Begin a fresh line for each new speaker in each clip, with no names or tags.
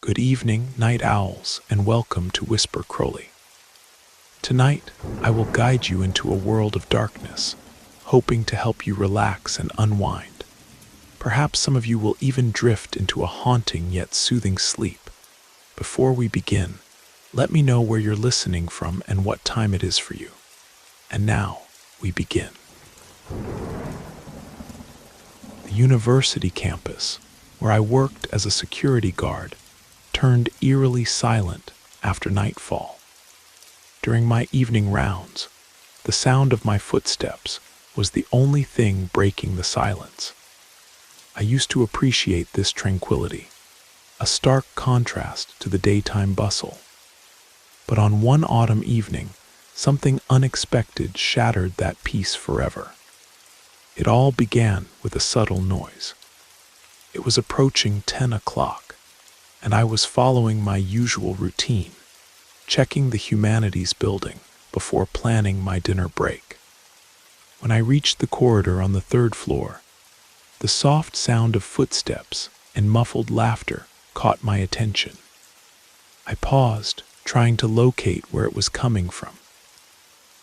Good evening, night owls, and welcome to Whisper Crowley. Tonight, I will guide you into a world of darkness, hoping to help you relax and unwind. Perhaps some of you will even drift into a haunting yet soothing sleep. Before we begin, let me know where you're listening from and what time it is for you. And now, we begin. The university campus, where I worked as a security guard, turned eerily silent after nightfall. During my evening rounds, the sound of my footsteps was the only thing breaking the silence. I used to appreciate this tranquility, a stark contrast to the daytime bustle. But on one autumn evening, something unexpected shattered that peace forever. It all began with a subtle noise. It was approaching 10 o'clock, and I was following my usual routine, checking the humanities building before planning my dinner break. When I reached the corridor on the third floor, the soft sound of footsteps and muffled laughter caught my attention. I paused, trying to locate where it was coming from.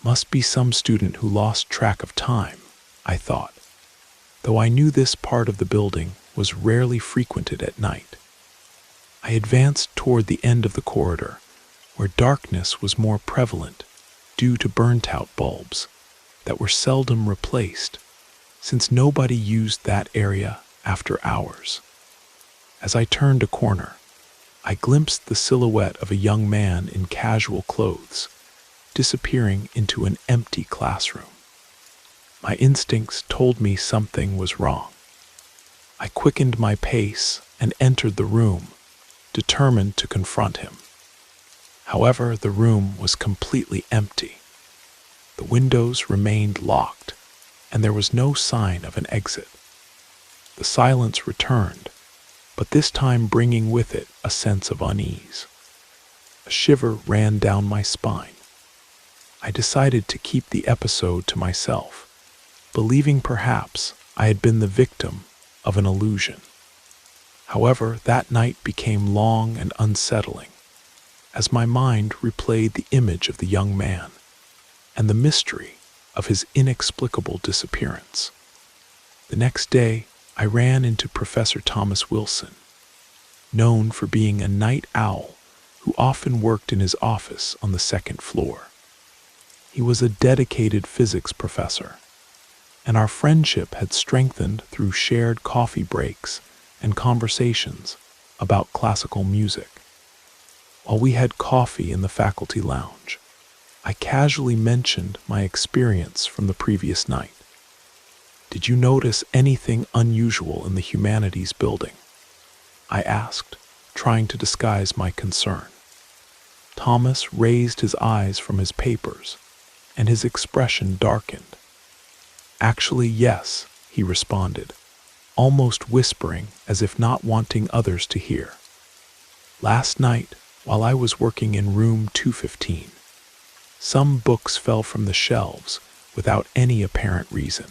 Must be some student who lost track of time, I thought, though I knew this part of the building was rarely frequented at night. I advanced toward the end of the corridor, where darkness was more prevalent due to burnt-out bulbs that were seldom replaced, since nobody used that area after hours. As I turned a corner, I glimpsed the silhouette of a young man in casual clothes, disappearing into an empty classroom. My instincts told me something was wrong. I quickened my pace and entered the room, determined to confront him. However, the room was completely empty. The windows remained locked, and there was no sign of an exit. The silence returned, but this time bringing with it a sense of unease. A shiver ran down my spine. I decided to keep the episode to myself, believing perhaps I had been the victim of an illusion. However, that night became long and unsettling, as my mind replayed the image of the young man and the mystery of his inexplicable disappearance. The next day, I ran into Professor Thomas Wilson, known for being a night owl who often worked in his office on the second floor. He was a dedicated physics professor, and our friendship had strengthened through shared coffee breaks and conversations about classical music. While we had coffee in the faculty lounge, I casually mentioned my experience from the previous night. "Did you notice anything unusual in the humanities building?" I asked, trying to disguise my concern. Thomas raised his eyes from his papers, and his expression darkened. "Actually, yes," he responded, almost whispering as if not wanting others to hear. "Last night, while I was working in room 215, some books fell from the shelves without any apparent reason.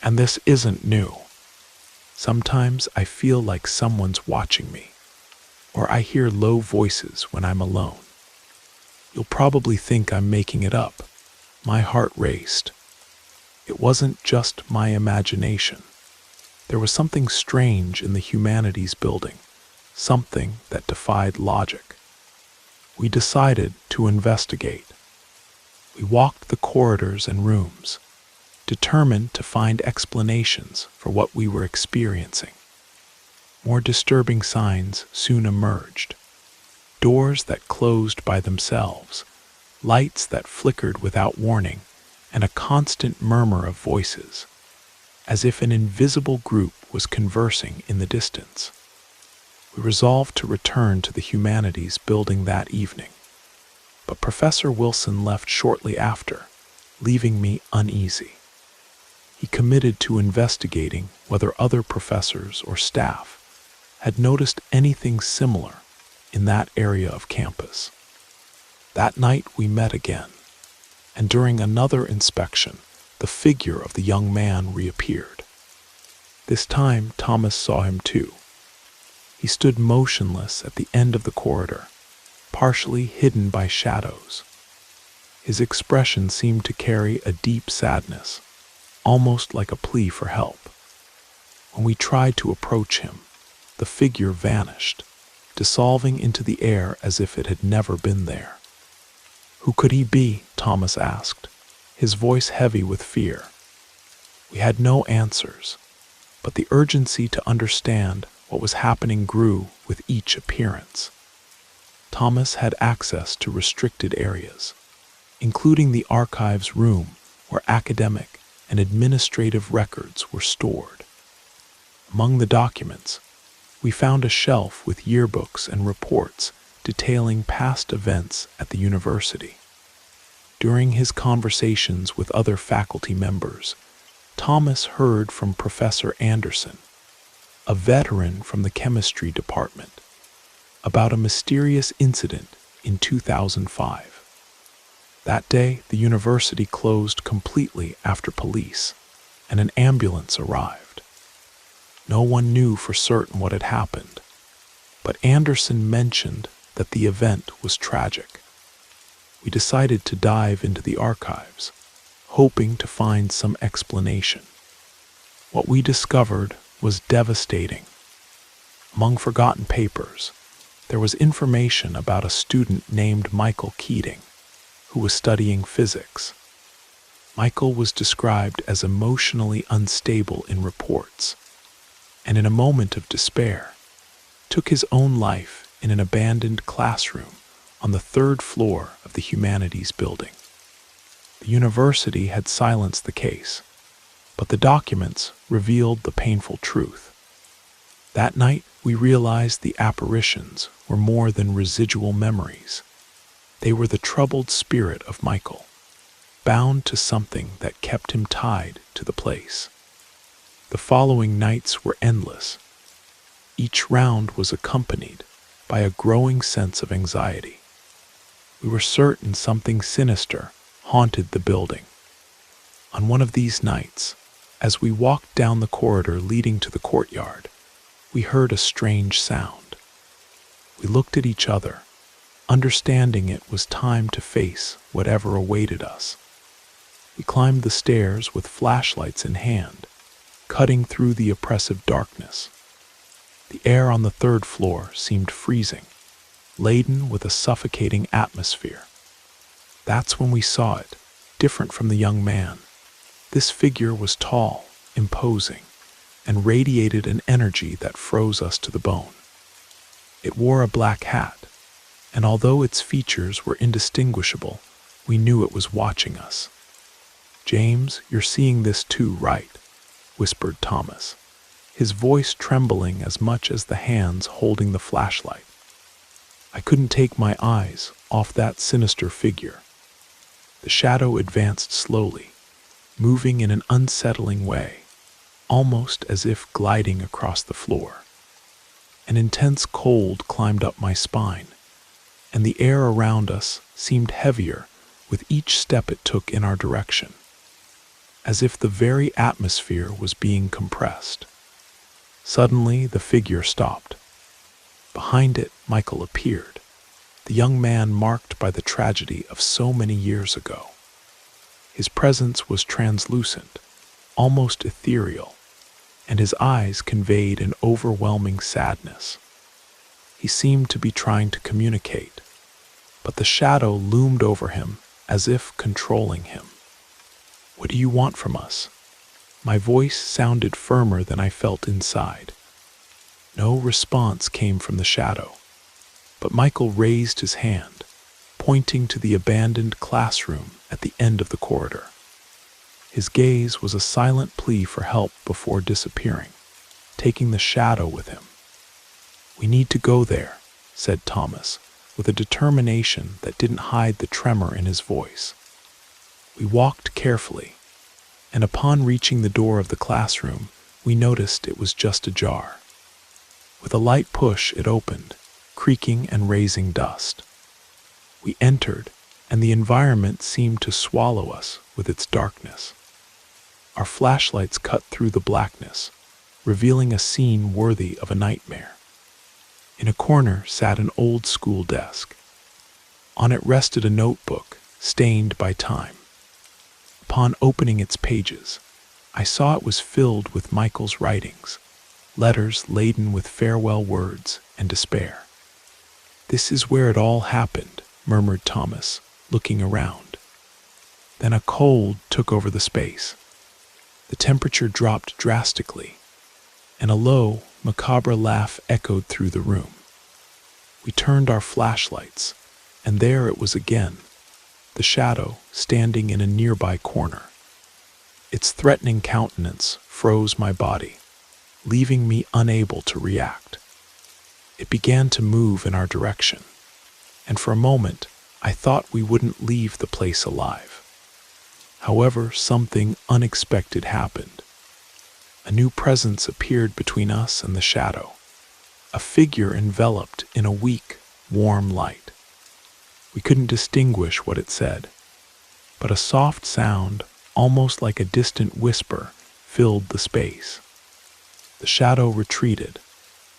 And this isn't new. Sometimes I feel like someone's watching me, or I hear low voices when I'm alone. You'll probably think I'm making it up." My heart raced. It wasn't just my imagination. There was something strange in the humanities building, something that defied logic. We decided to investigate. We walked the corridors and rooms, determined to find explanations for what we were experiencing. More disturbing signs soon emerged. Doors that closed by themselves, lights that flickered without warning, and a constant murmur of voices, as if an invisible group was conversing in the distance. We resolved to return to the humanities building that evening, but Professor Wilson left shortly after, leaving me uneasy. He committed to investigating whether other professors or staff had noticed anything similar in that area of campus. That night we met again, and during another inspection, the figure of the young man reappeared. This time Thomas saw him too. He stood motionless at the end of the corridor, partially hidden by shadows. His expression seemed to carry a deep sadness, almost like a plea for help. When we tried to approach him, the figure vanished, dissolving into the air as if it had never been there. "Who could he be?" Thomas asked, his voice heavy with fear. We had no answers, but the urgency to understand what was happening grew with each appearance. Thomas had access to restricted areas, including the archives room where academic and administrative records were stored. Among the documents, we found a shelf with yearbooks and reports detailing past events at the university. During his conversations with other faculty members, Thomas heard from Professor Anderson, a veteran from the chemistry department, about a mysterious incident in 2005. That day, the university closed completely after police, and an ambulance arrived. No one knew for certain what had happened, but Anderson mentioned that the event was tragic. We decided to dive into the archives, hoping to find some explanation. What we discovered was devastating. Among forgotten papers, there was information about a student named Michael Keating, who was studying physics. Michael was described as emotionally unstable in reports, and in a moment of despair, took his own life in an abandoned classroom on the third floor of the humanities building. The university had silenced the case, but the documents revealed the painful truth. That night, we realized the apparitions were more than residual memories. They were the troubled spirit of Michael, bound to something that kept him tied to the place. The following nights were endless. Each round was accompanied by a growing sense of anxiety. We were certain something sinister haunted the building. On one of these nights, as we walked down the corridor leading to the courtyard, we heard a strange sound. We looked at each other, understanding it was time to face whatever awaited us. We climbed the stairs with flashlights in hand, cutting through the oppressive darkness. The air on the third floor seemed freezing, laden with a suffocating atmosphere. That's when we saw it, different from the young man. This figure was tall, imposing, and radiated an energy that froze us to the bone. It wore a black hat, and although its features were indistinguishable, we knew it was watching us. "James, you're seeing this too, right?" whispered Thomas, his voice trembling as much as the hands holding the flashlight. I couldn't take my eyes off that sinister figure. The shadow advanced slowly, moving in an unsettling way, almost as if gliding across the floor. An intense cold climbed up my spine, and the air around us seemed heavier with each step it took in our direction, as if the very atmosphere was being compressed. Suddenly, the figure stopped. Behind it, Michael appeared, the young man marked by the tragedy of so many years ago. His presence was translucent, almost ethereal, and his eyes conveyed an overwhelming sadness. He seemed to be trying to communicate, but the shadow loomed over him as if controlling him. "What do you want from us?" My voice sounded firmer than I felt inside. No response came from the shadow, but Michael raised his hand, pointing to the abandoned classroom at the end of the corridor. His gaze was a silent plea for help before disappearing, taking the shadow with him. "We need to go there," said Thomas, with a determination that didn't hide the tremor in his voice. We walked carefully, and upon reaching the door of the classroom, we noticed it was just ajar. With a light push, it opened, creaking and raising dust. We entered, and the environment seemed to swallow us with its darkness. Our flashlights cut through the blackness, revealing a scene worthy of a nightmare. In a corner sat an old school desk. On it rested a notebook, stained by time. Upon opening its pages, I saw it was filled with Michael's writings, letters laden with farewell words and despair. "This is where it all happened," murmured Thomas, looking around. Then a cold took over the space. The temperature dropped drastically, and a low, macabre laugh echoed through the room. We turned our flashlights, and there it was again, the shadow standing in a nearby corner. Its threatening countenance froze my body, leaving me unable to react. It began to move in our direction, and for a moment I thought we wouldn't leave the place alive. However, something unexpected happened. A new presence appeared between us and the shadow, a figure enveloped in a weak, warm light. We couldn't distinguish what it said, but a soft sound, almost like a distant whisper, filled the space. The shadow retreated,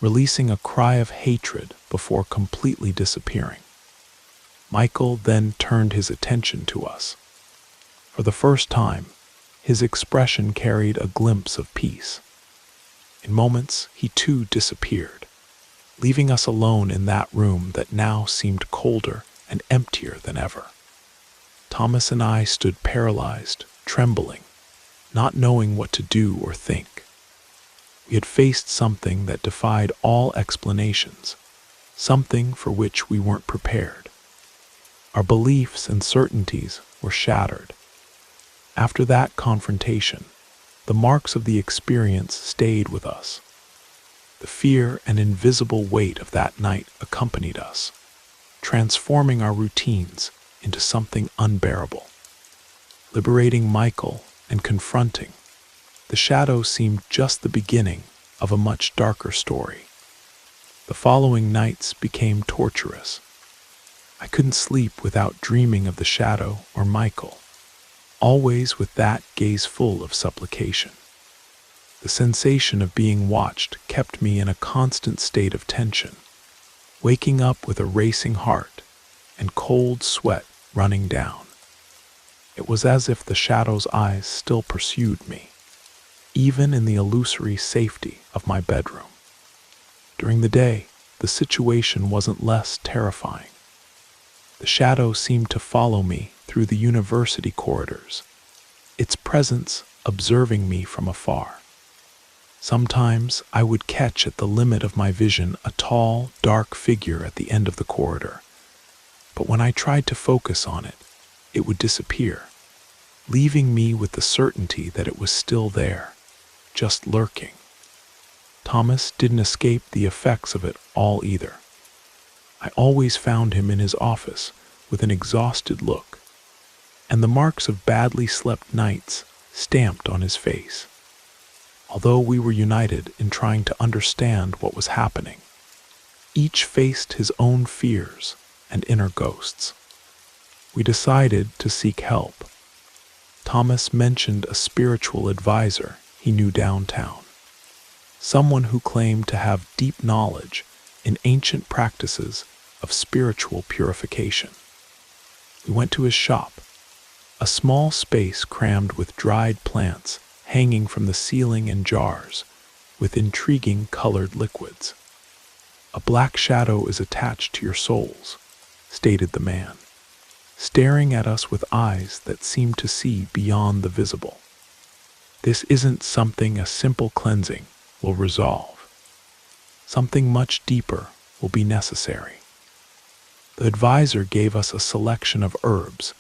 releasing a cry of hatred before completely disappearing. Michael then turned his attention to us. For the first time, his expression carried a glimpse of peace. In moments, he too disappeared, leaving us alone in that room that now seemed colder and emptier than ever. Thomas and I stood paralyzed, trembling, not knowing what to do or think. We had faced something that defied all explanations, something for which we weren't prepared. Our beliefs and certainties were shattered. After that confrontation, the marks of the experience stayed with us. The fear and invisible weight of that night accompanied us, transforming our routines into something unbearable. Liberating Michael and confronting, the shadow seemed just the beginning of a much darker story. The following nights became torturous. I couldn't sleep without dreaming of the shadow or Michael, always with that gaze full of supplication. The sensation of being watched kept me in a constant state of tension, waking up with a racing heart and cold sweat running down. It was as if the shadow's eyes still pursued me, even in the illusory safety of my bedroom. During the day, the situation wasn't less terrifying. The shadow seemed to follow me through the university corridors, its presence observing me from afar. Sometimes I would catch at the limit of my vision a tall, dark figure at the end of the corridor, but when I tried to focus on it, it would disappear, leaving me with the certainty that it was still there, just lurking. Thomas didn't escape the effects of it all either. I always found him in his office with an exhausted look, and the marks of badly slept nights stamped on his face. Although we were united in trying to understand what was happening, each faced his own fears and inner ghosts. We decided to seek help. Thomas mentioned a spiritual advisor he knew downtown, someone who claimed to have deep knowledge in ancient practices of spiritual purification. We went to his shop, a small space crammed with dried plants hanging from the ceiling in jars with intriguing colored liquids. "A black shadow is attached to your souls," stated the man, staring at us with eyes that seemed to see beyond the visible. "This isn't something a simple cleansing will resolve. Something much deeper will be necessary." The advisor gave us a selection of herbs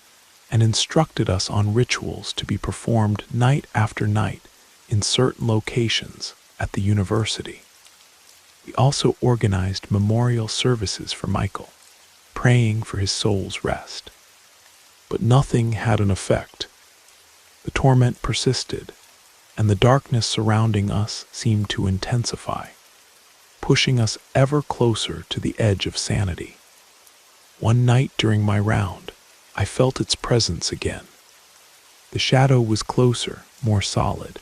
and instructed us on rituals to be performed night after night in certain locations at the university. We also organized memorial services for Michael, praying for his soul's rest. But nothing had an effect. The torment persisted, and the darkness surrounding us seemed to intensify, pushing us ever closer to the edge of sanity. One night during my round, I felt its presence again. The shadow was closer, more solid.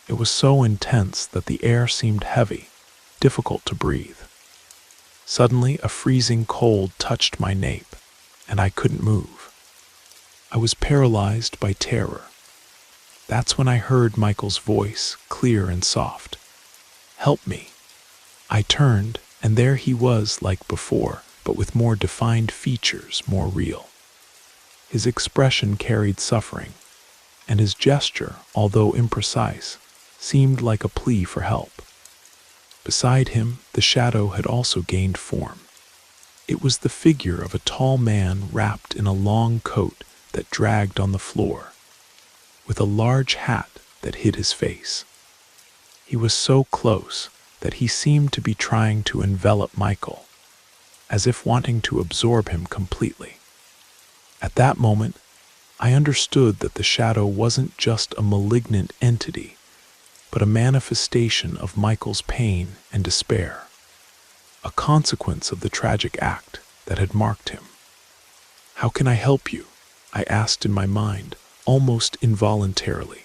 It was so intense that the air seemed heavy, difficult to breathe. Suddenly, a freezing cold touched my nape, and I couldn't move. I was paralyzed by terror. That's when I heard Michael's voice, clear and soft. "Help me." I turned, and there he was like before, but with more defined features, more real. His expression carried suffering, and his gesture, although imprecise, seemed like a plea for help. Beside him, the shadow had also gained form. It was the figure of a tall man wrapped in a long coat that dragged on the floor, with a large hat that hid his face. He was so close that he seemed to be trying to envelop Michael, as if wanting to absorb him completely. At that moment, I understood that the shadow wasn't just a malignant entity, but a manifestation of Michael's pain and despair, a consequence of the tragic act that had marked him. "How can I help you?" I asked in my mind, almost involuntarily.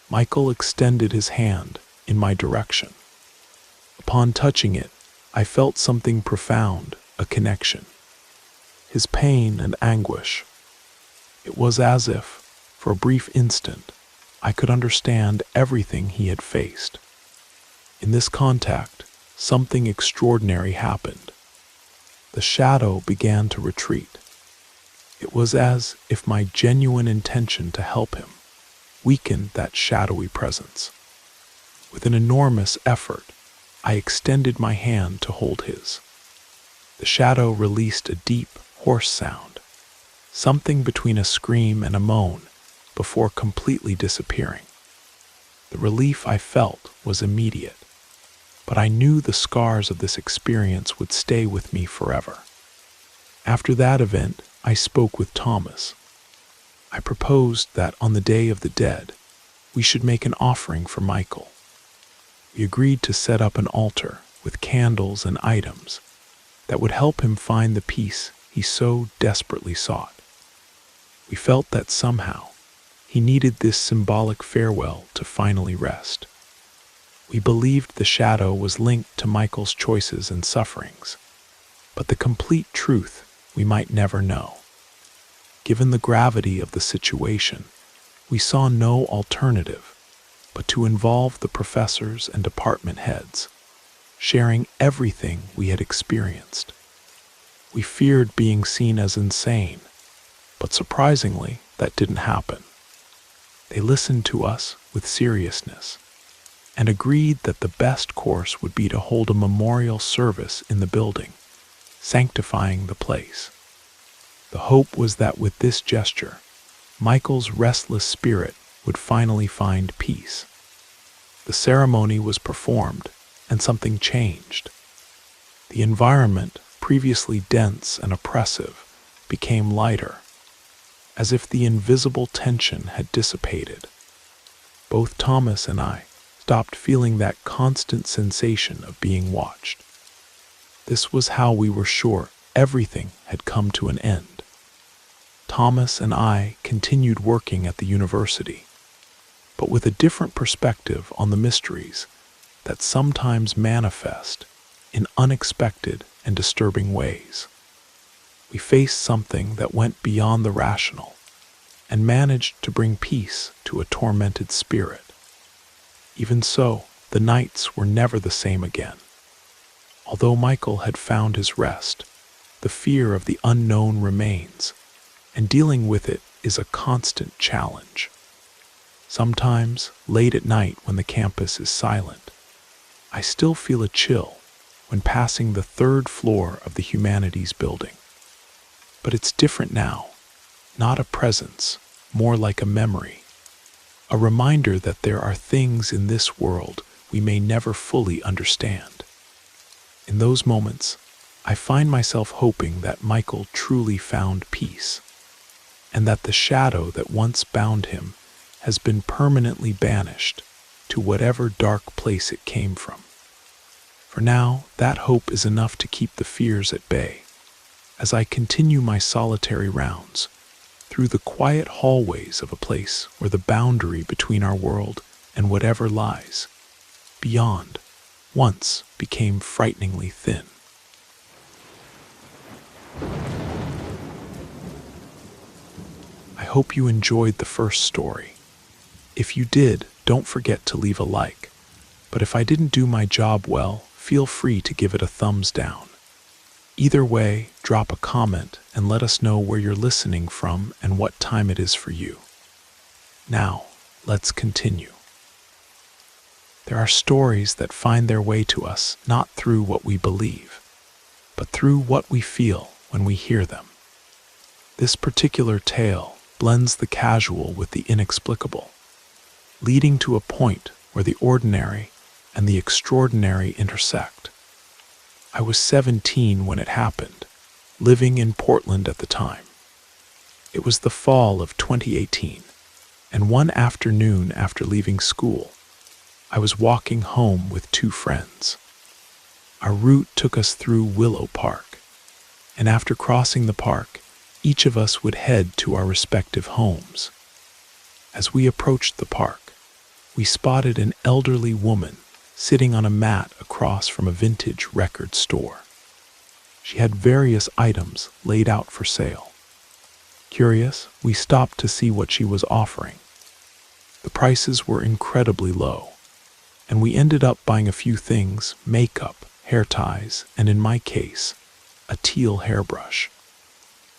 Michael extended his hand in my direction. Upon touching it, I felt something profound, a connection. His pain and anguish. It was as if, for a brief instant, I could understand everything he had faced. In this contact, something extraordinary happened. The shadow began to retreat. It was as if my genuine intention to help him weakened that shadowy presence. With an enormous effort, I extended my hand to hold his. The shadow released a deep, hoarse sound, something between a scream and a moan, before completely disappearing. The relief I felt was immediate, but I knew the scars of this experience would stay with me forever. After that event, I spoke with Thomas. I proposed that on the Day of the Dead, we should make an offering for Michael. We agreed to set up an altar with candles and items that would help him find the peace he so desperately sought. We felt that somehow he needed this symbolic farewell to finally rest. We believed the shadow was linked to Michael's choices and sufferings, but the complete truth we might never know. Given the gravity of the situation, we saw no alternative but to involve the professors and department heads, sharing everything we had experienced. We feared being seen as insane, but surprisingly, that didn't happen. They listened to us with seriousness and agreed that the best course would be to hold a memorial service in the building, sanctifying the place. The hope was that with this gesture, Michael's restless spirit would finally find peace. The ceremony was performed, and something changed. The environment, previously dense and oppressive, became lighter, as if the invisible tension had dissipated. Both Thomas and I stopped feeling that constant sensation of being watched. This was how we were sure everything had come to an end. Thomas and I continued working at the university, but with a different perspective on the mysteries that sometimes manifest in unexpected and disturbing ways. We faced something that went beyond the rational and managed to bring peace to a tormented spirit. Even so, the nights were never the same again. Although Michael had found his rest, the fear of the unknown remains, and dealing with it is a constant challenge. Sometimes, late at night when the campus is silent, I still feel a chill when passing the third floor of the humanities building. But it's different now, not a presence, more like a memory, a reminder that there are things in this world we may never fully understand. In those moments, I find myself hoping that Michael truly found peace, and that the shadow that once bound him has been permanently banished to whatever dark place it came from. For now, that hope is enough to keep the fears at bay, as I continue my solitary rounds through the quiet hallways of a place where the boundary between our world and whatever lies beyond once became frighteningly thin. hope you enjoyed the first story. If you did, don't forget to leave a like. But if I didn't do my job well, feel free to give it a thumbs down. Either way, drop a comment and let us know where you're listening from and what time it is for you. Now, let's continue. There are stories that find their way to us not through what we believe, but through what we feel when we hear them. This particular tale blends the casual with the inexplicable, leading to a point where the ordinary and the extraordinary intersect. I was 17 when it happened, living in Portland at the time. It was the fall of 2018, and one afternoon after leaving school, I was walking home with two friends. Our route took us through Willow Park, and after crossing the park, each of us would head to our respective homes. As we approached the park, we spotted an elderly woman sitting on a mat across from a vintage record store. She had various items laid out for sale. Curious, we stopped to see what she was offering. The prices were incredibly low, and we ended up buying a few things: makeup, hair ties, and in my case, a teal hairbrush.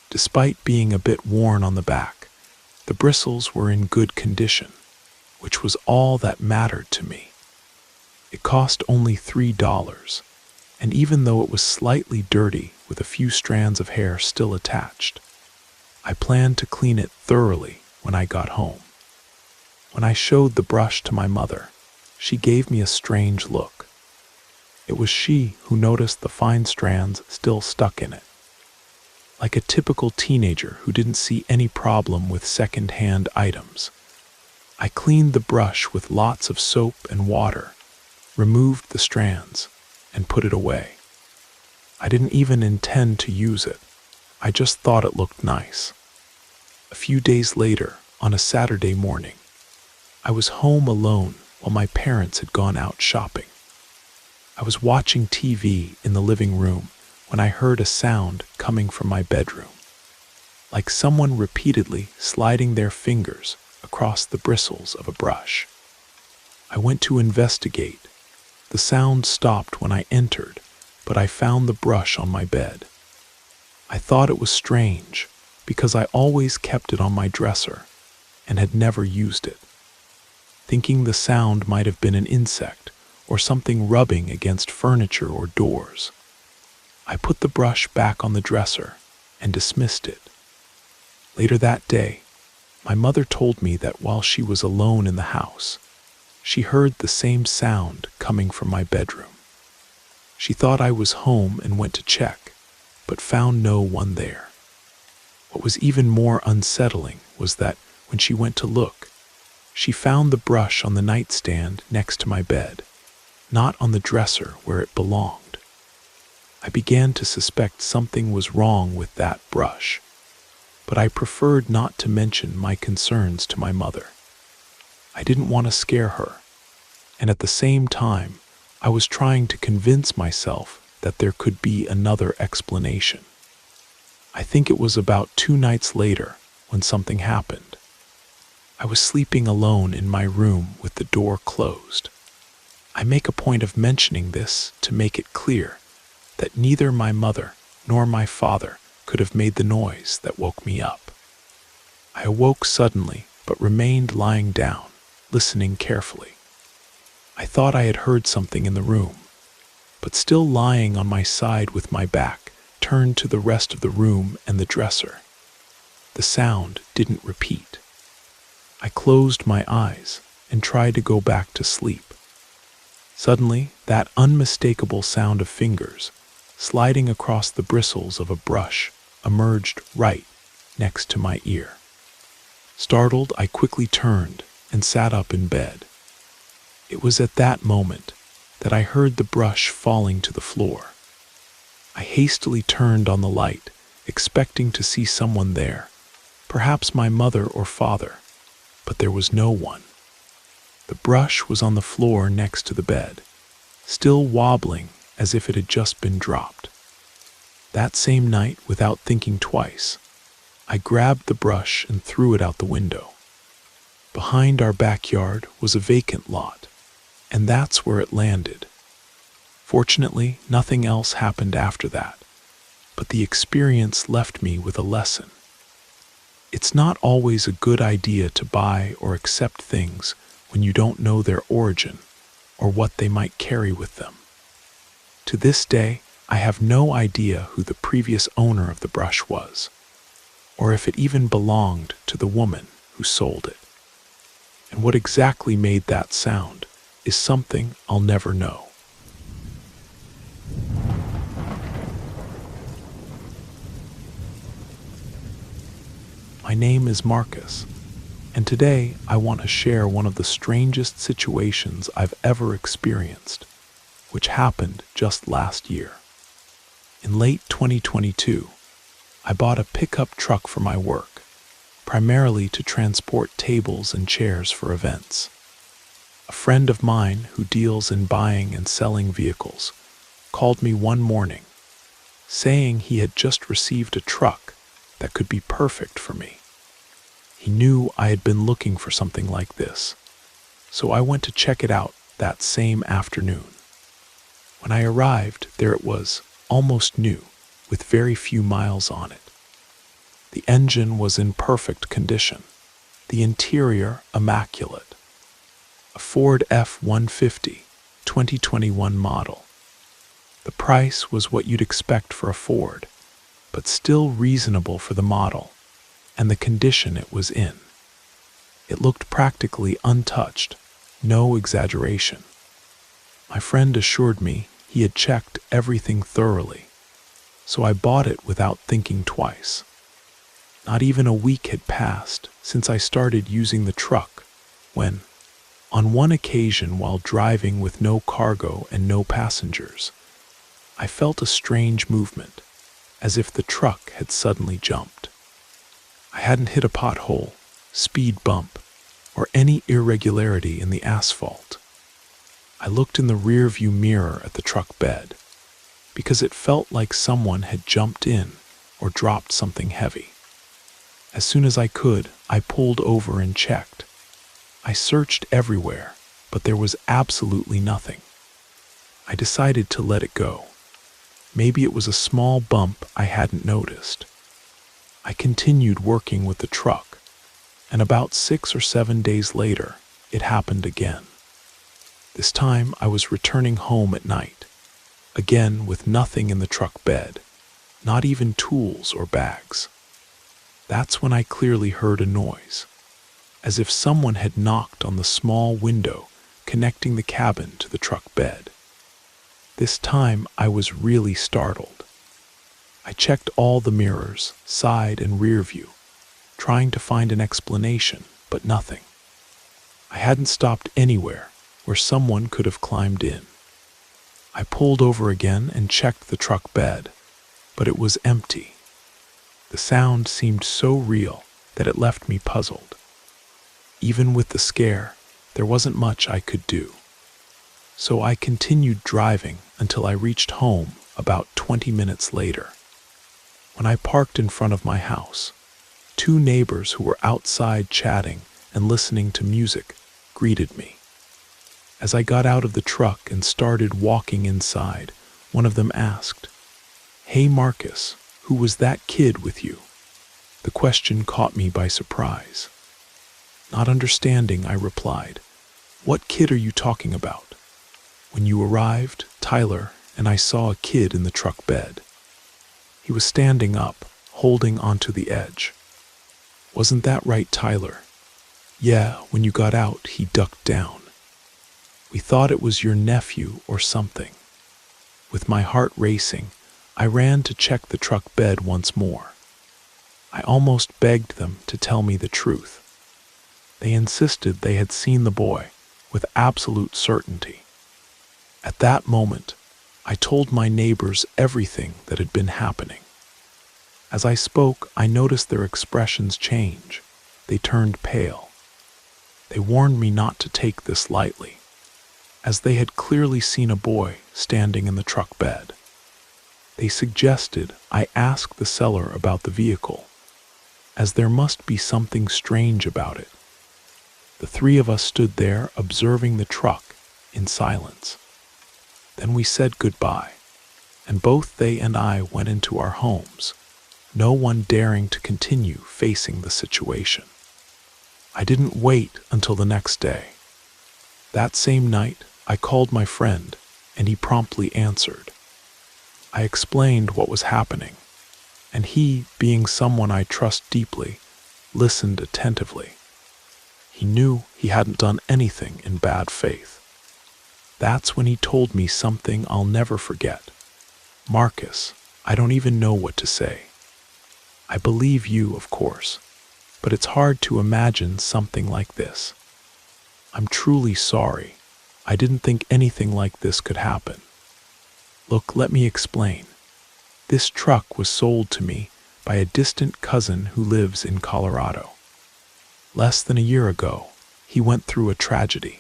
Despite being a bit worn on the back, the bristles were in good condition, which was all that mattered to me. It cost only $3, and even though it was slightly dirty with a few strands of hair still attached, I planned to clean it thoroughly when I got home. When I showed the brush to my mother, she gave me a strange look. It was she who noticed the fine strands still stuck in it. Like a typical teenager who didn't see any problem with second-hand items, I cleaned the brush with lots of soap and water, removed the strands, and put it away. I didn't even intend to use it. I just thought it looked nice. A few days later, on a Saturday morning, I was home alone while my parents had gone out shopping. I was watching TV in the living room when I heard a sound coming from my bedroom, like someone repeatedly sliding their fingers across the bristles of a brush. I went to investigate. The sound stopped when I entered, but I found the brush on my bed. I thought it was strange because I always kept it on my dresser and had never used it. Thinking the sound might have been an insect or something rubbing against furniture or doors, I put the brush back on the dresser and dismissed it. Later that day, my mother told me that while she was alone in the house, she heard the same sound coming from my bedroom. She thought I was home and went to check, but found no one there. What was even more unsettling was that when she went to look, she found the brush on the nightstand next to my bed, not on the dresser where it belonged. I began to suspect something was wrong with that brush, but I preferred not to mention my concerns to my mother. I didn't want to scare her, and at the same time, I was trying to convince myself that there could be another explanation. I think it was about 2 nights later when something happened. I was sleeping alone in my room with the door closed. I make a point of mentioning this to make it clear that neither my mother nor my father could have made the noise that woke me up. I awoke suddenly, but remained lying down, listening carefully. I thought I had heard something in the room, but still lying on my side with my back turned to the rest of the room and the dresser. The sound didn't repeat. I closed my eyes and tried to go back to sleep. Suddenly, that unmistakable sound of fingers sliding across the bristles of a brush emerged right next to my ear. Startled, I quickly turned and sat up in bed. It was at that moment that I heard the brush falling to the floor. I hastily turned on the light, expecting to see someone there, perhaps my mother or father, but there was no one. The brush was on the floor next to the bed, still wobbling as if it had just been dropped. That same night, without thinking twice, I grabbed the brush and threw it out the window. Behind our backyard was a vacant lot, and that's where it landed. Fortunately, nothing else happened after that, but the experience left me with a lesson. It's not always a good idea to buy or accept things when you don't know their origin or what they might carry with them. To this day, I have no idea who the previous owner of the brush was, or if it even belonged to the woman who sold it. And what exactly made that sound is something I'll never know. My name is Marcus, and today I want to share one of the strangest situations I've ever experienced, which happened just last year. In late 2022, I bought a pickup truck for my work, primarily to transport tables and chairs for events. A friend of mine who deals in buying and selling vehicles called me one morning, saying he had just received a truck that could be perfect for me. He knew I had been looking for something like this, so I went to check it out that same afternoon. When I arrived, there it was, almost new, with very few miles on it. The engine was in perfect condition, the interior immaculate. A Ford F-150 2021 model. The price was what you'd expect for a Ford, but still reasonable for the model and the condition it was in. It looked practically untouched, no exaggeration. My friend assured me he had checked everything thoroughly, so I bought it without thinking twice. Not even a week had passed since I started using the truck when, on one occasion while driving with no cargo and no passengers, I felt a strange movement, as if the truck had suddenly jumped. I hadn't hit a pothole, speed bump, or any irregularity in the asphalt. I looked in the rear-view mirror at the truck bed, because it felt like someone had jumped in or dropped something heavy. As soon as I could, I pulled over and checked. I searched everywhere, but there was absolutely nothing. I decided to let it go. Maybe it was a small bump I hadn't noticed. I continued working with the truck, and about 6 or 7 days later, it happened again. This time I was returning home at night, again with nothing in the truck bed, not even tools or bags. That's when I clearly heard a noise, as if someone had knocked on the small window connecting the cabin to the truck bed. This time I was really startled. I checked all the mirrors, side and rear view, trying to find an explanation, but nothing. I hadn't stopped anywhere where someone could have climbed in. I pulled over again and checked the truck bed, but it was empty. The sound seemed so real that it left me puzzled. Even with the scare, there wasn't much I could do. So I continued driving until I reached home about 20 minutes later. When I parked in front of my house, 2 neighbors who were outside chatting and listening to music greeted me. As I got out of the truck and started walking inside, one of them asked, "Hey Marcus, who was that kid with you?" The question caught me by surprise. Not understanding, I replied, "What kid are you talking about?" When you arrived, Tyler and I saw a kid in the truck bed. He was standing up, holding onto the edge. Wasn't that right, Tyler? Yeah, when you got out, he ducked down. We thought it was your nephew or something. With my heart racing, I ran to check the truck bed once more. I almost begged them to tell me the truth. They insisted they had seen the boy with absolute certainty. At that moment, I told my neighbors everything that had been happening. As I spoke, I noticed their expressions change. They turned pale. They warned me not to take this lightly, as they had clearly seen a boy standing in the truck bed. They suggested I ask the seller about the vehicle, as there must be something strange about it. The three of us stood there observing the truck in silence. Then we said goodbye, and both they and I went into our homes, no one daring to continue facing the situation. I didn't wait until the next day. That same night, I called my friend, and he promptly answered. I explained what was happening, and he, being someone I trust deeply, listened attentively. He knew he hadn't done anything in bad faith. That's when he told me something I'll never forget. Marcus, I don't even know what to say. I believe you, of course, but it's hard to imagine something like this. I'm truly sorry. I didn't think anything like this could happen. Look, let me explain. This truck was sold to me by a distant cousin who lives in Colorado. Less than a year ago, he went through a tragedy.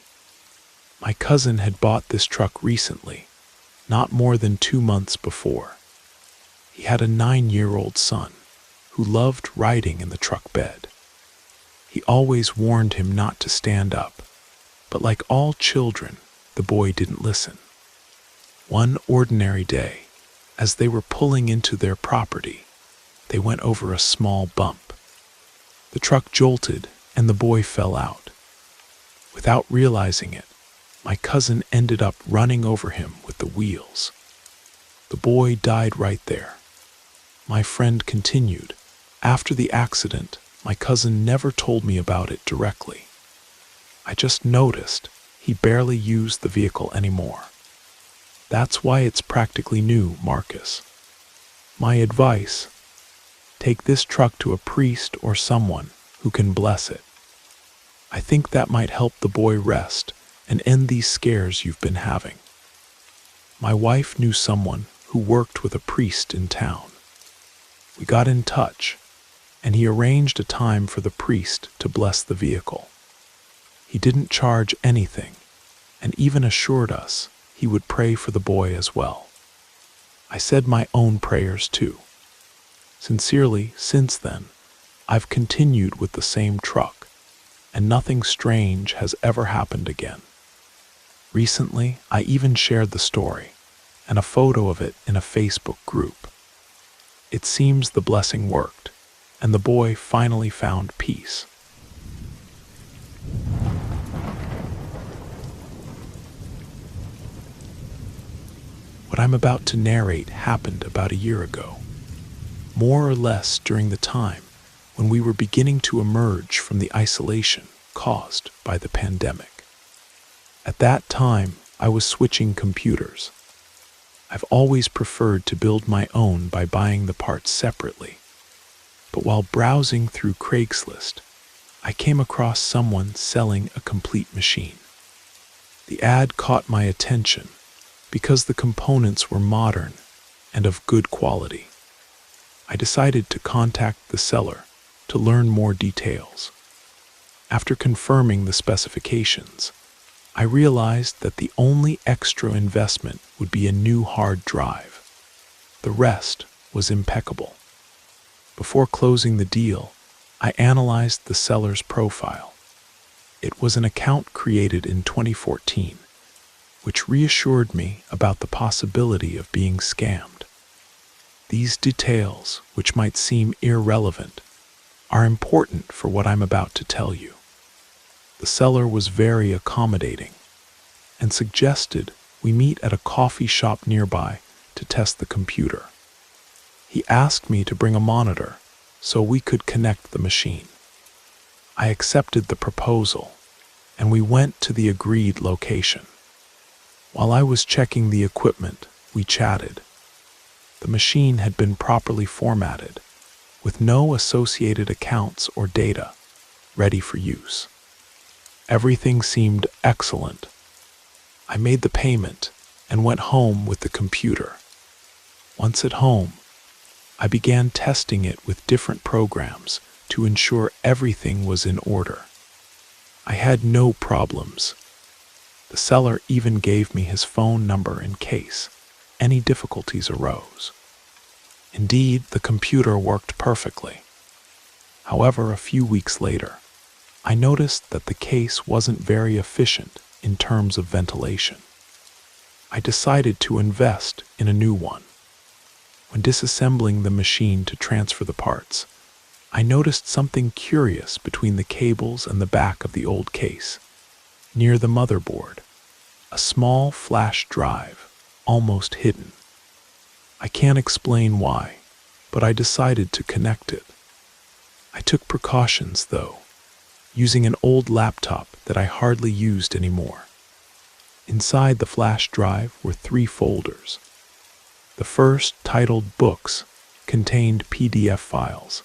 My cousin had bought this truck recently, not more than 2 months before. He had a 9-year-old son who loved riding in the truck bed. He always warned him not to stand up, but like all children, the boy didn't listen. One ordinary day, as they were pulling into their property, they went over a small bump. The truck jolted and the boy fell out. Without realizing it, my cousin ended up running over him with the wheels. The boy died right there. My friend continued, after the accident, my cousin never told me about it directly. I just noticed he barely used the vehicle anymore. That's why it's practically new, Marcus. My advice, take this truck to a priest or someone who can bless it. I think that might help the boy rest and end these scares you've been having. My wife knew someone who worked with a priest in town. We got in touch, and he arranged a time for the priest to bless the vehicle. He didn't charge anything, and even assured us he would pray for the boy as well. I said my own prayers too. Sincerely, since then, I've continued with the same truck, and nothing strange has ever happened again. Recently, I even shared the story and a photo of it in a Facebook group. It seems the blessing worked, and the boy finally found peace. What I'm about to narrate happened about a year ago, more or less during the time when we were beginning to emerge from the isolation caused by the pandemic. At that time, I was switching computers. I've always preferred to build my own by buying the parts separately. But while browsing through Craigslist, I came across someone selling a complete machine. The ad caught my attention because the components were modern and of good quality. I decided to contact the seller to learn more details. After confirming the specifications, I realized that the only extra investment would be a new hard drive. The rest was impeccable. Before closing the deal, I analyzed the seller's profile. It was an account created in 2014, which reassured me about the possibility of being scammed. These details, which might seem irrelevant, are important for what I'm about to tell you. The seller was very accommodating and suggested we meet at a coffee shop nearby to test the computer. He asked me to bring a monitor so we could connect the machine. I accepted the proposal, and we went to the agreed location. While I was checking the equipment, we chatted. The machine had been properly formatted, with no associated accounts or data, ready for use. Everything seemed excellent. I made the payment and went home with the computer. Once at home, I began testing it with different programs to ensure everything was in order. I had no problems. The seller even gave me his phone number in case any difficulties arose. Indeed, the computer worked perfectly. However, a few weeks later, I noticed that the case wasn't very efficient in terms of ventilation. I decided to invest in a new one. When disassembling the machine to transfer the parts, I noticed something curious between the cables and the back of the old case. Near the motherboard, a small flash drive, almost hidden. I can't explain why, but I decided to connect it. I took precautions, though, using an old laptop that I hardly used anymore. Inside the flash drive were 3 folders. The first, titled Books, contained PDF files.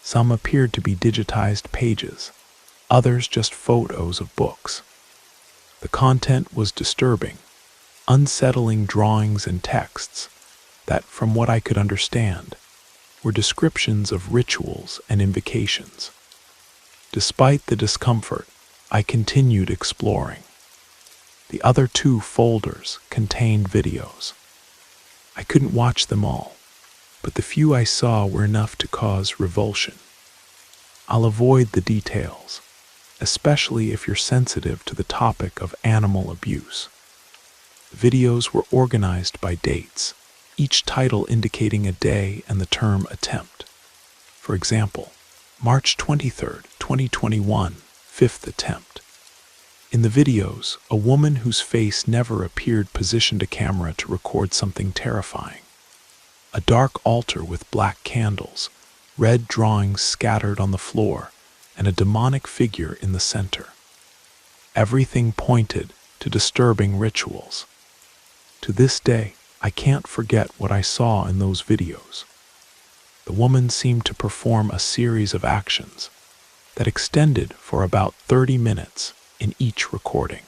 Some appeared to be digitized pages, others just photos of books. The content was disturbing, unsettling drawings and texts that, from what I could understand, were descriptions of rituals and invocations. Despite the discomfort, I continued exploring. The other 2 folders contained videos. I couldn't watch them all, but the few I saw were enough to cause revulsion. I'll avoid the details, especially if you're sensitive to the topic of animal abuse. The videos were organized by dates, each title indicating a day and the term attempt. For example, March 23, 2021, 5th attempt. In the videos, a woman whose face never appeared positioned a camera to record something terrifying. A dark altar with black candles, red drawings scattered on the floor, and a demonic figure in the center. Everything pointed to disturbing rituals. To this day, I can't forget what I saw in those videos. The woman seemed to perform a series of actions that extended for about 30 minutes in each recording.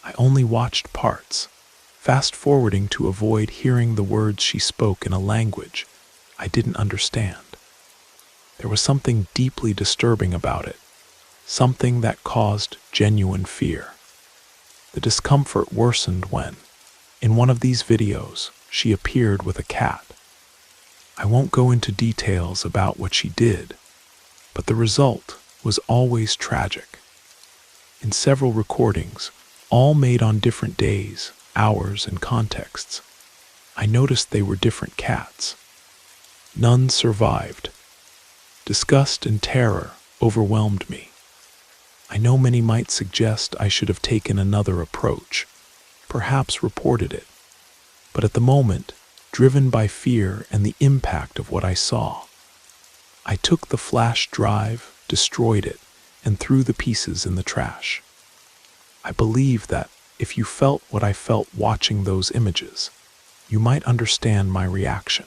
I only watched parts, fast-forwarding to avoid hearing the words she spoke in a language I didn't understand. There was something deeply disturbing about it, something that caused genuine fear. The discomfort worsened when, in one of these videos, she appeared with a cat. I won't go into details about what she did, but the result was always tragic. In several recordings, all made on different days, hours, and contexts, I noticed they were different cats. None survived. Disgust and terror overwhelmed me. I know many might suggest I should have taken another approach, perhaps reported it, but at the moment, driven by fear and the impact of what I saw, I took the flash drive, destroyed it, and threw the pieces in the trash. I believe that if you felt what I felt watching those images, you might understand my reaction.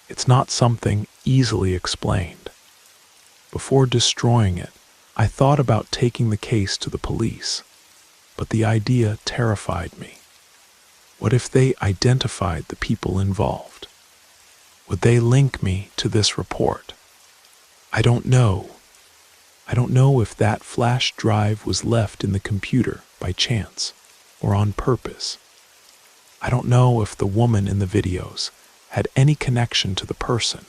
It's not something easily explained. Before destroying it, I thought about taking the case to the police, but the idea terrified me. What if they identified the people involved? Would they link me to this report? I don't know. I don't know if that flash drive was left in the computer by chance or on purpose. I don't know if the woman in the videos had any connection to the person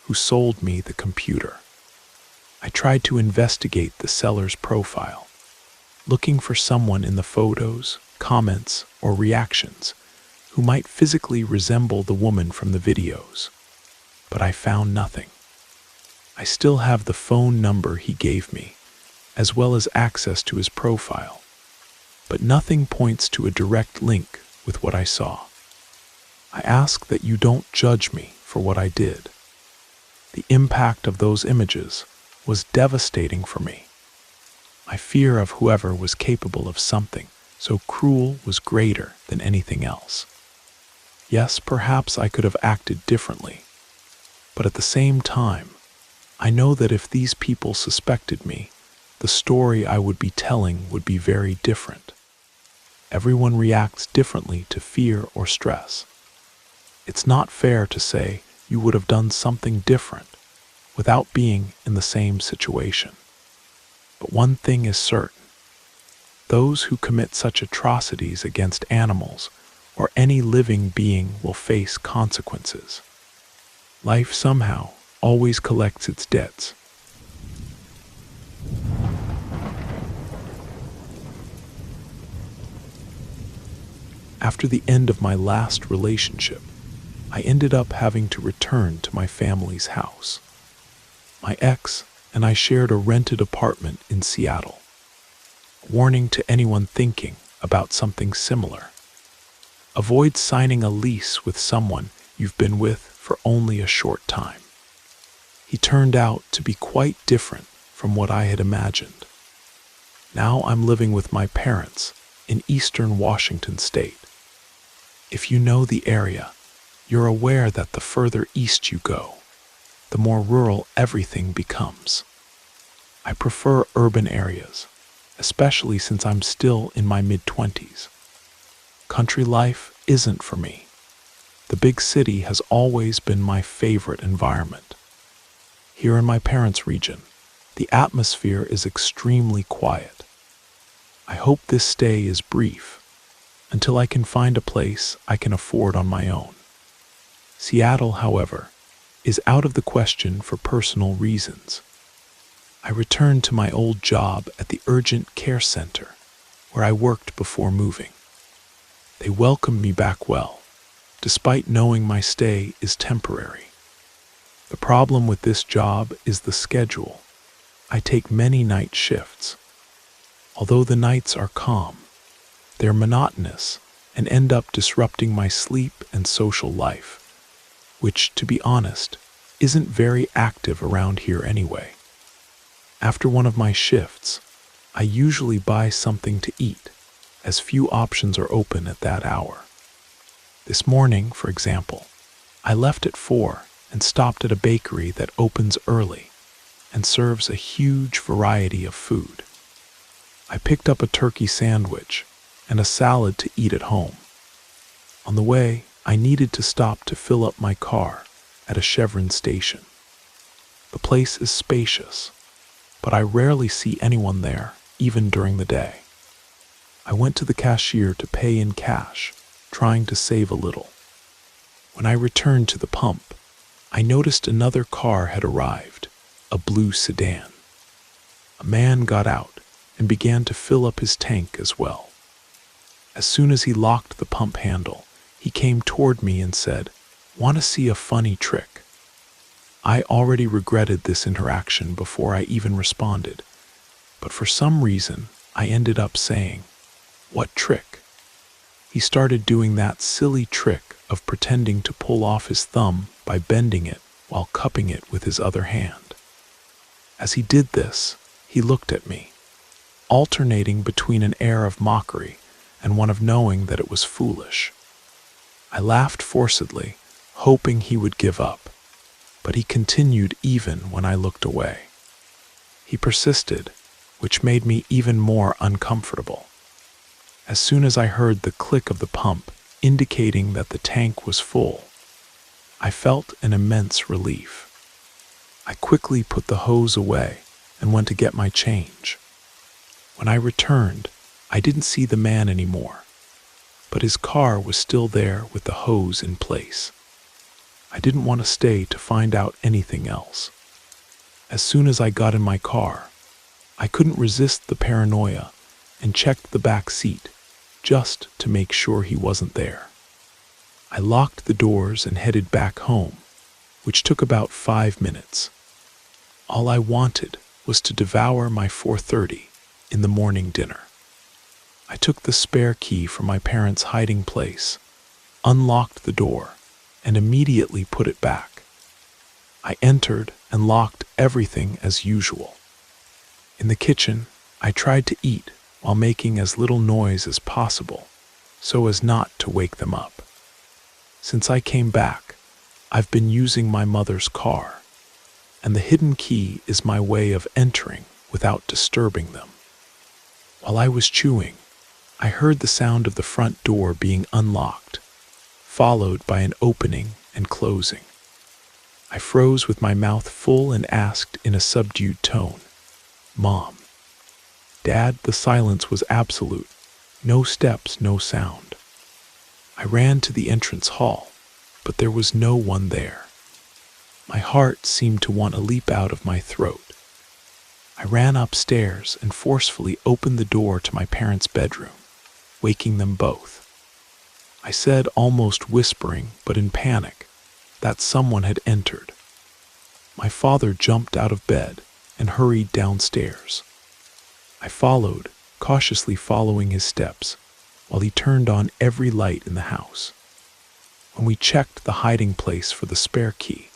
who sold me the computer. I tried to investigate the seller's profile, looking for someone in the photos, comments, or reactions who might physically resemble the woman from the videos, but I found nothing. I still have the phone number he gave me, as well as access to his profile, but nothing points to a direct link with what I saw. I ask that you don't judge me for what I did. The impact of those images was devastating for me. My fear of whoever was capable of something so cruel was greater than anything else. Yes, perhaps I could have acted differently, but at the same time, I know that if these people suspected me, the story I would be telling would be very different. Everyone reacts differently to fear or stress. It's not fair to say you would have done something different without being in the same situation. But one thing is certain. Those who commit such atrocities against animals or any living being will face consequences. Life somehow always collects its debts. After the end of my last relationship, I ended up having to return to my family's house. My ex and I shared a rented apartment in Seattle. Warning to anyone thinking about something similar: avoid signing a lease with someone you've been with for only a short time. He turned out to be quite different from what I had imagined. Now I'm living with my parents in eastern Washington state. If you know the area, you're aware that the further east you go, the more rural everything becomes. I prefer urban areas, especially since I'm still in my mid-20s. Country life isn't for me. The big city has always been my favorite environment. Here in my parents' region, the atmosphere is extremely quiet. I hope this stay is brief, until I can find a place I can afford on my own. Seattle, however, is out of the question for personal reasons. I returned to my old job at the urgent care center, where I worked before moving. They welcomed me back well, despite knowing my stay is temporary. The problem with this job is the schedule. I take many night shifts. Although the nights are calm, they're monotonous and end up disrupting my sleep and social life, which, to be honest, isn't very active around here anyway. After one of my shifts, I usually buy something to eat, as few options are open at that hour. This morning, for example, I left at 4 and stopped at a bakery that opens early and serves a huge variety of food. I picked up a turkey sandwich and a salad to eat at home. On the way, I needed to stop to fill up my car at a Chevron station. The place is spacious, but I rarely see anyone there, even during the day. I went to the cashier to pay in cash, trying to save a little. When I returned to the pump, I noticed another car had arrived, a blue sedan. A man got out and began to fill up his tank as well. As soon as he locked the pump handle, he came toward me and said, "Want to see a funny trick?" I already regretted this interaction before I even responded, but for some reason, I ended up saying, "What trick?" He started doing that silly trick of pretending to pull off his thumb by bending it while cupping it with his other hand. As he did this, he looked at me, alternating between an air of mockery and one of knowing that it was foolish. I laughed forcedly, hoping he would give up, but he continued even when I looked away. He persisted, which made me even more uncomfortable. As soon as I heard the click of the pump indicating that the tank was full, I felt an immense relief. I quickly put the hose away and went to get my change. When I returned, I didn't see the man anymore, but his car was still there with the hose in place. I didn't want to stay to find out anything else. As soon as I got in my car, I couldn't resist the paranoia and checked the back seat just to make sure he wasn't there. I locked the doors and headed back home, which took about 5 minutes. All I wanted was to devour my 4:30 in the morning dinner. I took the spare key from my parents' hiding place, unlocked the door, and immediately put it back. I entered and locked everything as usual. In the kitchen, I tried to eat while making as little noise as possible, so as not to wake them up. Since I came back, I've been using my mother's car, and the hidden key is my way of entering without disturbing them. While I was chewing, I heard the sound of the front door being unlocked, followed by an opening and closing. I froze with my mouth full and asked in a subdued tone, "Mom?" "Dad," the silence was absolute. No steps, no sound. I ran to the entrance hall, but there was no one there. My heart seemed to want to leap out of my throat. I ran upstairs and forcefully opened the door to my parents' bedroom, waking them both. I said, almost whispering, but in panic, that someone had entered. My father jumped out of bed and hurried downstairs. I followed, cautiously following his steps, while he turned on every light in the house. When we checked the hiding place for the spare key,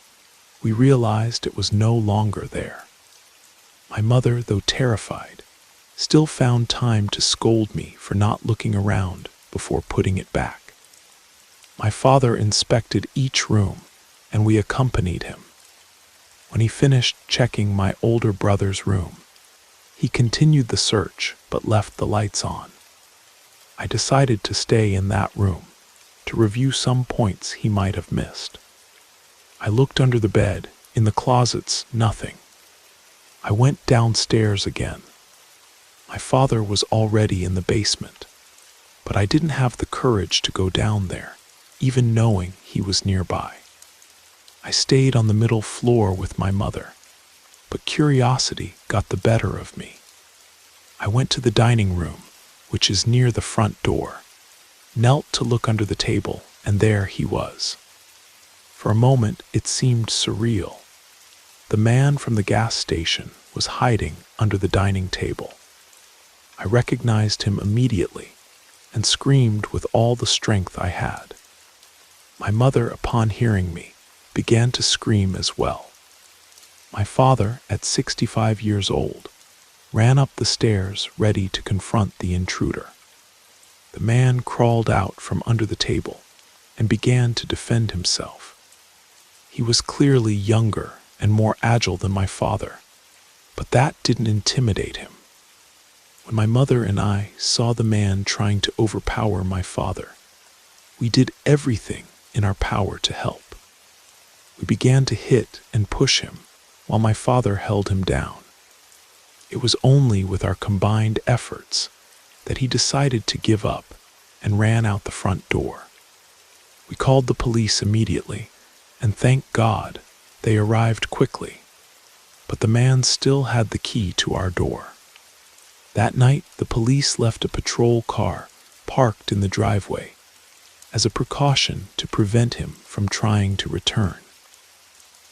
we realized it was no longer there. My mother, though terrified, still found time to scold me for not looking around before putting it back. My father inspected each room, and we accompanied him. When he finished checking my older brother's room, he continued the search but left the lights on. I decided to stay in that room to review some points he might have missed. I looked under the bed, in the closets, nothing. I went downstairs again. My father was already in the basement, but I didn't have the courage to go down there, even knowing he was nearby. I stayed on the middle floor with my mother, but curiosity got the better of me. I went to the dining room, which is near the front door, knelt to look under the table, and there he was. For a moment, it seemed surreal. The man from the gas station was hiding under the dining table. I recognized him immediately and screamed with all the strength I had. My mother, upon hearing me, began to scream as well. My father, at 65 years old, ran up the stairs ready to confront the intruder. The man crawled out from under the table and began to defend himself. He was clearly younger and more agile than my father, but that didn't intimidate him. When my mother and I saw the man trying to overpower my father, we did everything in our power to help. We began to hit and push him while my father held him down. It was only with our combined efforts that he decided to give up and ran out the front door. We called the police immediately, and thank God they arrived quickly, but the man still had the key to our door. That night, the police left a patrol car parked in the driveway as a precaution to prevent him from trying to return.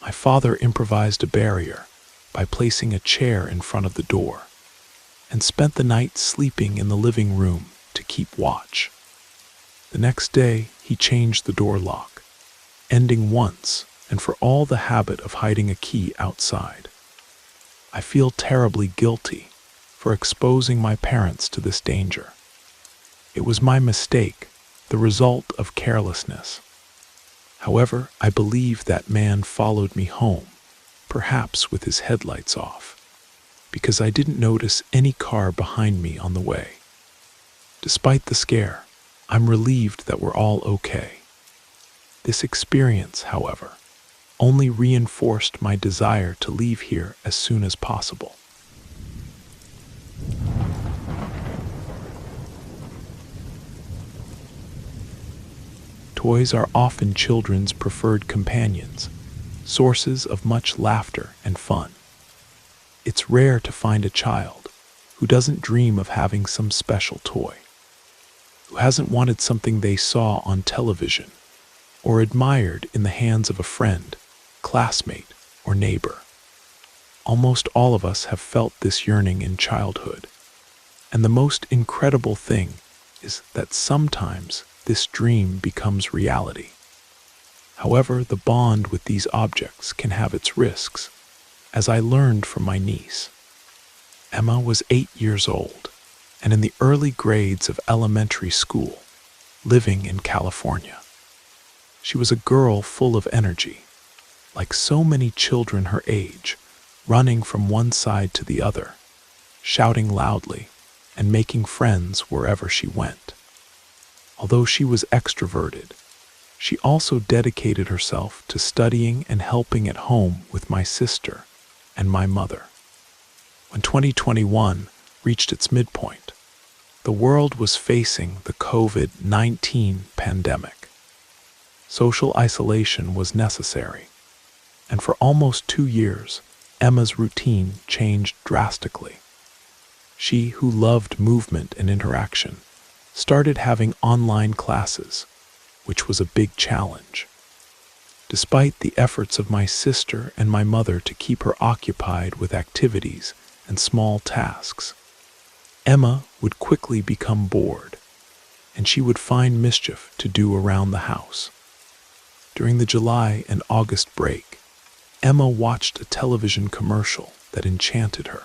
My father improvised a barrier by placing a chair in front of the door and spent the night sleeping in the living room to keep watch. The next day, he changed the door lock, ending once and for all the habit of hiding a key outside. I feel terribly guilty for exposing my parents to this danger. It was my mistake, the result of carelessness. However, I believe that man followed me home, perhaps with his headlights off, because I didn't notice any car behind me on the way. Despite the scare, I'm relieved that we're all okay. This experience, however, only reinforced my desire to leave here as soon as possible. Toys are often children's preferred companions, sources of much laughter and fun. It's rare to find a child who doesn't dream of having some special toy, who hasn't wanted something they saw on television or admired in the hands of a friend, classmate, or neighbor. Almost all of us have felt this yearning in childhood, and the most incredible thing is that sometimes this dream becomes reality. However, the bond with these objects can have its risks, as I learned from my niece. Emma was 8 years old and in the early grades of elementary school, living in California. She was a girl full of energy, like so many children her age, running from one side to the other, shouting loudly, and making friends wherever she went. Although she was extroverted, she also dedicated herself to studying and helping at home with my sister and my mother. When 2021 reached its midpoint, the world was facing the COVID-19 pandemic. Social isolation was necessary, and for almost 2 years, Emma's routine changed drastically. She, who loved movement and interaction, started having online classes, which was a big challenge. Despite the efforts of my sister and my mother to keep her occupied with activities and small tasks, Emma would quickly become bored, and she would find mischief to do around the house. During the July and August break, Emma watched a television commercial that enchanted her.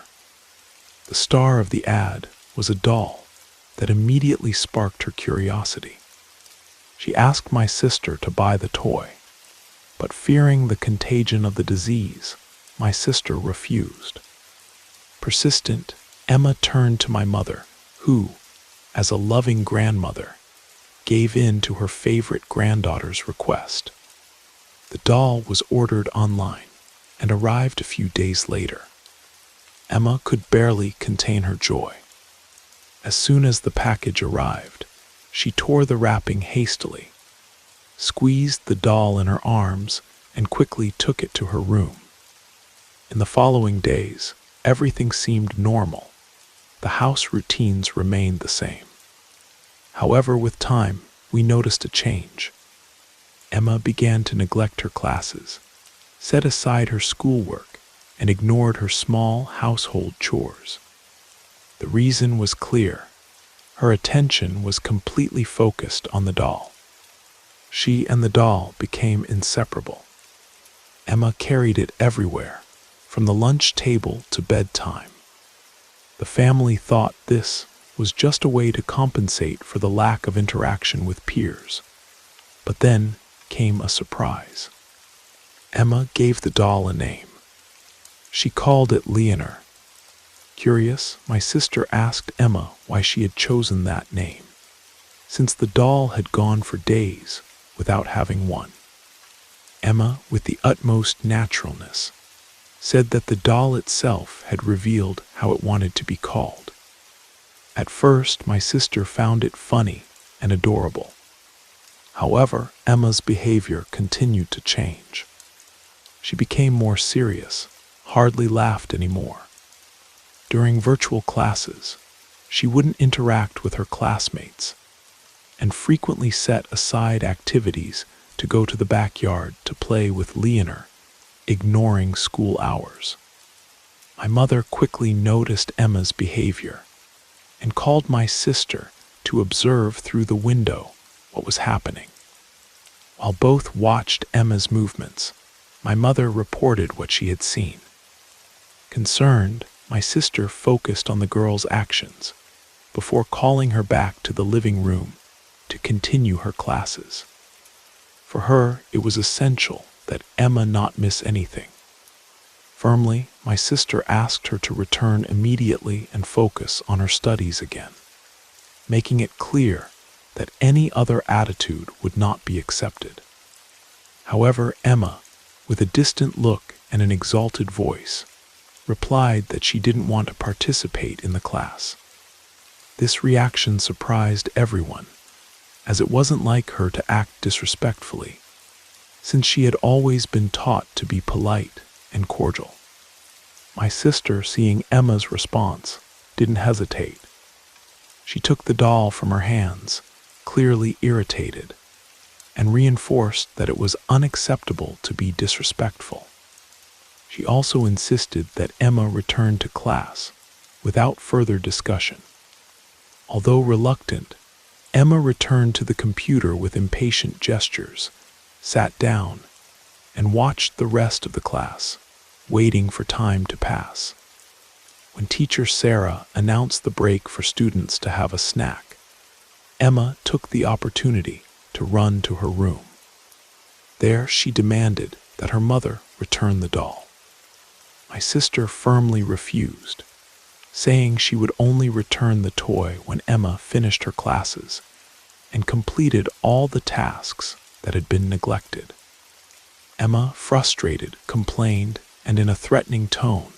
The star of the ad was a doll that immediately sparked her curiosity. She asked my sister to buy the toy, but fearing the contagion of the disease, my sister refused. Persistent, Emma turned to my mother, who, as a loving grandmother, gave in to her favorite granddaughter's request. The doll was ordered online and arrived a few days later. Emma could barely contain her joy. As soon as the package arrived, she tore the wrapping hastily, squeezed the doll in her arms, and quickly took it to her room. In the following days, everything seemed normal. The house routines remained the same. However, with time, we noticed a change. Emma began to neglect her classes, set aside her schoolwork, and ignored her small household chores. The reason was clear. Her attention was completely focused on the doll. She and the doll became inseparable. Emma carried it everywhere, from the lunch table to bedtime. The family thought this was just a way to compensate for the lack of interaction with peers. But then came a surprise. Emma gave the doll a name. She called it Leonor. Curious, my sister asked Emma why she had chosen that name, since the doll had gone for days without having one. Emma, with the utmost naturalness, said that the doll itself had revealed how it wanted to be called. At first, my sister found it funny and adorable. However, Emma's behavior continued to change. She became more serious, hardly laughed anymore. During virtual classes, she wouldn't interact with her classmates, and frequently set aside activities to go to the backyard to play with Leonor, ignoring school hours. My mother quickly noticed Emma's behavior and called my sister to observe through the window what was happening. While both watched Emma's movements, my mother reported what she had seen. Concerned, my sister focused on the girl's actions before calling her back to the living room to continue her classes. For her, it was essential that Emma not miss anything. Firmly, my sister asked her to return immediately and focus on her studies again, making it clear that any other attitude would not be accepted. However, Emma, with a distant look and an exalted voice, replied that she didn't want to participate in the class. This reaction surprised everyone, as it wasn't like her to act disrespectfully, since she had always been taught to be polite and cordial. My sister, seeing Emma's response, didn't hesitate. She took the doll from her hands, clearly irritated, and reinforced that it was unacceptable to be disrespectful. She also insisted that Emma return to class without further discussion. Although reluctant, Emma returned to the computer with impatient gestures, sat down, and watched the rest of the class, waiting for time to pass. When teacher Sarah announced the break for students to have a snack, Emma took the opportunity to run to her room. There she demanded that her mother return the doll. My sister firmly refused, saying she would only return the toy when Emma finished her classes and completed all the tasks that had been neglected. Emma, frustrated, complained, and in a threatening tone,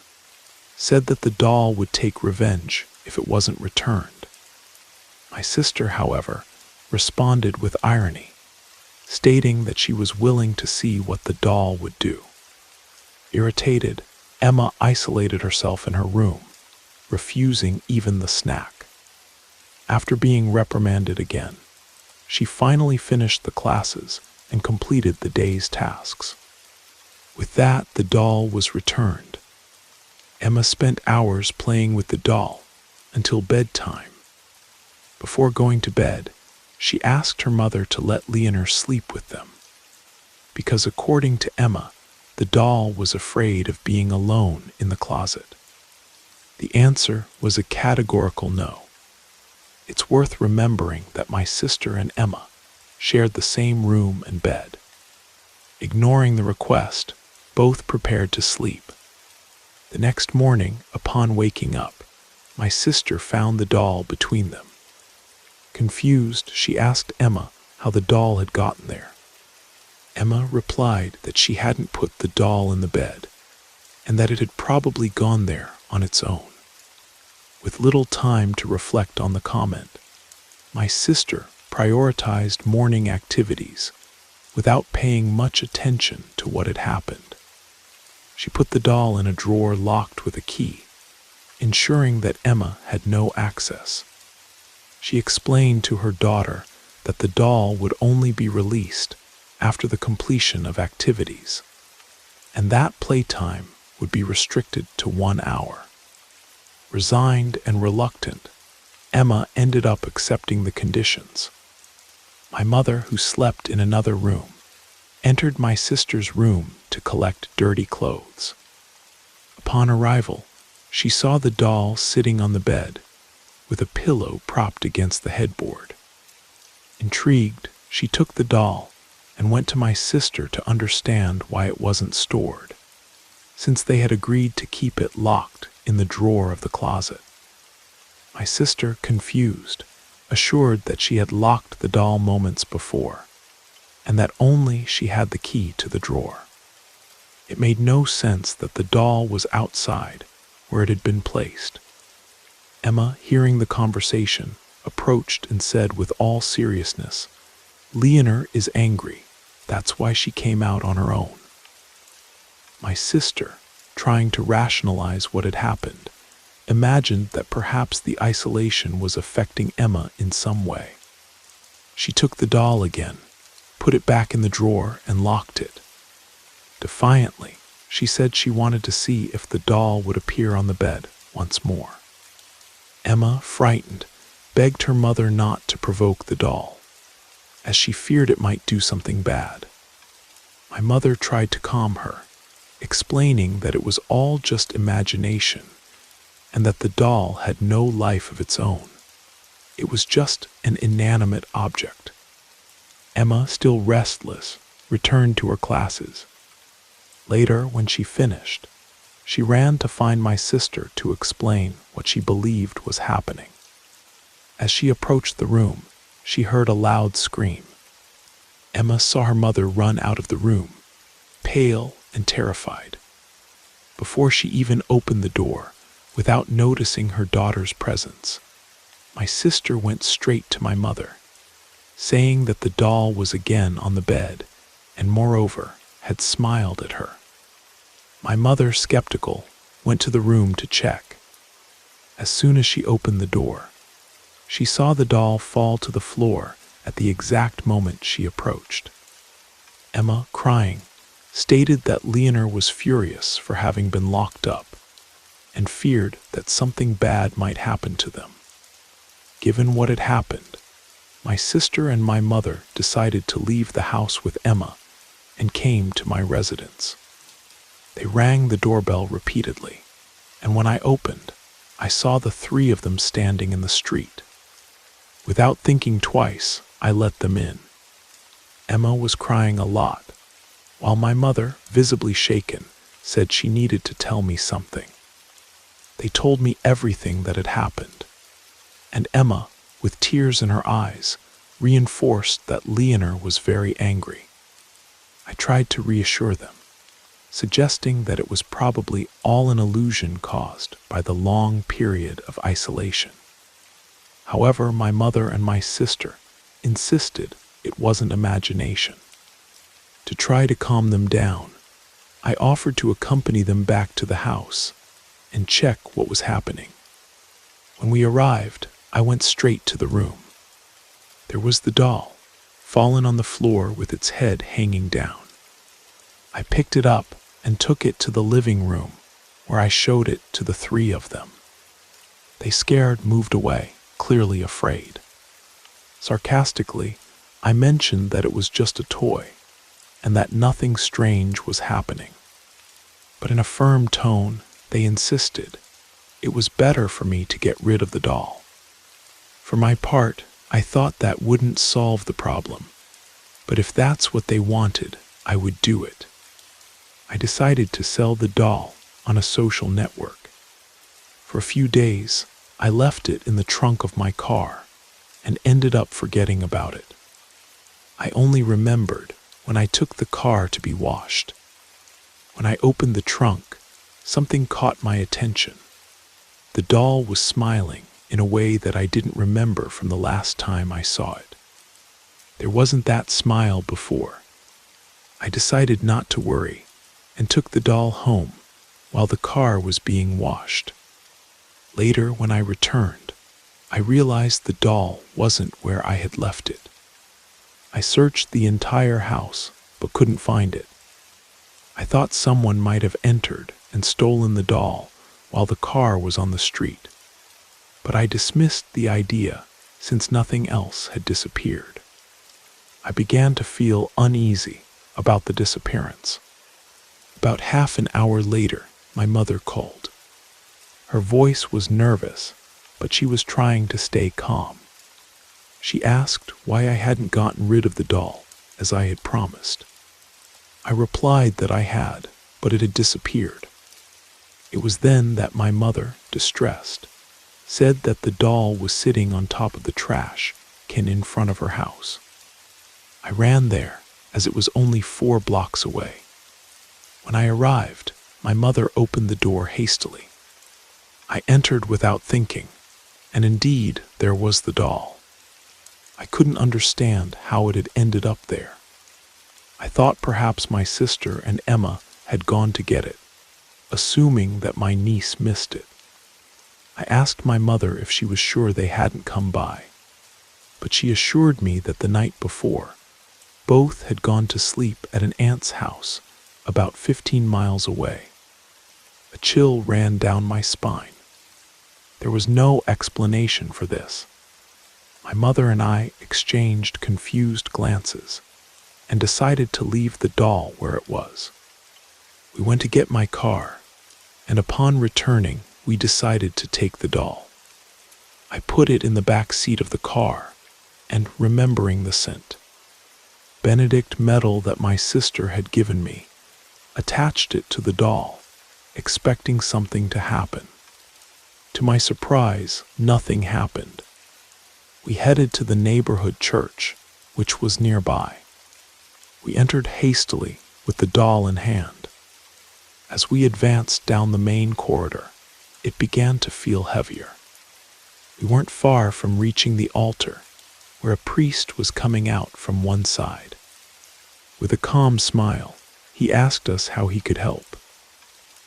said that the doll would take revenge if it wasn't returned. My sister, however, responded with irony, stating that she was willing to see what the doll would do. Irritated, Emma isolated herself in her room, refusing even the snack. After being reprimanded again, she finally finished the classes and completed the day's tasks. With that, the doll was returned. Emma spent hours playing with the doll until bedtime. Before going to bed, she asked her mother to let Leonor sleep with them, because according to Emma, the doll was afraid of being alone in the closet. The answer was a categorical no. It's worth remembering that my sister and Emma shared the same room and bed. Ignoring the request, both prepared to sleep. The next morning, upon waking up, my sister found the doll between them. Confused, she asked Emma how the doll had gotten there. Emma replied that she hadn't put the doll in the bed, and that it had probably gone there on its own. With little time to reflect on the comment, my sister prioritized morning activities without paying much attention to what had happened. She put the doll in a drawer locked with a key, ensuring that Emma had no access. She explained to her daughter that the doll would only be released after the completion of activities, and that playtime would be restricted to 1 hour. Resigned and reluctant, Emma ended up accepting the conditions. My mother, who slept in another room, entered my sister's room to collect dirty clothes. Upon arrival, she saw the doll sitting on the bed with a pillow propped against the headboard. Intrigued, she took the doll and went to my sister to understand why it wasn't stored, since they had agreed to keep it locked in the drawer of the closet. My sister, confused, assured that she had locked the doll moments before, and that only she had the key to the drawer. It made no sense that the doll was outside where it had been placed. Emma, hearing the conversation, approached and said with all seriousness, "Leonor is angry. That's why she came out on her own." My sister, trying to rationalize what had happened, imagined that perhaps the isolation was affecting Emma in some way. She took the doll again, put it back in the drawer, and locked it. Defiantly, she said she wanted to see if the doll would appear on the bed once more. Emma, frightened, begged her mother not to provoke the doll, as she feared it might do something bad. My mother tried to calm her, explaining that it was all just imagination and that the doll had no life of its own. It was just an inanimate object. Emma, still restless, returned to her classes. Later, when she finished, she ran to find my sister to explain what she believed was happening. As she approached the room, she heard a loud scream. Emma saw her mother run out of the room, pale and terrified. Before she even opened the door, without noticing her daughter's presence, my sister went straight to my mother, saying that the doll was again on the bed and, moreover, had smiled at her. My mother, skeptical, went to the room to check. As soon as she opened the door, she saw the doll fall to the floor at the exact moment she approached. Emma, crying, stated that Leonor was furious for having been locked up and feared that something bad might happen to them. Given what had happened, my sister and my mother decided to leave the house with Emma and came to my residence. They rang the doorbell repeatedly, and when I opened, I saw the three of them standing in the street. Without thinking twice, I let them in. Emma was crying a lot, while my mother, visibly shaken, said she needed to tell me something. They told me everything that had happened, and Emma, with tears in her eyes, reinforced that Leonor was very angry. I tried to reassure them, suggesting that it was probably all an illusion caused by the long period of isolation. However, my mother and my sister insisted it wasn't imagination. To try to calm them down, I offered to accompany them back to the house and check what was happening. When we arrived, I went straight to the room. There was the doll, fallen on the floor with its head hanging down. I picked it up and took it to the living room, where I showed it to the three of them. They scared moved away, clearly afraid. Sarcastically, I mentioned that it was just a toy and that nothing strange was happening. But in a firm tone, they insisted it was better for me to get rid of the doll. For my part, I thought that wouldn't solve the problem, but if that's what they wanted, I would do it. I decided to sell the doll on a social network. For a few days, I left it in the trunk of my car and ended up forgetting about it. I only remembered when I took the car to be washed. When I opened the trunk, something caught my attention. The doll was smiling in a way that I didn't remember from the last time I saw it. There wasn't that smile before. I decided not to worry and took the doll home while the car was being washed. Later, when I returned, I realized the doll wasn't where I had left it. I searched the entire house, but couldn't find it. I thought someone might have entered and stolen the doll while the car was on the street. But I dismissed the idea since nothing else had disappeared. I began to feel uneasy about the disappearance. About half an hour later, my mother called. Her voice was nervous, but she was trying to stay calm. She asked why I hadn't gotten rid of the doll, as I had promised. I replied that I had, but it had disappeared. It was then that my mother, distressed, said that the doll was sitting on top of the trash can in front of her house. I ran there, as it was only 4 blocks away. When I arrived, my mother opened the door hastily. I entered without thinking, and indeed there was the doll. I couldn't understand how it had ended up there. I thought perhaps my sister and Emma had gone to get it, assuming that my niece missed it. I asked my mother if she was sure they hadn't come by, but she assured me that the night before, both had gone to sleep at an aunt's house about 15 miles away. A chill ran down my spine. There was no explanation for this. My mother and I exchanged confused glances and decided to leave the doll where it was. We went to get my car, and upon returning, we decided to take the doll. I put it in the back seat of the car, and remembering the scent, Benedict metal that my sister had given me, attached it to the doll, expecting something to happen. To my surprise, nothing happened. We headed to the neighborhood church, which was nearby. We entered hastily with the doll in hand. As we advanced down the main corridor, it began to feel heavier. We weren't far from reaching the altar, where a priest was coming out from one side. With a calm smile, he asked us how he could help.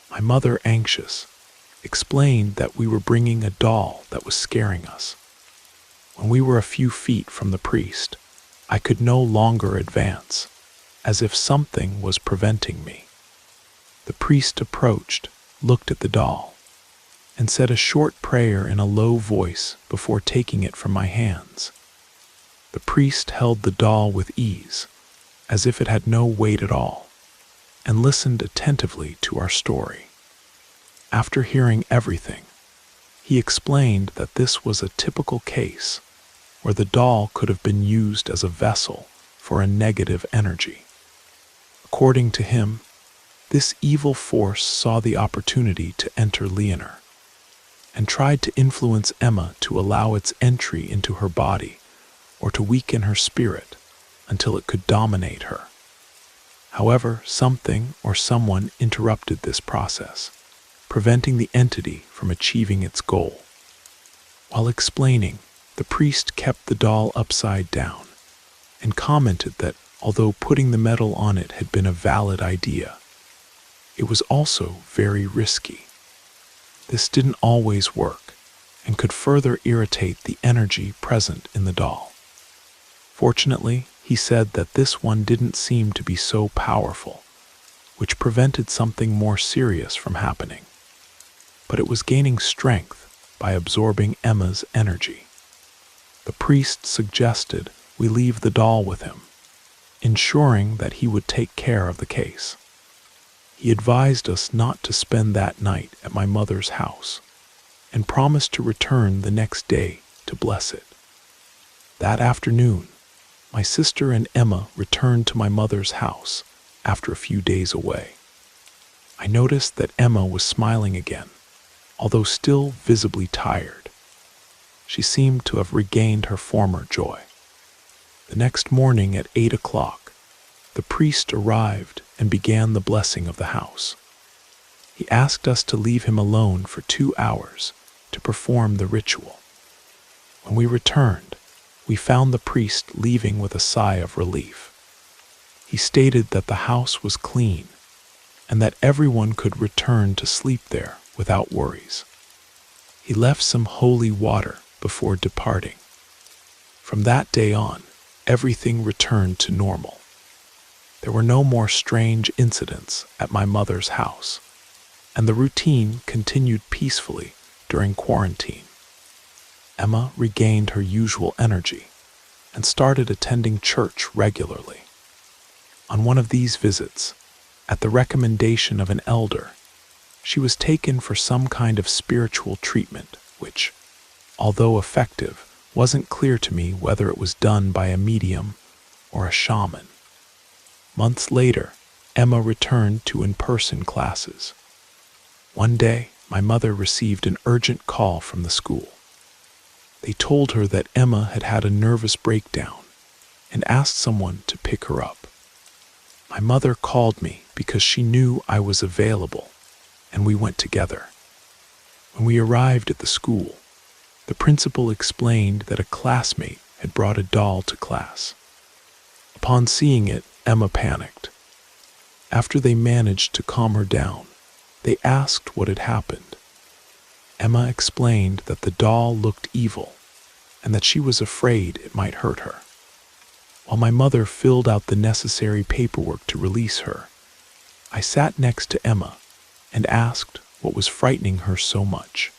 My mother, anxious, explained that we were bringing a doll that was scaring us. When we were a few feet from the priest, I could no longer advance, as if something was preventing me. The priest approached, looked at the doll, and said a short prayer in a low voice before taking it from my hands. The priest held the doll with ease, as if it had no weight at all, and listened attentively to our story. After hearing everything, he explained that this was a typical case where the doll could have been used as a vessel for a negative energy. According to him, this evil force saw the opportunity to enter Leonor and tried to influence Emma to allow its entry into her body or to weaken her spirit until it could dominate her. However, something or someone interrupted this process, preventing the entity from achieving its goal. While explaining, the priest kept the doll upside down and commented that although putting the metal on it had been a valid idea, it was also very risky. This didn't always work and could further irritate the energy present in the doll. Fortunately, he said that this one didn't seem to be so powerful, which prevented something more serious from happening. But it was gaining strength by absorbing Emma's energy. The priest suggested we leave the doll with him, ensuring that he would take care of the case. He advised us not to spend that night at my mother's house and promised to return the next day to bless it. That afternoon, my sister and Emma returned to my mother's house after a few days away. I noticed that Emma was smiling again, although still visibly tired. She seemed to have regained her former joy. The next morning at 8 o'clock, the priest arrived and began the blessing of the house. He asked us to leave him alone for 2 hours to perform the ritual. When we returned, we found the priest leaving with a sigh of relief. He stated that the house was clean and that everyone could return to sleep there without worries. He left some holy water before departing. From that day on, everything returned to normal. There were no more strange incidents at my mother's house, and the routine continued peacefully during quarantine. Emma regained her usual energy and started attending church regularly. On one of these visits, at the recommendation of an elder, she was taken for some kind of spiritual treatment, which, although effective, wasn't clear to me whether it was done by a medium or a shaman. Months later, Emma returned to in-person classes. One day, my mother received an urgent call from the school. They told her that Emma had had a nervous breakdown and asked someone to pick her up. My mother called me because she knew I was available, and we went together. When we arrived at the school, the principal explained that a classmate had brought a doll to class. Upon seeing it, Emma panicked. After they managed to calm her down, they asked what had happened. Emma explained that the doll looked evil and that she was afraid it might hurt her. While my mother filled out the necessary paperwork to release her, I sat next to Emma and asked what was frightening her so much.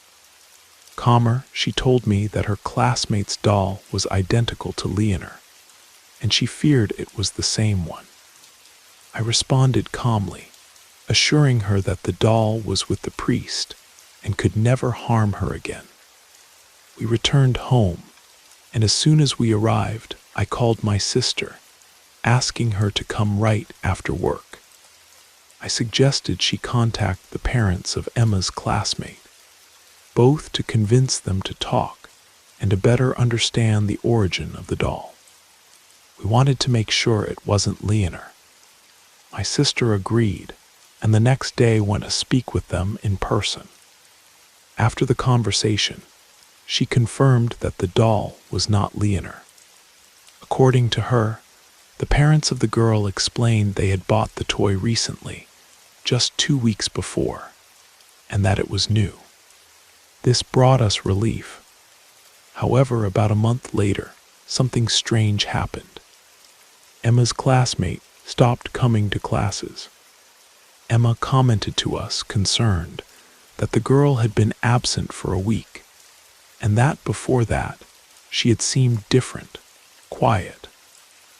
Calmer, she told me that her classmate's doll was identical to Leonor, and she feared it was the same one. I responded calmly, assuring her that the doll was with the priest and could never harm her again. We returned home, and as soon as we arrived, I called my sister, asking her to come right after work. I suggested she contact the parents of Emma's classmate, both to convince them to talk and to better understand the origin of the doll. We wanted to make sure it wasn't Leonor. My sister agreed, and the next day went to speak with them in person. After the conversation, she confirmed that the doll was not Leonor. According to her, the parents of the girl explained they had bought the toy recently, just 2 weeks before, and that it was new. This brought us relief. However, about a month later, something strange happened. Emma's classmate stopped coming to classes. Emma commented to us, concerned, that the girl had been absent for a week, and that before that, she had seemed different, quiet,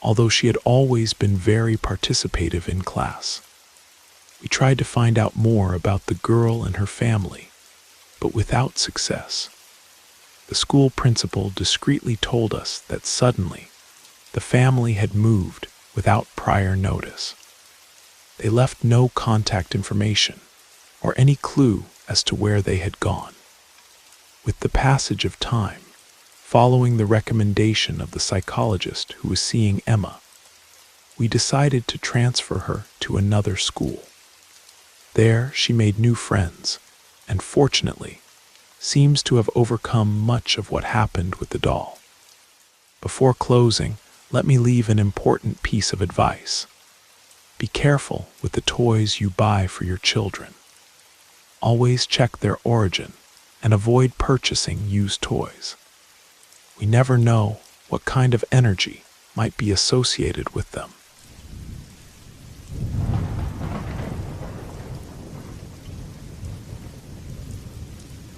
although she had always been very participative in class. We tried to find out more about the girl and her family, but without success. The school principal discreetly told us that suddenly, the family had moved without prior notice. They left no contact information or any clue as to where they had gone. With the passage of time, following the recommendation of the psychologist who was seeing Emma, we decided to transfer her to another school. There she made new friends, and fortunately, seems to have overcome much of what happened with the doll. Before closing, let me leave an important piece of advice. Be careful with the toys you buy for your children. Always check their origin and avoid purchasing used toys. We never know what kind of energy might be associated with them.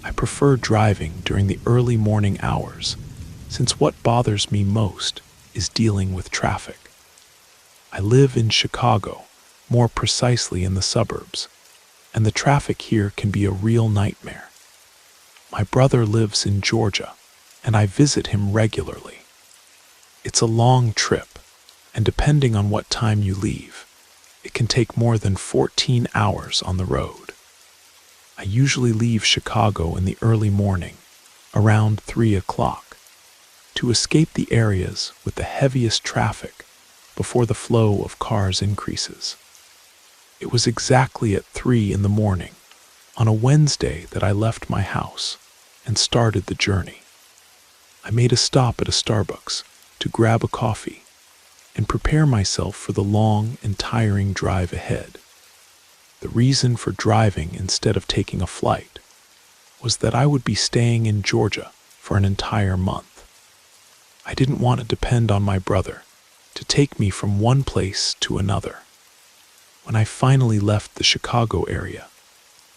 I prefer driving during the early morning hours, since what bothers me most is dealing with traffic. I live in Chicago, more precisely in the suburbs, and the traffic here can be a real nightmare. My brother lives in Georgia, and I visit him regularly. It's a long trip, and depending on what time you leave, it can take more than 14 hours on the road. I usually leave Chicago in the early morning, around 3 o'clock, to escape the areas with the heaviest traffic before the flow of cars increases. It was exactly at 3 in the morning on a Wednesday that I left my house and started the journey. I made a stop at a Starbucks to grab a coffee and prepare myself for the long and tiring drive ahead. The reason for driving instead of taking a flight was that I would be staying in Georgia for an entire month. I didn't want to depend on my brother to take me from one place to another. When I finally left the Chicago area,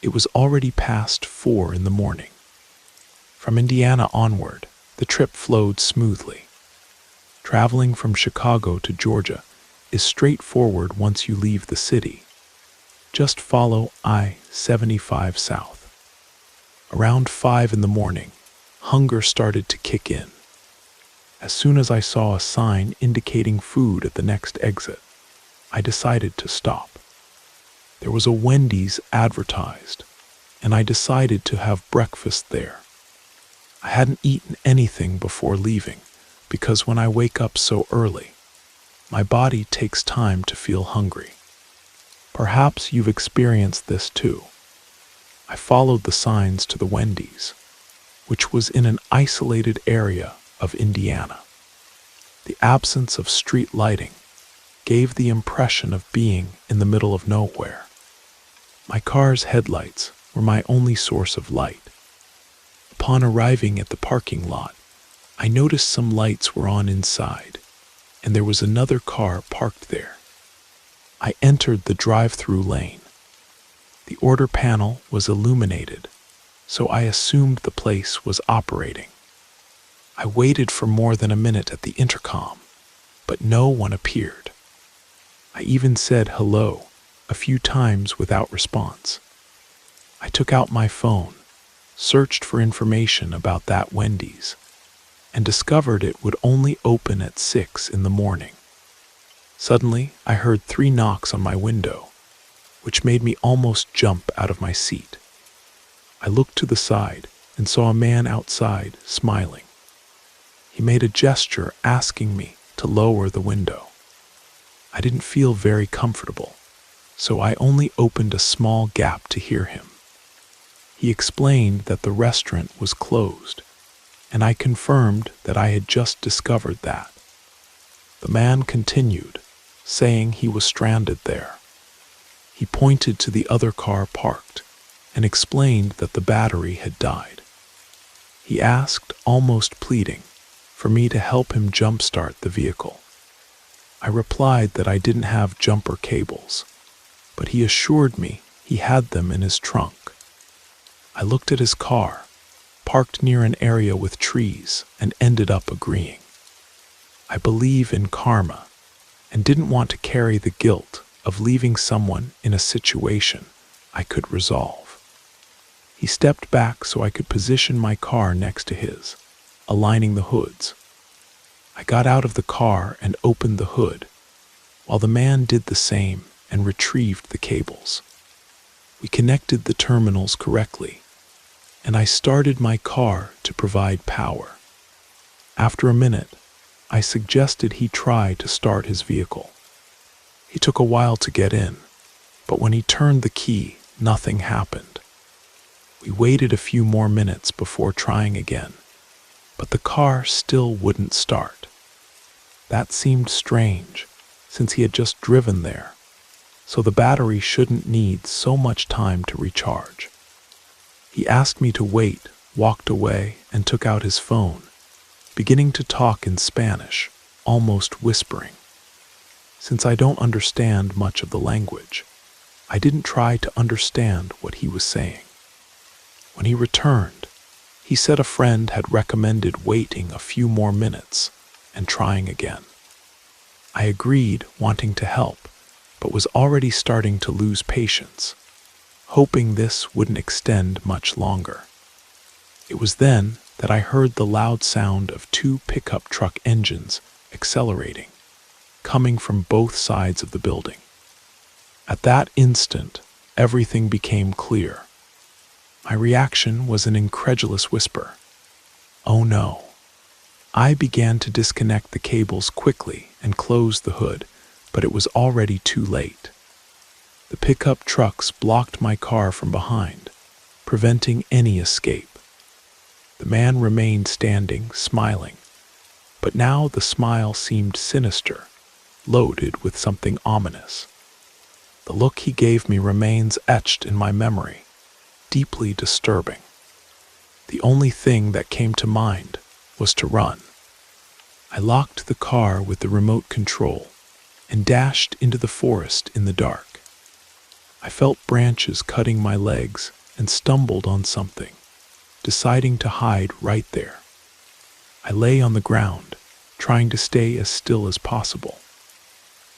it was already past 4 in the morning. From Indiana onward, the trip flowed smoothly. Traveling from Chicago to Georgia is straightforward once you leave the city. Just follow I-75 south. Around 5 in the morning, hunger started to kick in. As soon as I saw a sign indicating food at the next exit, I decided to stop. There was a Wendy's advertised, and I decided to have breakfast there. I hadn't eaten anything before leaving, because when I wake up so early, my body takes time to feel hungry. Perhaps you've experienced this too. I followed the signs to the Wendy's, which was in an isolated area of Indiana. The absence of street lighting gave the impression of being in the middle of nowhere. My car's headlights were my only source of light. Upon arriving at the parking lot, I noticed some lights were on inside, and there was another car parked there. I entered the drive-through lane. The order panel was illuminated, so I assumed the place was operating. I waited for more than a minute at the intercom, but no one appeared. I even said hello a few times without response. I took out my phone, searched for information about that Wendy's, and discovered it would only open at 6 in the morning. Suddenly, I heard 3 knocks on my window, which made me almost jump out of my seat. I looked to the side and saw a man outside, smiling. He made a gesture asking me to lower the window. I didn't feel very comfortable, so I only opened a small gap to hear him. He explained that the restaurant was closed, and I confirmed that I had just discovered that. The man continued, saying he was stranded there. He pointed to the other car parked and explained that the battery had died. He asked, almost pleading, for me to help him jumpstart the vehicle. I replied that I didn't have jumper cables, but he assured me he had them in his trunk. I looked at his car, parked near an area with trees, and ended up agreeing. I believe in karma and didn't want to carry the guilt of leaving someone in a situation I could resolve. He stepped back so I could position my car next to his, aligning the hoods. I got out of the car and opened the hood, while the man did the same and retrieved the cables. We connected the terminals correctly, and I started my car to provide power. After a minute, I suggested he try to start his vehicle. He took a while to get in, but when he turned the key, nothing happened. We waited a few more minutes before trying again, but the car still wouldn't start. That seemed strange, since he had just driven there, so the battery shouldn't need so much time to recharge. He asked me to wait, walked away, and took out his phone, beginning to talk in Spanish, almost whispering. Since I don't understand much of the language, I didn't try to understand what he was saying. When he returned, he said a friend had recommended waiting a few more minutes and trying again. I agreed, wanting to help, but was already starting to lose patience, hoping this wouldn't extend much longer. It was then that I heard the loud sound of two pickup truck engines accelerating, coming from both sides of the building. At that instant, everything became clear. My reaction was an incredulous whisper. "Oh no." I began to disconnect the cables quickly and close the hood, but it was already too late. The pickup trucks blocked my car from behind, preventing any escape. The man remained standing, smiling, but now the smile seemed sinister, loaded with something ominous. The look he gave me remains etched in my memory, deeply disturbing. The only thing that came to mind was to run. I locked the car with the remote control and dashed into the forest in the dark. I felt branches cutting my legs and stumbled on something, deciding to hide right there. I lay on the ground, trying to stay as still as possible.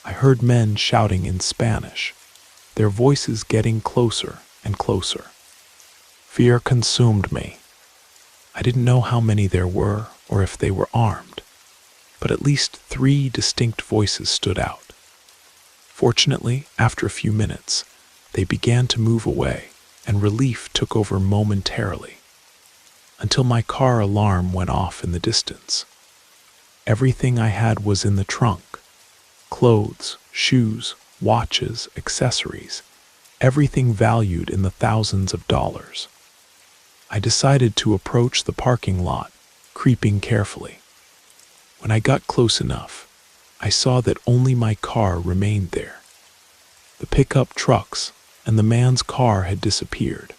I heard men shouting in Spanish, their voices getting closer and closer. Fear consumed me. I didn't know how many there were or if they were armed, but at least 3 distinct voices stood out. Fortunately, after a few minutes, they began to move away, and relief took over momentarily, until my car alarm went off in the distance. Everything I had was in the trunk: clothes, shoes, watches, accessories, everything valued in the thousands of dollars. I decided to approach the parking lot, creeping carefully. When I got close enough, I saw that only my car remained there. The pickup trucks and the man's car had disappeared.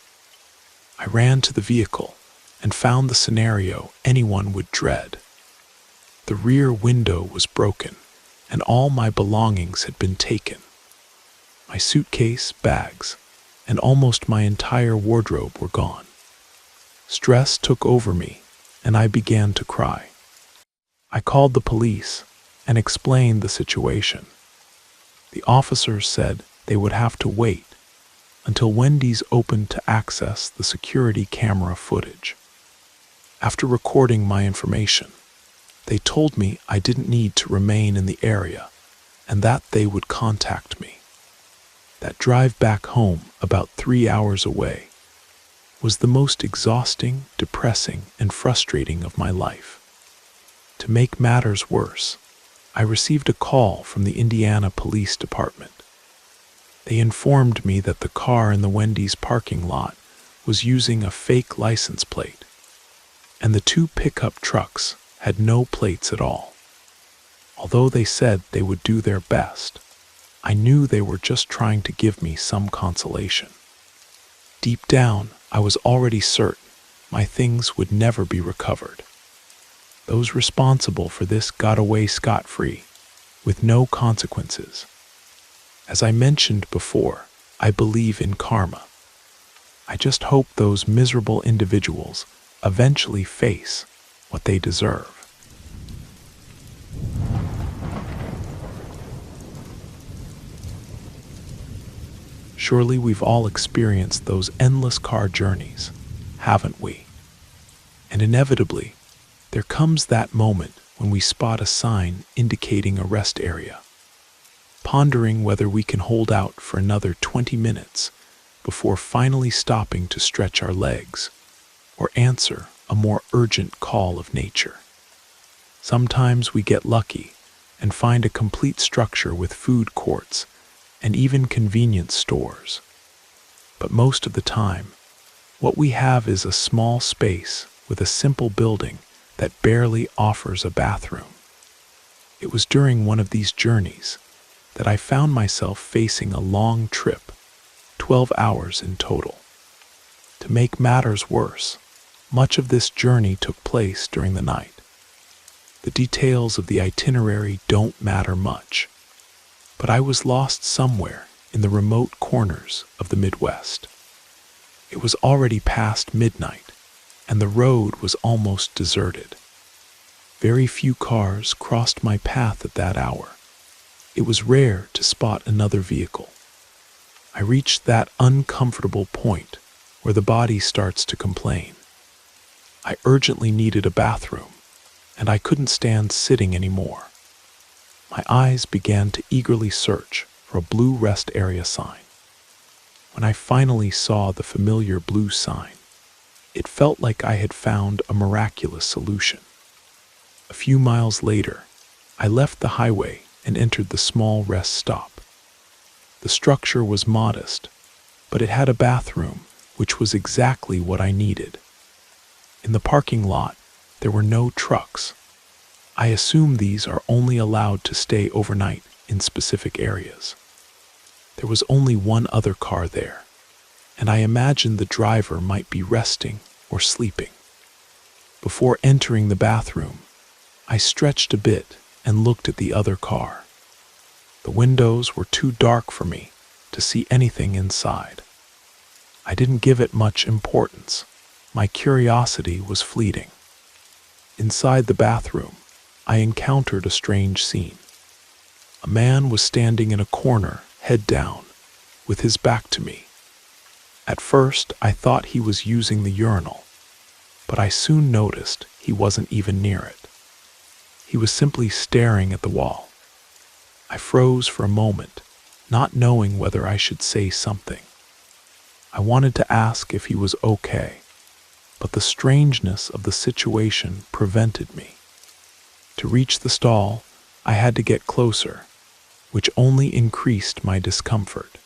I ran to the vehicle and found the scenario anyone would dread. The rear window was broken, and all my belongings had been taken. My suitcase, bags, and almost my entire wardrobe were gone. Stress took over me, and I began to cry. I called the police and explained the situation. The officers said they would have to wait until Wendy's opened to access the security camera footage. After recording my information, they told me I didn't need to remain in the area and that they would contact me. That drive back home, about 3 hours away, was the most exhausting, depressing, and frustrating of my life. To make matters worse, I received a call from the Indiana Police Department. They informed me that the car in the Wendy's parking lot was using a fake license plate, and the 2 pickup trucks had no plates at all. Although they said they would do their best, I knew they were just trying to give me some consolation. Deep down, I was already certain my things would never be recovered. Those responsible for this got away scot-free, with no consequences. As I mentioned before, I believe in karma. I just hope those miserable individuals eventually face what they deserve. Surely we've all experienced those endless car journeys, haven't we? And inevitably, there comes that moment when we spot a sign indicating a rest area, pondering whether we can hold out for another 20 minutes before finally stopping to stretch our legs or answer a more urgent call of nature. Sometimes we get lucky and find a complete structure with food courts and even convenience stores. But most of the time, what we have is a small space with a simple building that barely offers a bathroom. It was during one of these journeys that I found myself facing a long trip, 12 hours in total. To make matters worse, much of this journey took place during the night. The details of the itinerary don't matter much, but I was lost somewhere in the remote corners of the Midwest. It was already past midnight, and the road was almost deserted. Very few cars crossed my path at that hour. It was rare to spot another vehicle. I reached that uncomfortable point where the body starts to complain. I urgently needed a bathroom, and I couldn't stand sitting anymore. My eyes began to eagerly search for a blue rest area sign. When I finally saw the familiar blue sign, it felt like I had found a miraculous solution. A few miles later, I left the highway and entered the small rest stop. The structure was modest, but it had a bathroom, which was exactly what I needed. In the parking lot, there were no trucks. I assume these are only allowed to stay overnight in specific areas. There was only one other car there, and I imagined the driver might be resting or sleeping. Before entering the bathroom, I stretched a bit and looked at the other car. The windows were too dark for me to see anything inside. I didn't give it much importance. My curiosity was fleeting. Inside the bathroom, I encountered a strange scene. A man was standing in a corner, head down, with his back to me. At first, I thought he was using the urinal, but I soon noticed he wasn't even near it. He was simply staring at the wall. I froze for a moment, not knowing whether I should say something. I wanted to ask if he was okay, but the strangeness of the situation prevented me. To reach the stall, I had to get closer, which only increased my discomfort.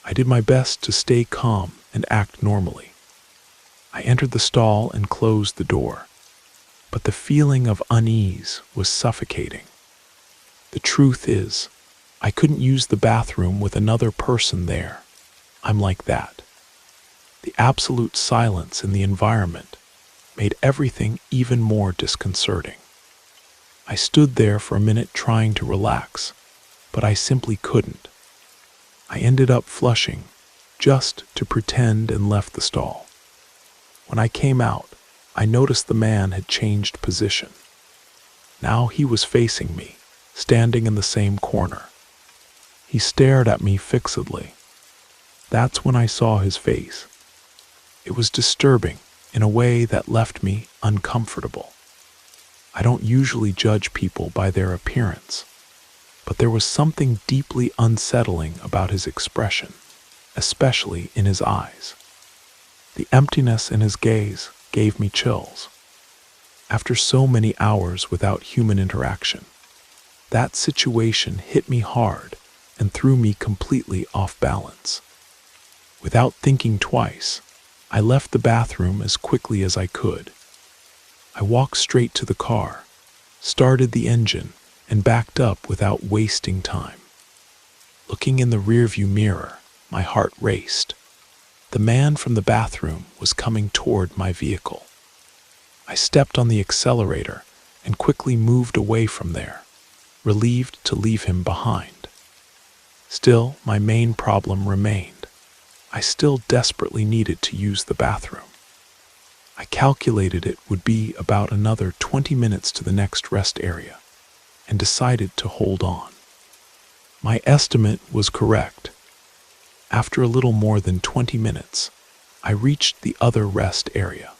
I did my best to stay calm and act normally. I entered the stall and closed the door, but the feeling of unease was suffocating. The truth is, I couldn't use the bathroom with another person there. I'm like that. The absolute silence in the environment made everything even more disconcerting. I stood there for a minute trying to relax, but I simply couldn't. I ended up flushing, just to pretend, and left the stall. When I came out, I noticed the man had changed position. Now he was facing me, standing in the same corner. He stared at me fixedly. That's when I saw his face. It was disturbing in a way that left me uncomfortable. I don't usually judge people by their appearance, but there was something deeply unsettling about his expression, especially in his eyes. The emptiness in his gaze gave me chills. After so many hours without human interaction, that situation hit me hard and threw me completely off balance. Without thinking twice, I left the bathroom as quickly as I could. I walked straight to the car, started the engine, and backed up without wasting time. Looking in the rearview mirror, my heart raced. The man from the bathroom was coming toward my vehicle. I stepped on the accelerator and quickly moved away from there, relieved to leave him behind. Still, my main problem remained. I still desperately needed to use the bathroom. I calculated it would be about another 20 minutes to the next rest area, and decided to hold on. My estimate was correct. After a little more than 20 minutes, I reached the other rest area.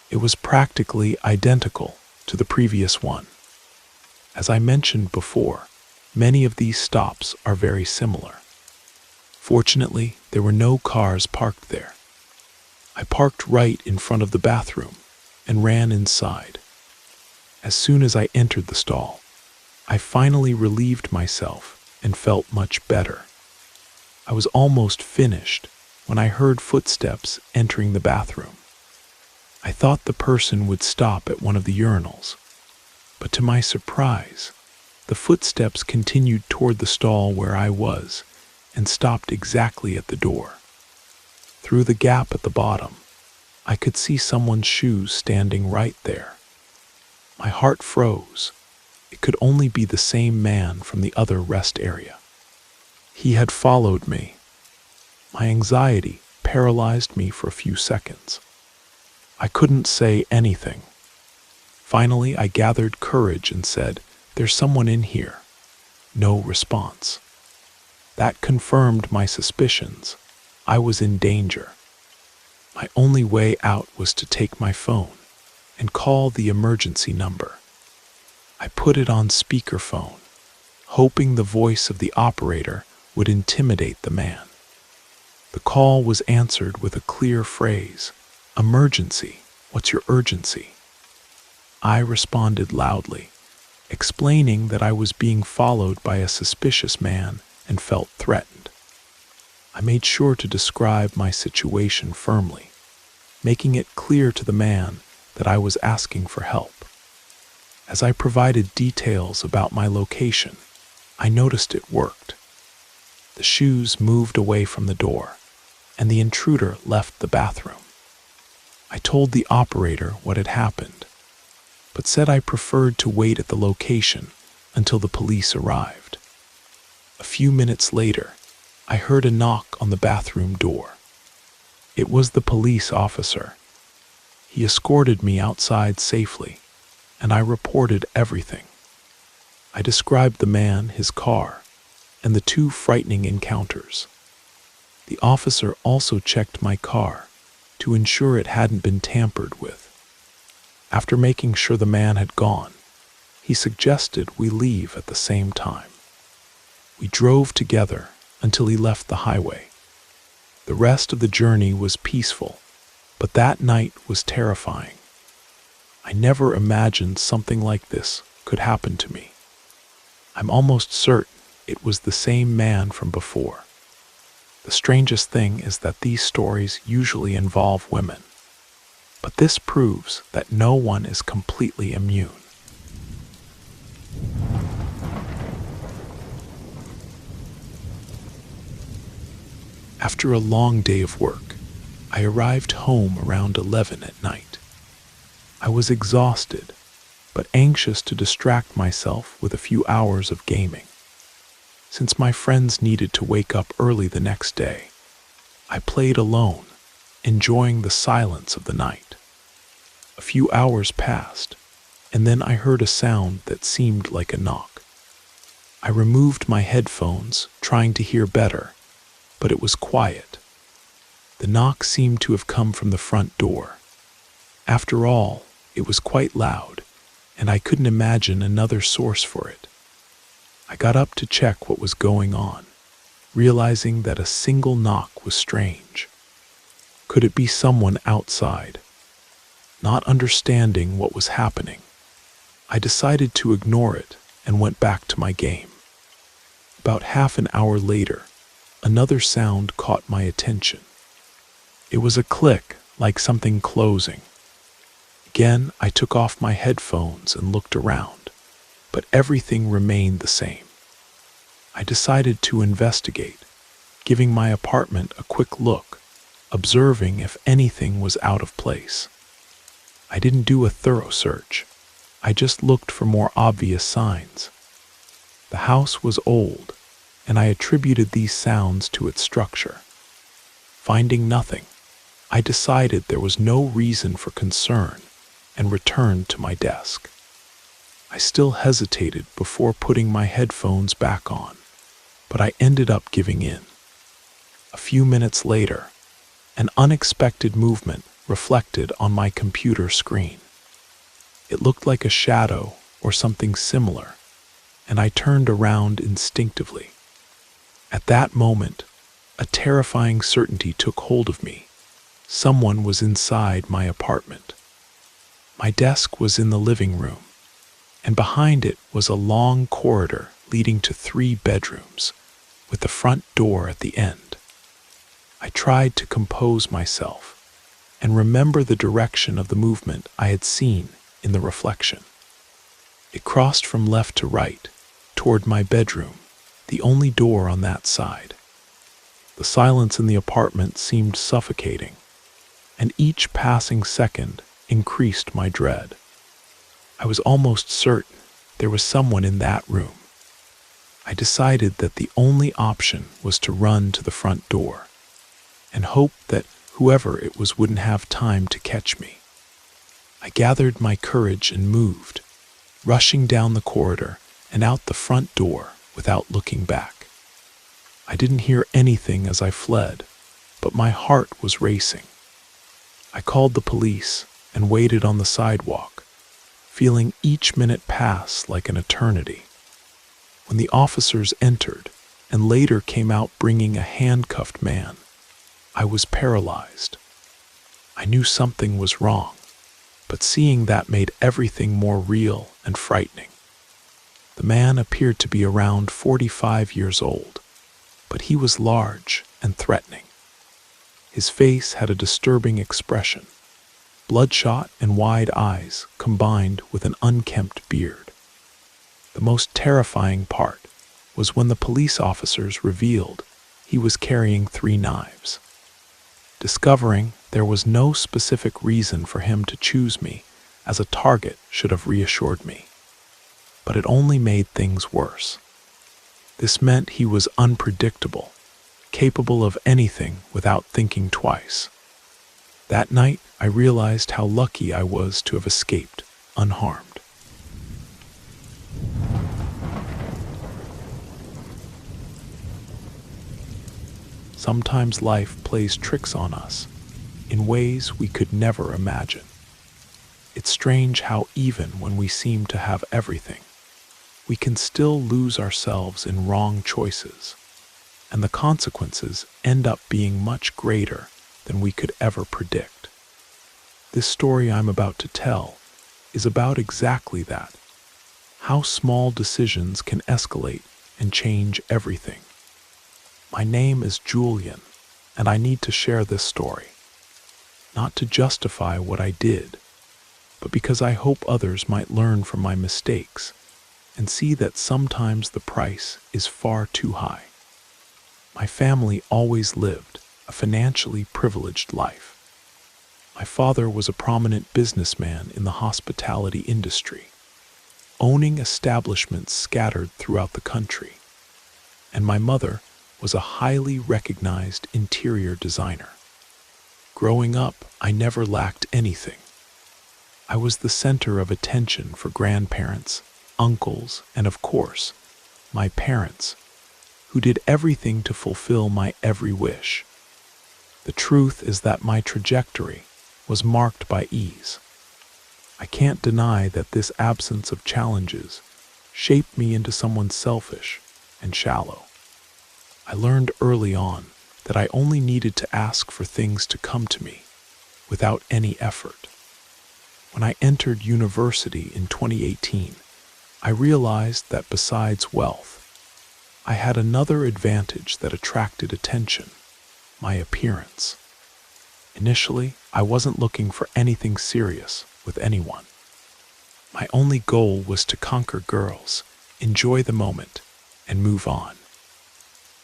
It was practically identical to the previous one. As I mentioned before, many of these stops are very similar. Fortunately, there were no cars parked there. I parked right in front of the bathroom and ran inside. As soon as I entered the stall, I finally relieved myself and felt much better. I was almost finished when I heard footsteps entering the bathroom. I thought the person would stop at one of the urinals, but to my surprise, The footsteps continued toward the stall where I was and stopped exactly at the door. Through the gap at the bottom, I could see someone's shoes standing right there. My heart froze. It could only be the same man from the other rest area. He had followed me. My anxiety paralyzed me for a few seconds. I couldn't say anything. Finally, I gathered courage and said, "There's someone in here." No response. That confirmed my suspicions. I was in danger. My only way out was to take my phone and call the emergency number. I put it on speakerphone, hoping the voice of the operator would intimidate the man. The call was answered with a clear phrase, "Emergency, what's your urgency?" I responded loudly, explaining that I was being followed by a suspicious man and felt threatened. I made sure to describe my situation firmly, making it clear to the man that I was asking for help. As I provided details about my location, I noticed it worked. The shoes moved away from the door, and the intruder left the bathroom. I told the operator what had happened, but said I preferred to wait at the location until the police arrived. A few minutes later, I heard a knock on the bathroom door. It was the police officer. He escorted me outside safely, and I reported everything. I described the man, his car, and the two frightening encounters. The officer also checked my car to ensure it hadn't been tampered with. After making sure the man had gone, he suggested we leave at the same time. We drove together until he left the highway. The rest of the journey was peaceful, but that night was terrifying. I never imagined something like this could happen to me. I'm almost certain it was the same man from before. The strangest thing is that these stories usually involve women, but this proves that no one is completely immune. After a long day of work, I arrived home around 11 at night. I was exhausted, but anxious to distract myself with a few hours of gaming. Since my friends needed to wake up early the next day, I played alone, enjoying the silence of the night. A few hours passed, and then I heard a sound that seemed like a knock. I removed my headphones, trying to hear better, but it was quiet. The knock seemed to have come from the front door. After all, it was quite loud, and I couldn't imagine another source for it. I got up to check what was going on, realizing that a single knock was strange. Could it be someone outside? Not understanding what was happening, I decided to ignore it and went back to my game. About half an hour later, another sound caught my attention. It was a click, like something closing. Again, I took off my headphones and looked around, but everything remained the same. I decided to investigate, giving my apartment a quick look, observing if anything was out of place. I didn't do a thorough search. I just looked for more obvious signs. The house was old, and I attributed these sounds to its structure. Finding nothing, I decided there was no reason for concern and returned to my desk. I still hesitated before putting my headphones back on, but I ended up giving in. A few minutes later, an unexpected movement reflected on my computer screen. It looked like a shadow or something similar, and I turned around instinctively. At that moment, a terrifying certainty took hold of me. Someone was inside my apartment. My desk was in the living room, and behind it was a long corridor leading to 3 bedrooms, with the front door at the end. I tried to compose myself and remember the direction of the movement I had seen in the reflection. It crossed from left to right, toward my bedroom, the only door on that side. The silence in the apartment seemed suffocating, and each passing second increased my dread. I was almost certain there was someone in that room. I decided that the only option was to run to the front door and hope that whoever it was wouldn't have time to catch me. I gathered my courage and moved, rushing down the corridor and out the front door without looking back. I didn't hear anything as I fled, but my heart was racing. I called the police and waited on the sidewalk, feeling each minute pass like an eternity. When the officers entered and later came out bringing a handcuffed man, I was paralyzed. I knew something was wrong, but seeing that made everything more real and frightening. The man appeared to be around 45 years old, but he was large and threatening. His face had a disturbing expression, bloodshot and wide eyes combined with an unkempt beard. The most terrifying part was when the police officers revealed he was carrying 3 knives. Discovering there was no specific reason for him to choose me as a target should have reassured me. But it only made things worse. This meant he was unpredictable, capable of anything without thinking twice. That night, I realized how lucky I was to have escaped unharmed. Sometimes life plays tricks on us in ways we could never imagine. It's strange how even when we seem to have everything, we can still lose ourselves in wrong choices, and the consequences end up being much greater than we could ever predict. This story I'm about to tell is about exactly that, how small decisions can escalate and change everything. My name is Julian, and I need to share this story, not to justify what I did, but because I hope others might learn from my mistakes and see that sometimes the price is far too high. My family always lived a financially privileged life. My father was a prominent businessman in the hospitality industry, owning establishments scattered throughout the country, and my mother was a highly recognized interior designer. Growing up, I never lacked anything. I was the center of attention for grandparents, uncles, and of course, my parents, who did everything to fulfill my every wish. The truth is that my trajectory was marked by ease. I can't deny that this absence of challenges shaped me into someone selfish and shallow. I learned early on that I only needed to ask for things to come to me without any effort. When I entered university in 2018, I realized that besides wealth, I had another advantage that attracted attention: my appearance. Initially, I wasn't looking for anything serious with anyone. My only goal was to conquer girls, enjoy the moment, and move on.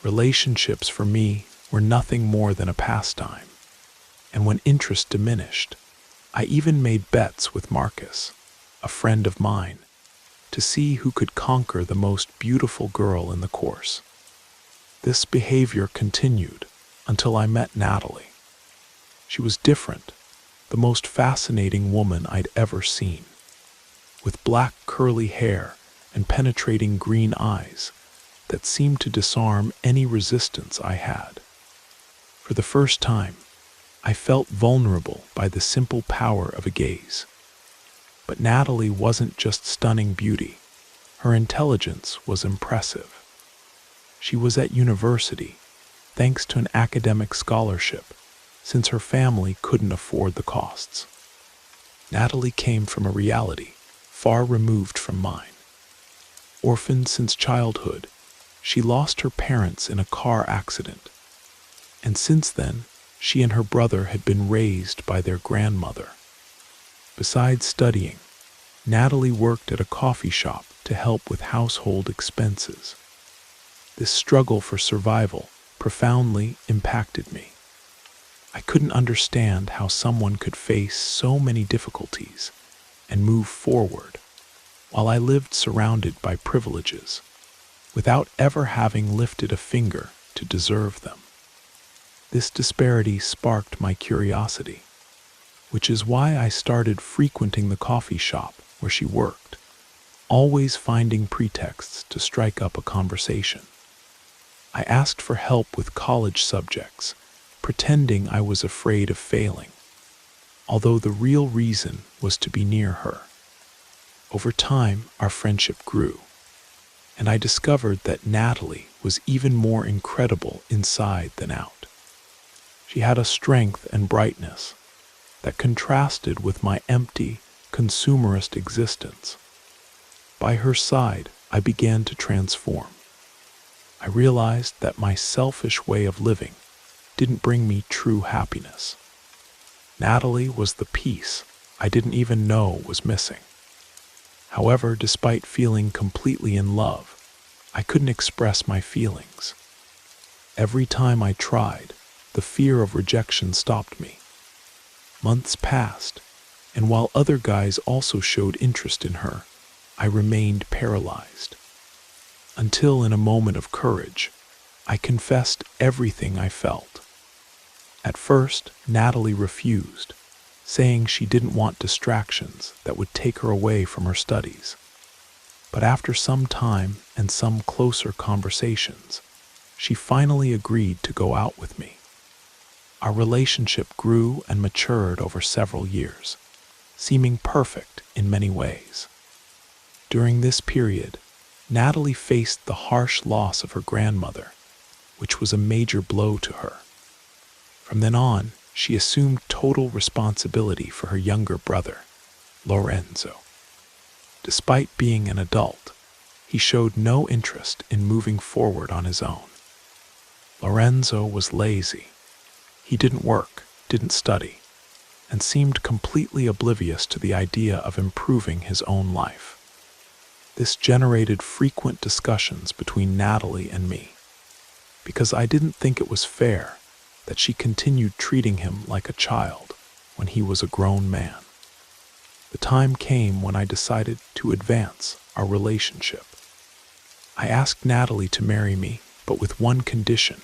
Relationships for me were nothing more than a pastime, and when interest diminished, I even made bets with Marcus, a friend of mine, to see who could conquer the most beautiful girl in the course. This behavior continued until I met Natalie. She was different, the most fascinating woman I'd ever seen. With black curly hair and penetrating green eyes that seemed to disarm any resistance I had. For the first time, I felt vulnerable by the simple power of a gaze. But Natalie wasn't just stunning beauty. Her intelligence was impressive. She was at university, thanks to an academic scholarship, since her family couldn't afford the costs. Natalie came from a reality far removed from mine. Orphaned since childhood, she lost her parents in a car accident, and since then, she and her brother had been raised by their grandmother. Besides studying, Natalie worked at a coffee shop to help with household expenses. This struggle for survival profoundly impacted me. I couldn't understand how someone could face so many difficulties and move forward while I lived surrounded by privileges without ever having lifted a finger to deserve them. This disparity sparked my curiosity, which is why I started frequenting the coffee shop where she worked, always finding pretexts to strike up a conversation. I asked for help with college subjects, pretending I was afraid of failing, although the real reason was to be near her. Over time, our friendship grew, and I discovered that Natalie was even more incredible inside than out. She had a strength and brightness that contrasted with my empty, consumerist existence. By her side, I began to transform. I realized that my selfish way of living didn't bring me true happiness. Natalie was the piece I didn't even know was missing. However, despite feeling completely in love, I couldn't express my feelings. Every time I tried, the fear of rejection stopped me. Months passed, and while other guys also showed interest in her, I remained paralyzed. Until in a moment of courage, I confessed everything I felt. At first, Natalie refused, saying she didn't want distractions that would take her away from her studies. But after some time and some closer conversations, she finally agreed to go out with me. Our relationship grew and matured over several years, seeming perfect in many ways. During this period, Natalie faced the harsh loss of her grandmother, which was a major blow to her. From then on, she assumed total responsibility for her younger brother, Lorenzo. Despite being an adult, he showed no interest in moving forward on his own. Lorenzo was lazy. He didn't work, didn't study, and seemed completely oblivious to the idea of improving his own life. This generated frequent discussions between Natalie and me, because I didn't think it was fair that she continued treating him like a child when he was a grown man. The time came when I decided to advance our relationship. I asked Natalie to marry me, but with one condition.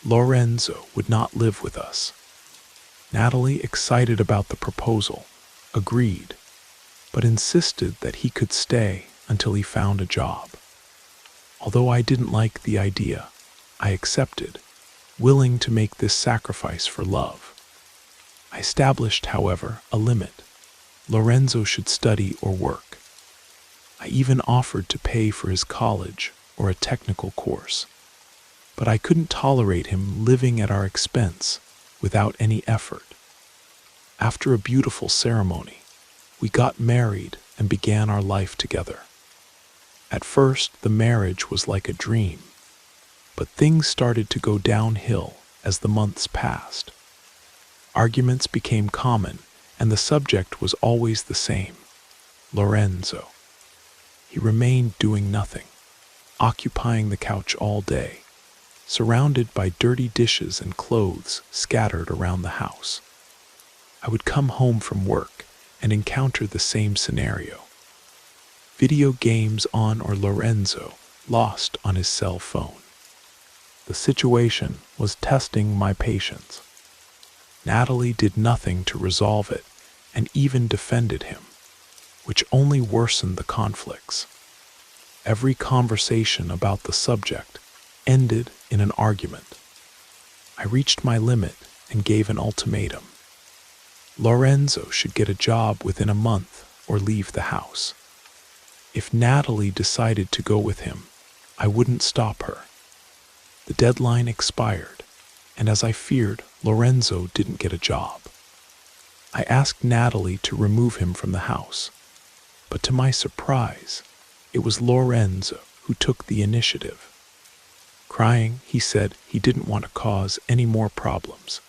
Lorenzo would not live with us. Natalie, excited about the proposal, agreed, but insisted that he could stay until he found a job. Although I didn't like the idea, I accepted, willing to make this sacrifice for love. I established, however, a limit. Lorenzo should study or work. I even offered to pay for his college or a technical course, but I couldn't tolerate him living at our expense without any effort. After a beautiful ceremony, we got married and began our life together. At first, the marriage was like a dream, but things started to go downhill as the months passed. Arguments became common, and the subject was always the same: Lorenzo. He remained doing nothing, occupying the couch all day, surrounded by dirty dishes and clothes scattered around the house. I would come home from work and encounter the same scenario. Video games on or Lorenzo lost on his cell phone. The situation was testing my patience. Natalie did nothing to resolve it and even defended him, which only worsened the conflicts. Every conversation about the subject ended in an argument. I reached my limit and gave an ultimatum. Lorenzo should get a job within a month or leave the house. If Natalie decided to go with him, I wouldn't stop her. The deadline expired, and as I feared, Lorenzo didn't get a job. I asked Natalie to remove him from the house, but to my surprise, it was Lorenzo who took the initiative. Crying, he said he didn't want to cause any more problems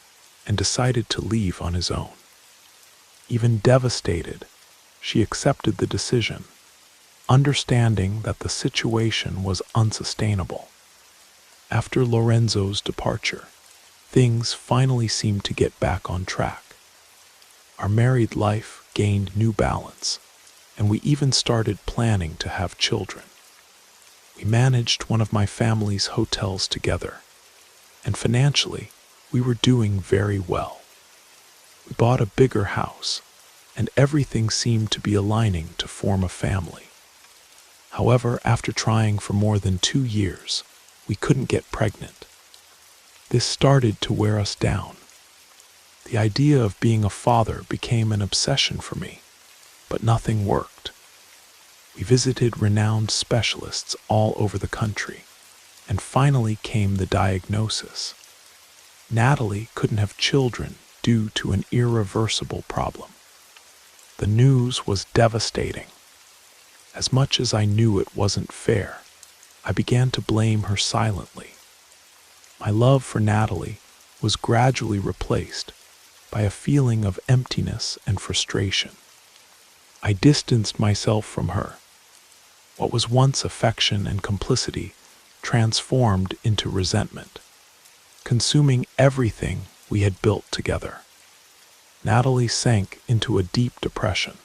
and decided to leave on his own. Even devastated, she accepted the decision, understanding that the situation was unsustainable. After Lorenzo's departure, things finally seemed to get back on track. Our married life gained new balance, and we even started planning to have children. We managed one of my family's hotels together, and financially, we were doing very well. We bought a bigger house, and everything seemed to be aligning to form a family. However, after trying for more than 2 years, we couldn't get pregnant. This started to wear us down. The idea of being a father became an obsession for me, but nothing worked. We visited renowned specialists all over the country, and finally came the diagnosis. Natalie couldn't have children due to an irreversible problem. The news was devastating. As much as I knew it wasn't fair, I began to blame her silently. My love for Natalie was gradually replaced by a feeling of emptiness and frustration. I distanced myself from her. What was once affection and complicity transformed into resentment, consuming everything we had built together. Natalie sank into a deep depression.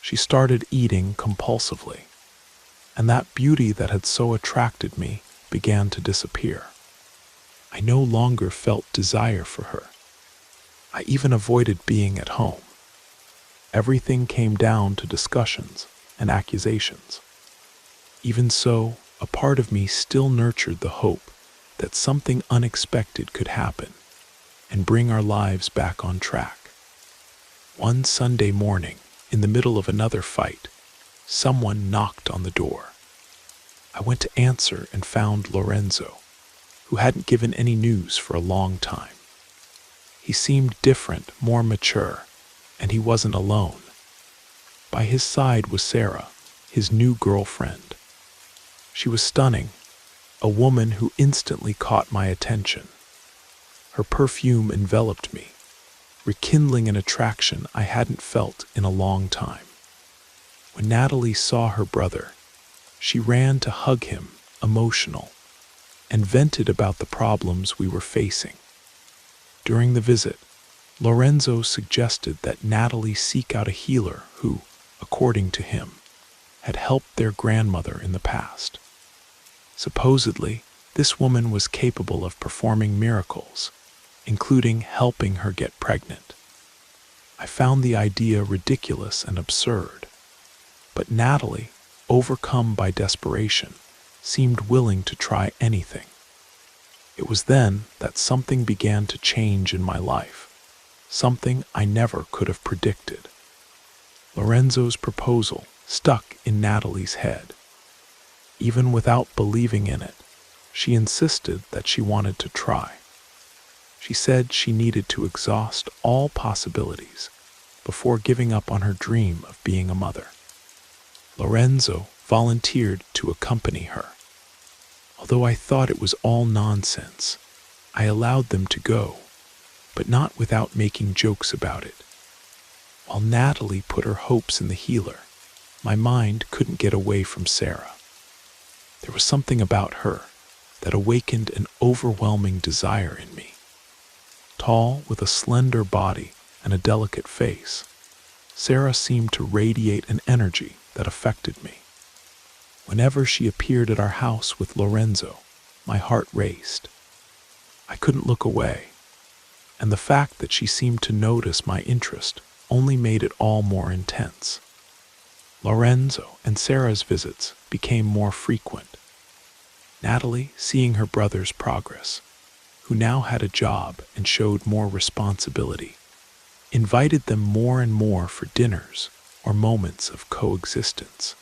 She started eating compulsively, and that beauty that had so attracted me began to disappear. I no longer felt desire for her. I even avoided being at home. Everything came down to discussions and accusations. Even so, a part of me still nurtured the hope that something unexpected could happen and bring our lives back on track. One Sunday morning, in the middle of another fight, someone knocked on the door. I went to answer and found Lorenzo, who hadn't given any news for a long time. He seemed different, more mature, and he wasn't alone. By his side was Sarah, his new girlfriend. She was stunning, a woman who instantly caught my attention. Her perfume enveloped me, rekindling an attraction I hadn't felt in a long time. When Natalie saw her brother, she ran to hug him, emotional, and vented about the problems we were facing. During the visit, Lorenzo suggested that Natalie seek out a healer who, according to him, had helped their grandmother in the past. Supposedly, this woman was capable of performing miracles, including helping her get pregnant. I found the idea ridiculous and absurd, but Natalie, overcome by desperation, seemed willing to try anything. It was then that something began to change in my life, something I never could have predicted. Lorenzo's proposal stuck in Natalie's head. Even without believing in it, she insisted that she wanted to try. She said she needed to exhaust all possibilities before giving up on her dream of being a mother. Lorenzo volunteered to accompany her. Although I thought it was all nonsense, I allowed them to go, but not without making jokes about it. While Natalie put her hopes in the healer, my mind couldn't get away from Sarah. There was something about her that awakened an overwhelming desire in me. Tall, with a slender body and a delicate face, Sarah seemed to radiate an energy that affected me. Whenever she appeared at our house with Lorenzo, my heart raced. I couldn't look away, and the fact that she seemed to notice my interest only made it all more intense. Lorenzo and Sarah's visits became more frequent. Natalie, seeing her brother's progress, who now had a job and showed more responsibility, invited them more and more for dinners or moments of coexistence.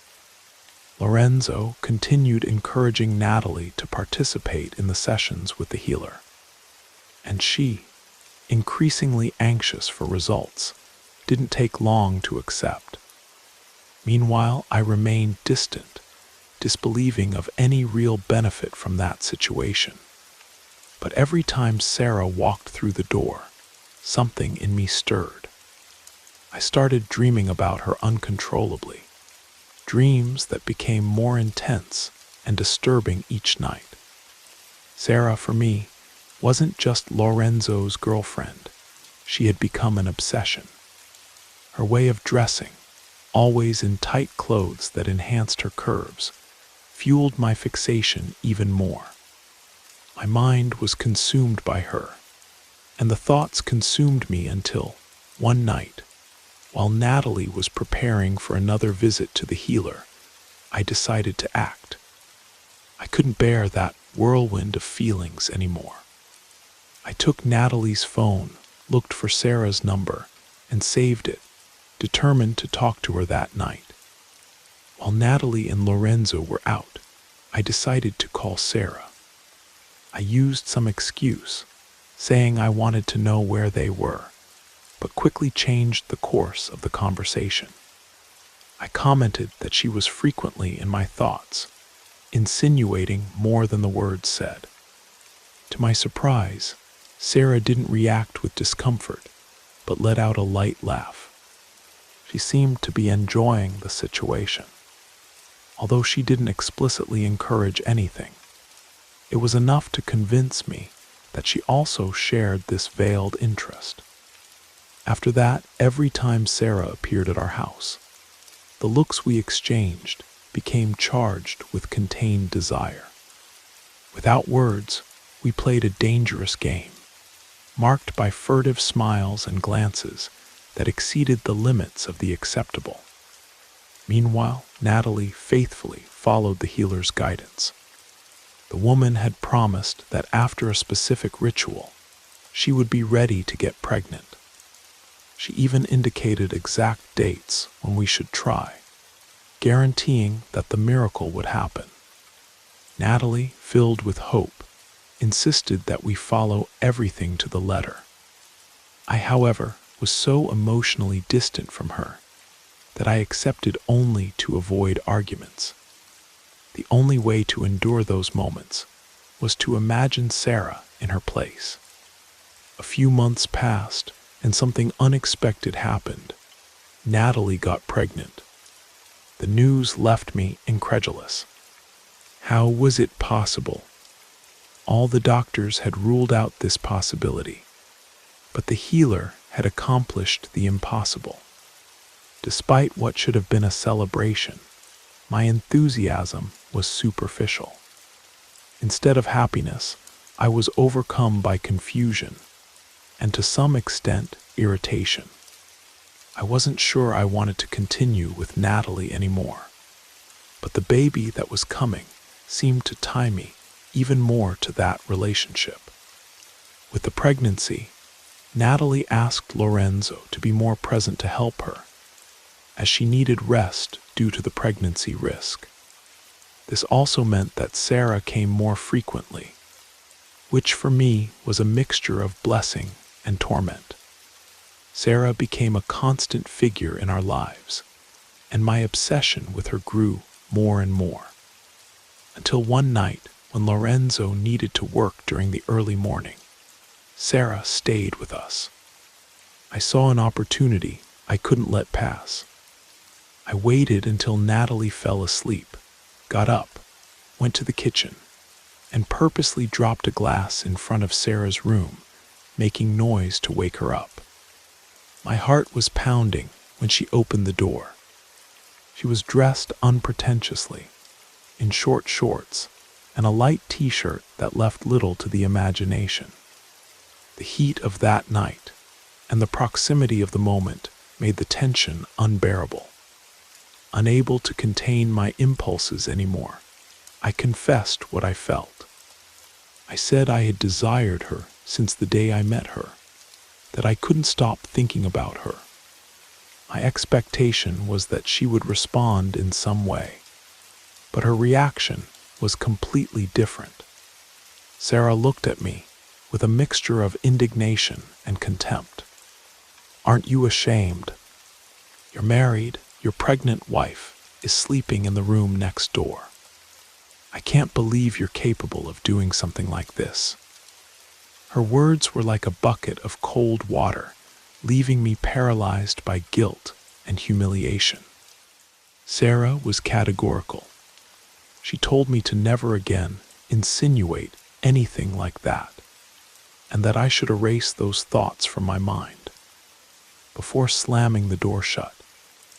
Lorenzo continued encouraging Natalie to participate in the sessions with the healer, and she, increasingly anxious for results, didn't take long to accept. Meanwhile, I remained distant, disbelieving of any real benefit from that situation. But every time Sarah walked through the door, something in me stirred. I started dreaming about her uncontrollably, dreams that became more intense and disturbing each night. Sarah, for me, wasn't just Lorenzo's girlfriend. She had become an obsession. Her way of dressing, always in tight clothes that enhanced her curves, fueled my fixation even more. My mind was consumed by her, and the thoughts consumed me until, one night, while Natalie was preparing for another visit to the healer, I decided to act. I couldn't bear that whirlwind of feelings anymore. I took Natalie's phone, looked for Sarah's number, and saved it, determined to talk to her that night. While Natalie and Lorenzo were out, I decided to call Sarah. I used some excuse, saying I wanted to know where they were, but quickly changed the course of the conversation. I commented that she was frequently in my thoughts, insinuating more than the words said. To my surprise, Sarah didn't react with discomfort, but let out a light laugh. She seemed to be enjoying the situation. Although she didn't explicitly encourage anything, it was enough to convince me that she also shared this veiled interest. After that, every time Sarah appeared at our house, the looks we exchanged became charged with contained desire. Without words, we played a dangerous game, marked by furtive smiles and glances that exceeded the limits of the acceptable. Meanwhile, Natalie faithfully followed the healer's guidance. The woman had promised that after a specific ritual, she would be ready to get pregnant. She even indicated exact dates when we should try, guaranteeing that the miracle would happen. Natalie, filled with hope, insisted that we follow everything to the letter. I, however, was so emotionally distant from her that I accepted only to avoid arguments. The only way to endure those moments was to imagine Sarah in her place. A few months passed, and something unexpected happened. Natalie got pregnant. The news left me incredulous. How was it possible? All the doctors had ruled out this possibility, but the healer had accomplished the impossible. Despite what should have been a celebration, my enthusiasm was superficial. Instead of happiness, I was overcome by confusion and to some extent irritation. I wasn't sure I wanted to continue with Natalie anymore, but the baby that was coming seemed to tie me even more to that relationship. With the pregnancy, Natalie asked Lorenzo to be more present to help her, as she needed rest due to the pregnancy risk. This also meant that Sarah came more frequently, which for me was a mixture of blessing and torment. Sarah became a constant figure in our lives, and my obsession with her grew more and more. Until one night, when Lorenzo needed to work during the early morning, Sarah stayed with us. I saw an opportunity I couldn't let pass. I waited until Natalie fell asleep, got up, went to the kitchen, and purposely dropped a glass in front of Sarah's room, making noise to wake her up. My heart was pounding when she opened the door. She was dressed unpretentiously, in short shorts and a light t-shirt that left little to the imagination. The heat of that night and the proximity of the moment made the tension unbearable. Unable to contain my impulses anymore, I confessed what I felt. I said I had desired her since the day I met her, that I couldn't stop thinking about her. My expectation was that she would respond in some way, but her reaction was completely different. Sarah looked at me with a mixture of indignation and contempt. "Aren't you ashamed? You're married. Your pregnant wife is sleeping in the room next door. I can't believe you're capable of doing something like this." Her words were like a bucket of cold water, leaving me paralyzed by guilt and humiliation. Sarah was categorical. She told me to never again insinuate anything like that, and that I should erase those thoughts from my mind. Before slamming the door shut,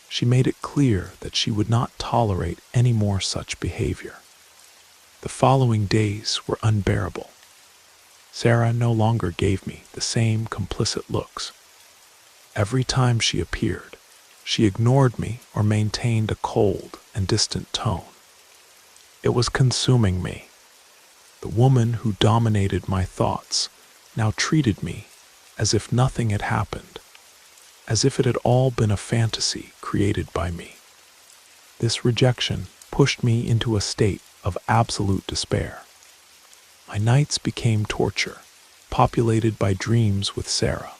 she made it clear that she would not tolerate any more such behavior. The following days were unbearable. Sarah no longer gave me the same complicit looks. Every time she appeared, she ignored me or maintained a cold and distant tone. It was consuming me. The woman who dominated my thoughts now treated me as if nothing had happened, as if it had all been a fantasy created by me. This rejection pushed me into a state of absolute despair. My nights became torture, populated by dreams with Sarah.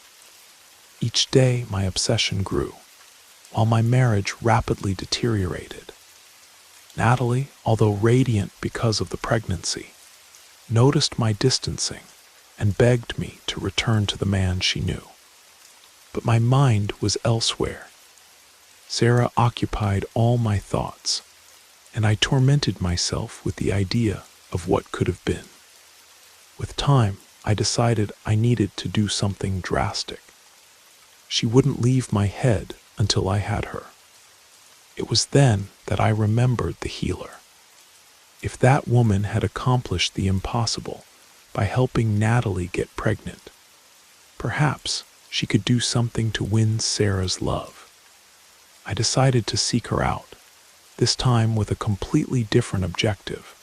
Each day my obsession grew, while my marriage rapidly deteriorated. Natalie, although radiant because of the pregnancy, noticed my distancing and begged me to return to the man she knew. But my mind was elsewhere. Sarah occupied all my thoughts, and I tormented myself with the idea of what could have been. With time, I decided I needed to do something drastic. She wouldn't leave my head until I had her. It was then that I remembered the healer. If that woman had accomplished the impossible by helping Natalie get pregnant, perhaps she could do something to win Sarah's love. I decided to seek her out, this time with a completely different objective,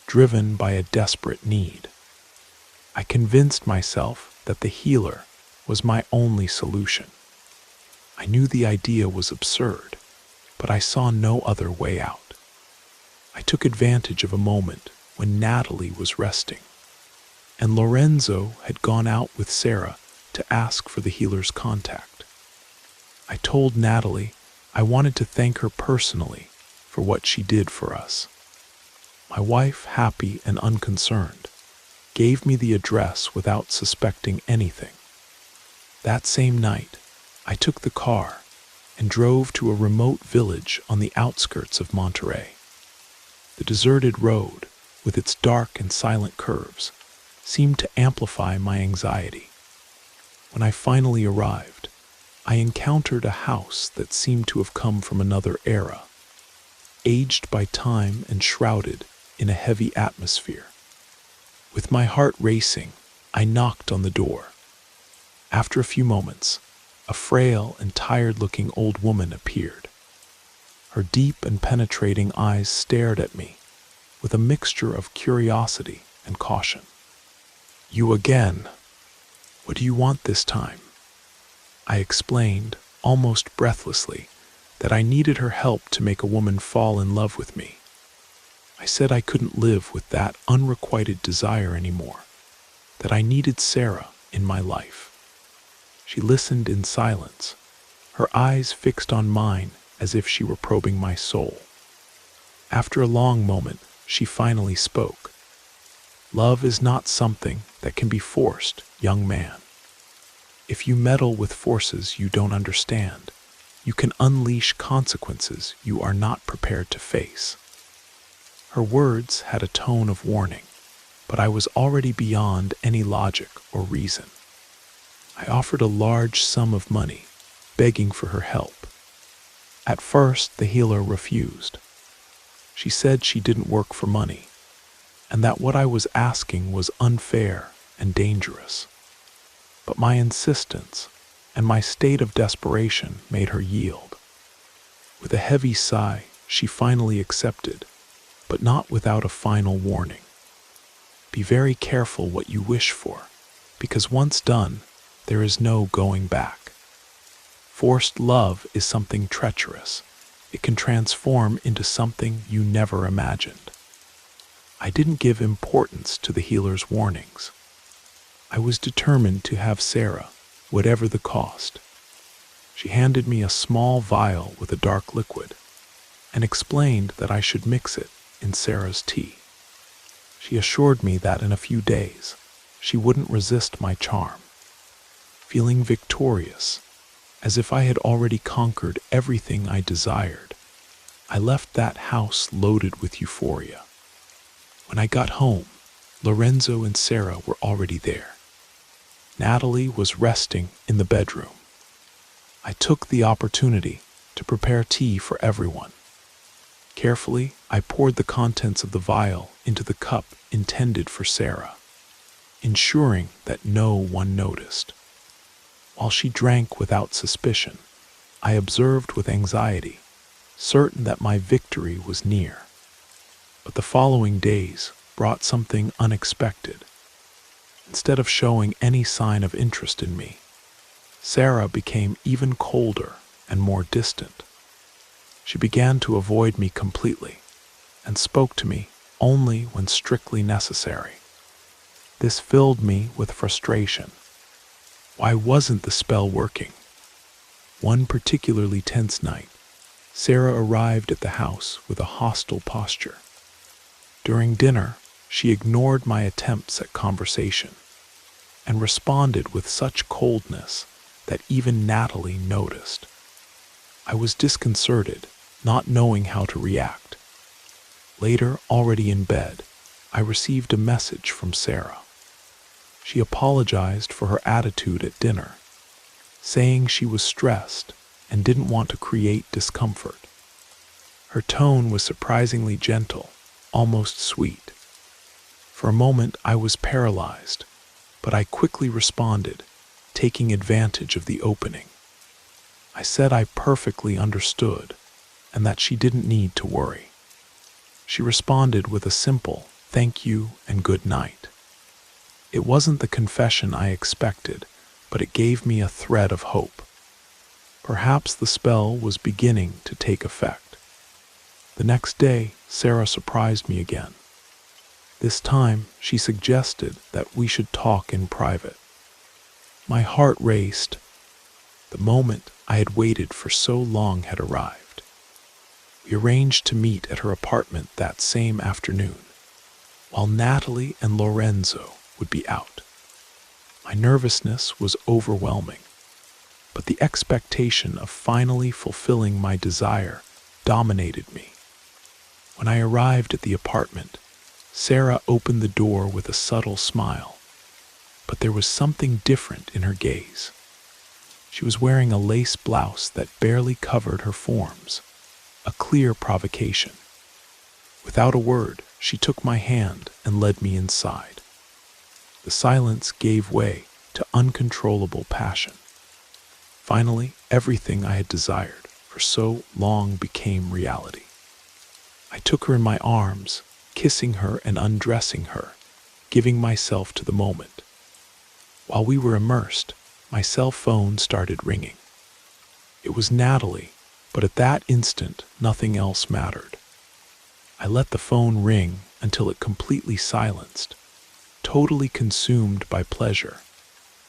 driven by a desperate need. I convinced myself that the healer was my only solution. I knew the idea was absurd, but I saw no other way out. I took advantage of a moment when Natalie was resting, and Lorenzo had gone out with Sarah to ask for the healer's contact. I told Natalie I wanted to thank her personally for what she did for us. My wife, happy and unconcerned, gave me the address without suspecting anything. That same night, I took the car and drove to a remote village on the outskirts of Monterey. The deserted road, with its dark and silent curves, seemed to amplify my anxiety. When I finally arrived, I encountered a house that seemed to have come from another era, aged by time and shrouded in a heavy atmosphere. With my heart racing, I knocked on the door. After a few moments, a frail and tired-looking old woman appeared. Her deep and penetrating eyes stared at me with a mixture of curiosity and caution. "You again? What do you want this time?" I explained, almost breathlessly, that I needed her help to make a woman fall in love with me. I said I couldn't live with that unrequited desire anymore, that I needed Sarah in my life. She listened in silence, her eyes fixed on mine as if she were probing my soul. After a long moment, she finally spoke. "Love is not something that can be forced, young man. If you meddle with forces you don't understand, you can unleash consequences you are not prepared to face." Her words had a tone of warning, but I was already beyond any logic or reason. I offered a large sum of money, begging for her help. At first, the healer refused. She said she didn't work for money, and that what I was asking was unfair and dangerous. But my insistence and my state of desperation made her yield. With a heavy sigh, she finally accepted, but not without a final warning. "Be very careful what you wish for, because once done, there is no going back. Forced love is something treacherous. It can transform into something you never imagined." I didn't give importance to the healer's warnings. I was determined to have Sarah, whatever the cost. She handed me a small vial with a dark liquid and explained that I should mix it in Sarah's tea. She assured me that in a few days she wouldn't resist my charm. Feeling victorious, as if I had already conquered everything I desired, I left that house loaded with euphoria. When I got home, Lorenzo and Sarah were already there. Natalie was resting in the bedroom. I took the opportunity to prepare tea for everyone. Carefully, I poured the contents of the vial into the cup intended for Sarah, ensuring that no one noticed. While she drank without suspicion, I observed with anxiety, certain that my victory was near. But the following days brought something unexpected. Instead of showing any sign of interest in me, Sarah became even colder and more distant. She began to avoid me completely and spoke to me only when strictly necessary. This filled me with frustration. Why wasn't the spell working? One particularly tense night, Sarah arrived at the house with a hostile posture. During dinner, she ignored my attempts at conversation and responded with such coldness that even Natalie noticed. I was disconcerted, not knowing how to react. Later, already in bed, I received a message from Sarah. She apologized for her attitude at dinner, saying she was stressed and didn't want to create discomfort. Her tone was surprisingly gentle, almost sweet. For a moment, I was paralyzed, but I quickly responded, taking advantage of the opening. I said I perfectly understood and that she didn't need to worry. She responded with a simple thank you and good night. It wasn't the confession I expected, but it gave me a thread of hope. Perhaps the spell was beginning to take effect. The next day, Sarah surprised me again. This time, she suggested that we should talk in private. My heart raced. The moment I had waited for so long had arrived. We arranged to meet at her apartment that same afternoon, while Natalie and Lorenzo would be out. My nervousness was overwhelming, but the expectation of finally fulfilling my desire dominated me. When I arrived at the apartment, Sarah opened the door with a subtle smile, but there was something different in her gaze. She was wearing a lace blouse that barely covered her forms, a clear provocation. Without a word, she took my hand and led me inside. The silence gave way to uncontrollable passion. Finally, everything I had desired for so long became reality. I took her in my arms, kissing her and undressing her, giving myself to the moment. While we were immersed, my cell phone started ringing. It was Natalie, but at that instant, nothing else mattered. I let the phone ring until it completely silenced, totally consumed by pleasure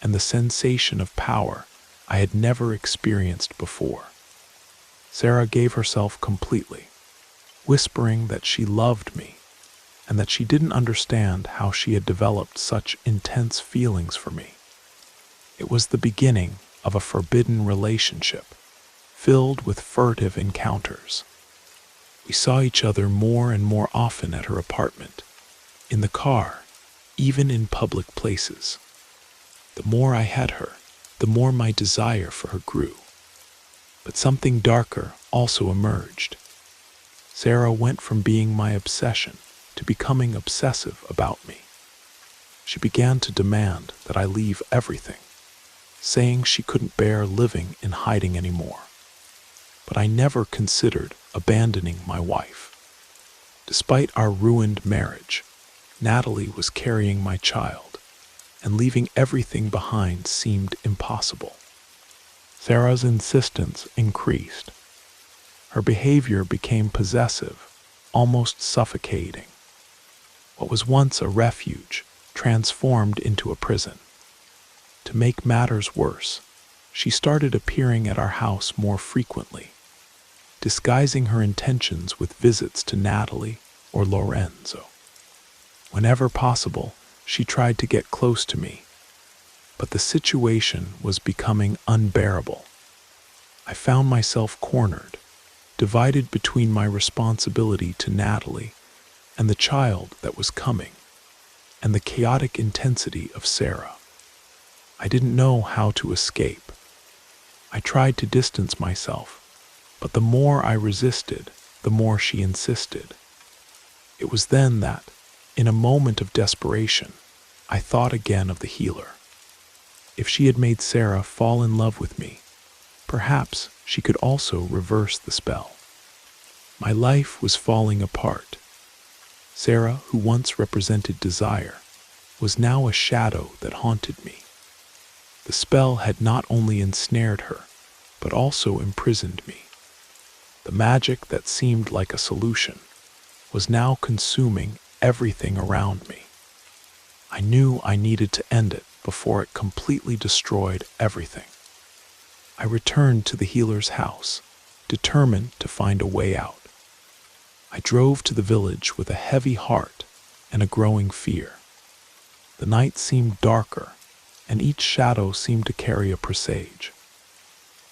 and the sensation of power I had never experienced before. Sarah gave herself completely, whispering that she loved me and that she didn't understand how she had developed such intense feelings for me. It was the beginning of a forbidden relationship, filled with furtive encounters. We saw each other more and more often at her apartment, in the car, even in public places. The more I had her, the more my desire for her grew. But something darker also emerged. Sarah went from being my obsession to becoming obsessive about me. She began to demand that I leave everything, saying she couldn't bear living in hiding anymore. But I never considered abandoning my wife. Despite our ruined marriage, Natalie was carrying my child, and leaving everything behind seemed impossible. Sarah's insistence increased. Her behavior became possessive, almost suffocating. What was once a refuge transformed into a prison. To make matters worse, she started appearing at our house more frequently, disguising her intentions with visits to Natalie or Lorenzo. Whenever possible, she tried to get close to me, but the situation was becoming unbearable. I found myself cornered, divided between my responsibility to Natalie and the child that was coming, and the chaotic intensity of Sarah. I didn't know how to escape. I tried to distance myself, but the more I resisted, the more she insisted. It was then that, in a moment of desperation, I thought again of the healer. If she had made Sarah fall in love with me, perhaps she could also reverse the spell. My life was falling apart. Sarah, who once represented desire, was now a shadow that haunted me. The spell had not only ensnared her, but also imprisoned me. The magic that seemed like a solution was now consuming everything around me. I knew I needed to end it before it completely destroyed everything. I returned to the healer's house, determined to find a way out. I drove to the village with a heavy heart and a growing fear. The night seemed darker, and each shadow seemed to carry a presage.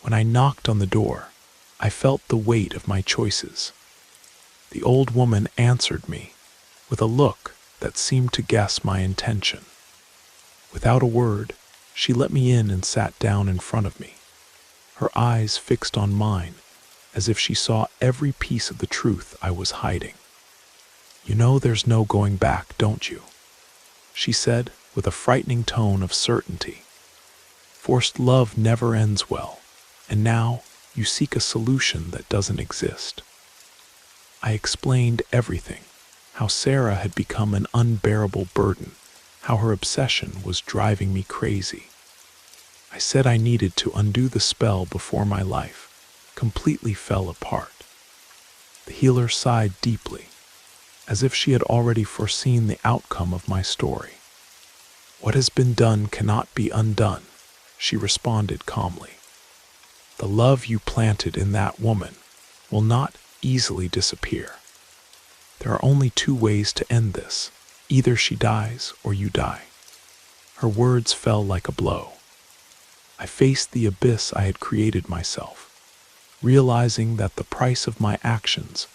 When I knocked on the door, I felt the weight of my choices. The old woman answered me with a look that seemed to guess my intention. Without a word, she let me in and sat down in front of me, her eyes fixed on mine as if she saw every piece of the truth I was hiding. "You know there's no going back, don't you?" she said with a frightening tone of certainty. "Forced love never ends well, and now you seek a solution that doesn't exist." I explained everything, how Sarah had become an unbearable burden, how her obsession was driving me crazy. I said I needed to undo the spell before my life completely fell apart. The healer sighed deeply, as if she had already foreseen the outcome of my story. "What has been done cannot be undone," she responded calmly. "The love you planted in that woman will not easily disappear. There are only two ways to end this. Either she dies or you die." Her words fell like a blow. I faced the abyss I had created myself, realizing that the price of my actions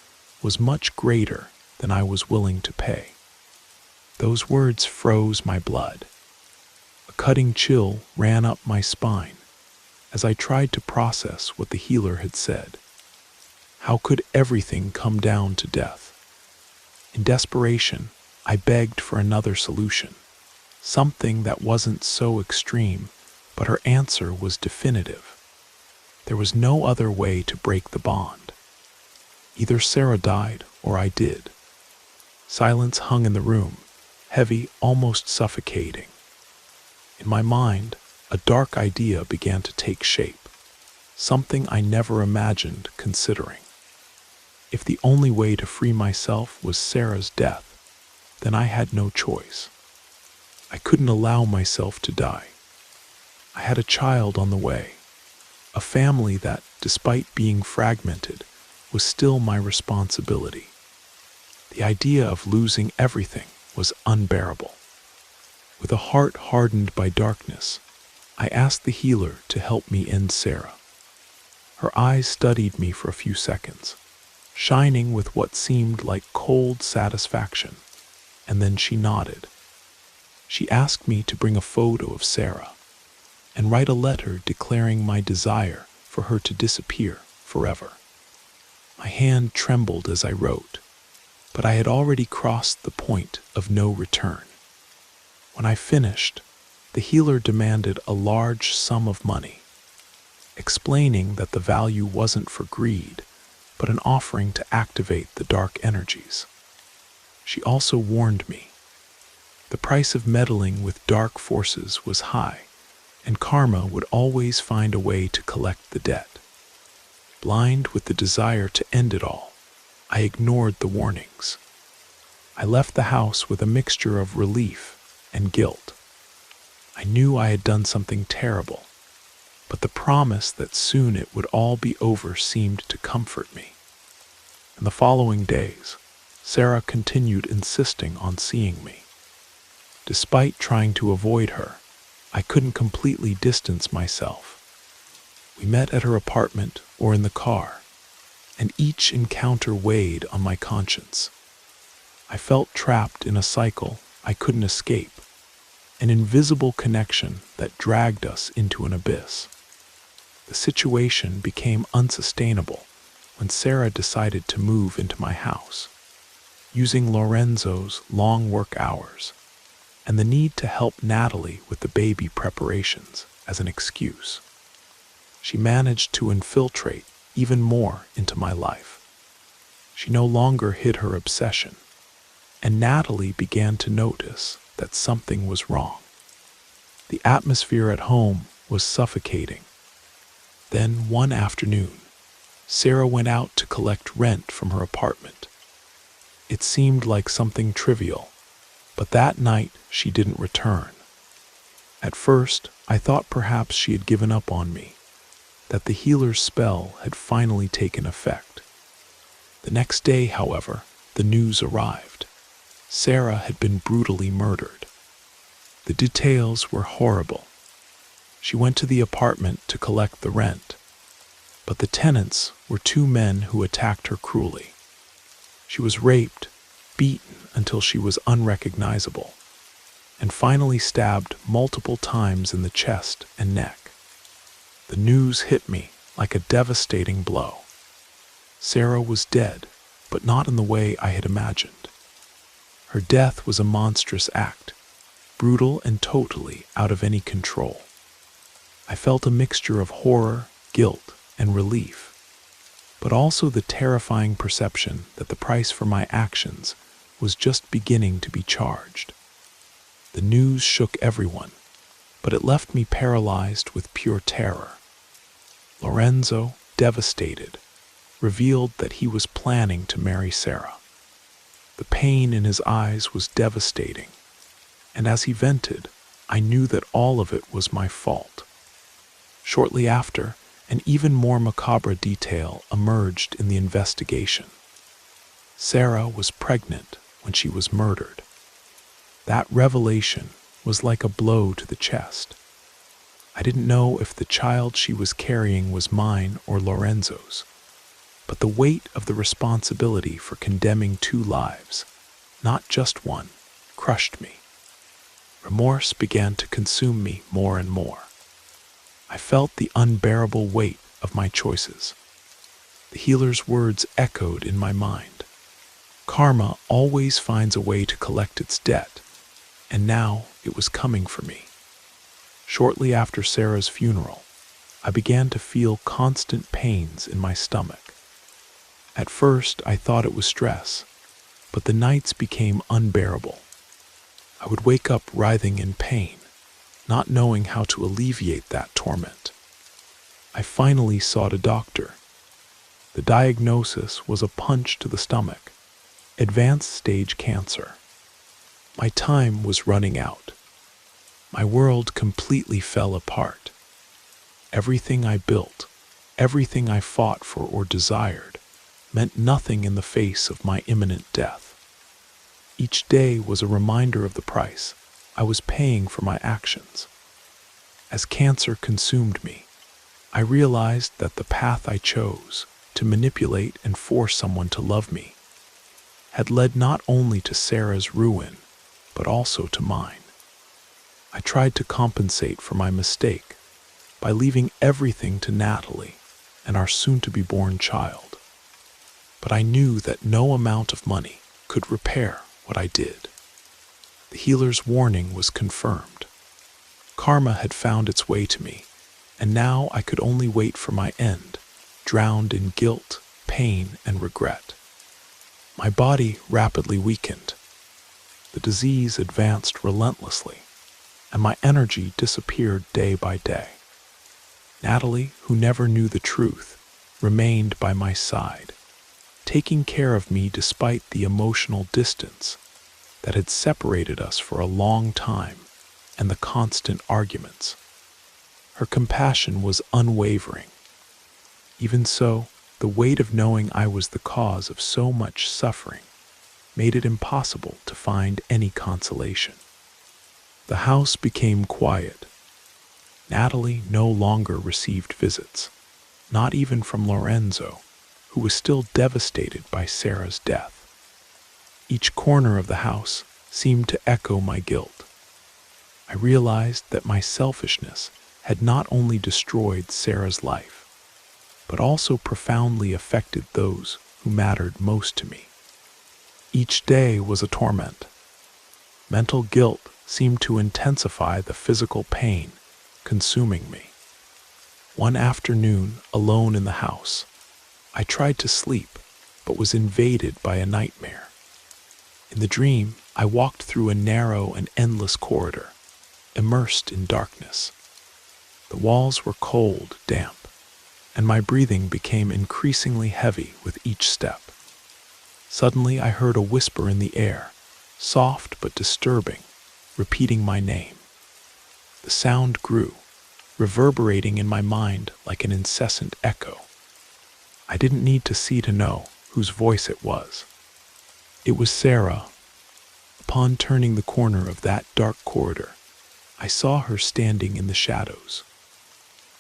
was much greater than I was willing to pay. Those words froze my blood. A cutting chill ran up my spine as I tried to process what the healer had said. How could everything come down to death? In desperation, I begged for another solution, something that wasn't so extreme, but her answer was definitive. There was no other way to break the bond. Either Sarah died or I did. Silence hung in the room, heavy, almost suffocating. In my mind, a dark idea began to take shape, something I never imagined considering. If the only way to free myself was Sarah's death, then I had no choice. I couldn't allow myself to die. I had a child on the way, a family that, despite being fragmented, was still my responsibility. The idea of losing everything was unbearable. With a heart hardened by darkness, I asked the healer to help me end Sarah. Her eyes studied me for a few seconds, shining with what seemed like cold satisfaction, and then she nodded. She asked me to bring a photo of Sarah and write a letter declaring my desire for her to disappear forever. My hand trembled as I wrote, but I had already crossed the point of no return. When I finished, the healer demanded a large sum of money, explaining that the value wasn't for greed, but an offering to activate the dark energies. She also warned me. The price of meddling with dark forces was high, and karma would always find a way to collect the debt. Blind with the desire to end it all, I ignored the warnings. I left the house with a mixture of relief and guilt. I knew I had done something terrible, but the promise that soon it would all be over seemed to comfort me. In the following days, Sarah continued insisting on seeing me. Despite trying to avoid her, I couldn't completely distance myself. We met at her apartment or in the car. and each encounter weighed on my conscience. I felt trapped in a cycle I couldn't escape, an invisible connection that dragged us into an abyss. The situation became unsustainable when Sarah decided to move into my house, using Lorenzo's long work hours and the need to help Natalie with the baby preparations as an excuse. She managed to infiltrate even more into my life. She no longer hid her obsession, and Natalie began to notice that something was wrong. The atmosphere at home was suffocating. Then one afternoon, Sarah went out to collect rent from her apartment. It seemed like something trivial, but that night she didn't return. At first, I thought perhaps she had given up on me, that the healer's spell had finally taken effect. The next day, however, the news arrived. Sarah had been brutally murdered. The details were horrible. She went to the apartment to collect the rent, but the tenants were two men who attacked her cruelly. She was raped, beaten until she was unrecognizable, and finally stabbed multiple times in the chest and neck. The news hit me like a devastating blow. Sarah was dead, but not in the way I had imagined. Her death was a monstrous act, brutal and totally out of any control. I felt a mixture of horror, guilt, and relief, but also the terrifying perception that the price for my actions was just beginning to be charged. The news shook everyone, but it left me paralyzed with pure terror. Lorenzo, devastated, revealed that he was planning to marry Sarah. The pain in his eyes was devastating, and as he vented, I knew that all of it was my fault. Shortly after, an even more macabre detail emerged in the investigation. Sarah was pregnant when she was murdered. That revelation was like a blow to the chest. I didn't know if the child she was carrying was mine or Lorenzo's, but the weight of the responsibility for condemning two lives, not just one, crushed me. Remorse began to consume me more and more. I felt the unbearable weight of my choices. The healer's words echoed in my mind. Karma always finds a way to collect its debt, and now it was coming for me. Shortly after Sarah's funeral, I began to feel constant pains in my stomach. At first, I thought it was stress, but the nights became unbearable. I would wake up writhing in pain, not knowing how to alleviate that torment. I finally sought a doctor. The diagnosis was a punch to the stomach, advanced stage cancer. My time was running out. My world completely fell apart. Everything I built, everything I fought for or desired, meant nothing in the face of my imminent death. Each day was a reminder of the price I was paying for my actions. As cancer consumed me, I realized that the path I chose, to manipulate and force someone to love me, had led not only to Sarah's ruin, but also to mine. I tried to compensate for my mistake by leaving everything to Natalie and our soon-to-be-born child. But I knew that no amount of money could repair what I did. The healer's warning was confirmed. Karma had found its way to me, and now I could only wait for my end, drowned in guilt, pain, and regret. My body rapidly weakened. The disease advanced relentlessly, and my energy disappeared day by day. Natalie, who never knew the truth, remained by my side, taking care of me despite the emotional distance that had separated us for a long time and the constant arguments. Her compassion was unwavering. Even so, the weight of knowing I was the cause of so much suffering made it impossible to find any consolation. The house became quiet. Natalie no longer received visits, not even from Lorenzo, who was still devastated by Sarah's death. Each corner of the house seemed to echo my guilt. I realized that my selfishness had not only destroyed Sarah's life, but also profoundly affected those who mattered most to me. Each day was a torment. Mental guilt seemed to intensify the physical pain consuming me. One afternoon, alone in the house, I tried to sleep, but was invaded by a nightmare. In the dream, I walked through a narrow and endless corridor, immersed in darkness. The walls were cold, damp, and my breathing became increasingly heavy with each step. Suddenly, I heard a whisper in the air, soft but disturbing, repeating my name. The sound grew, reverberating in my mind like an incessant echo. I didn't need to see to know whose voice it was. It was Sarah. Upon turning the corner of that dark corridor, I saw her standing in the shadows.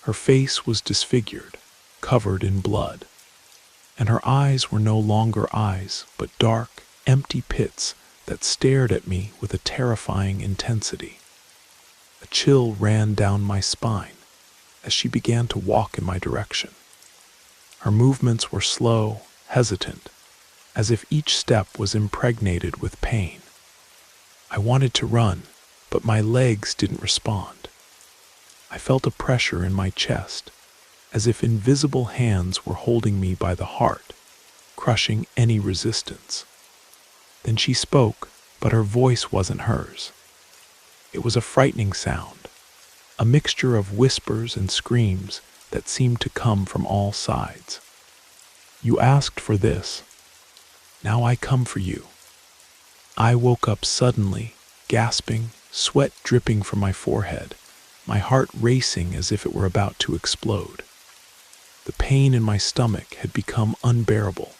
Her face was disfigured, covered in blood, and her eyes were no longer eyes, but dark, empty pits that stared at me with a terrifying intensity. A chill ran down my spine as she began to walk in my direction. Her movements were slow, hesitant, as if each step was impregnated with pain. I wanted to run, but my legs didn't respond. I felt a pressure in my chest, as if invisible hands were holding me by the heart, crushing any resistance. Then she spoke, but her voice wasn't hers. It was a frightening sound, a mixture of whispers and screams that seemed to come from all sides. "You asked for this. Now I come for you." I woke up suddenly, gasping, sweat dripping from my forehead, my heart racing as if it were about to explode. The pain in my stomach had become unbearable,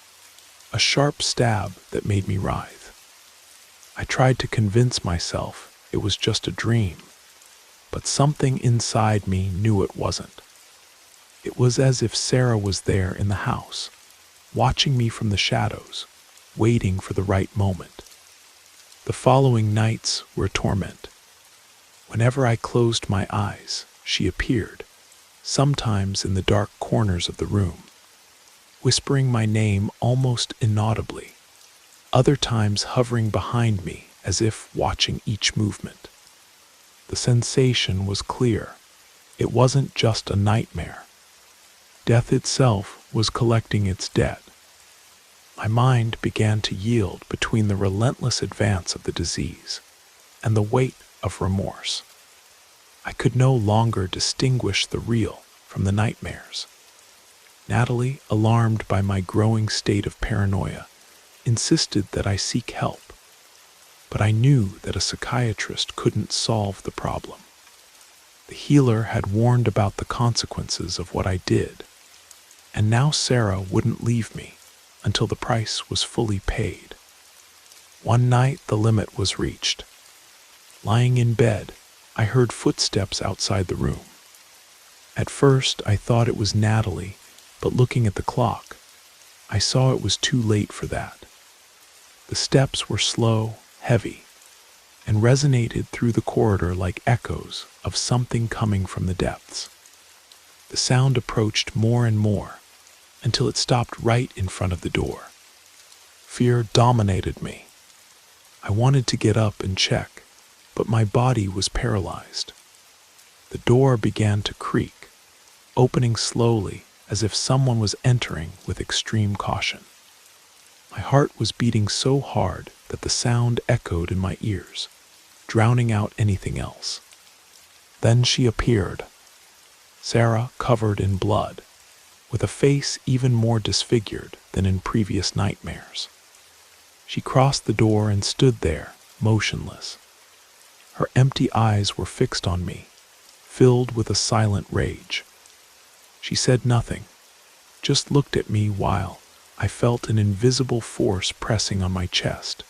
a sharp stab that made me writhe. I tried to convince myself it was just a dream, but something inside me knew it wasn't. It was as if Sarah was there in the house, watching me from the shadows, waiting for the right moment. The following nights were torment. Whenever I closed my eyes, she appeared, sometimes in the dark corners of the room, whispering my name almost inaudibly, other times hovering behind me as if watching each movement. The sensation was clear. It wasn't just a nightmare. Death itself was collecting its debt. My mind began to yield between the relentless advance of the disease and the weight of remorse. I could no longer distinguish the real from the nightmares. Natalie, alarmed by my growing state of paranoia, insisted that I seek help, but I knew that a psychiatrist couldn't solve the problem. The healer had warned about the consequences of what I did, and now Sarah wouldn't leave me until the price was fully paid. One night the limit was reached. Lying in bed, I heard footsteps outside the room. At first I thought it was Natalie, but looking at the clock, I saw it was too late for that. The steps were slow, heavy, and resonated through the corridor like echoes of something coming from the depths. The sound approached more and more, until it stopped right in front of the door. Fear dominated me. I wanted to get up and check, but my body was paralyzed. The door began to creak, opening slowly as if someone was entering with extreme caution. My heart was beating so hard that the sound echoed in my ears, drowning out anything else. Then she appeared, Sarah covered in blood, with a face even more disfigured than in previous nightmares. She crossed the door and stood there, motionless. Her empty eyes were fixed on me, filled with a silent rage. She said nothing, just looked at me while I felt an invisible force pressing on my chest,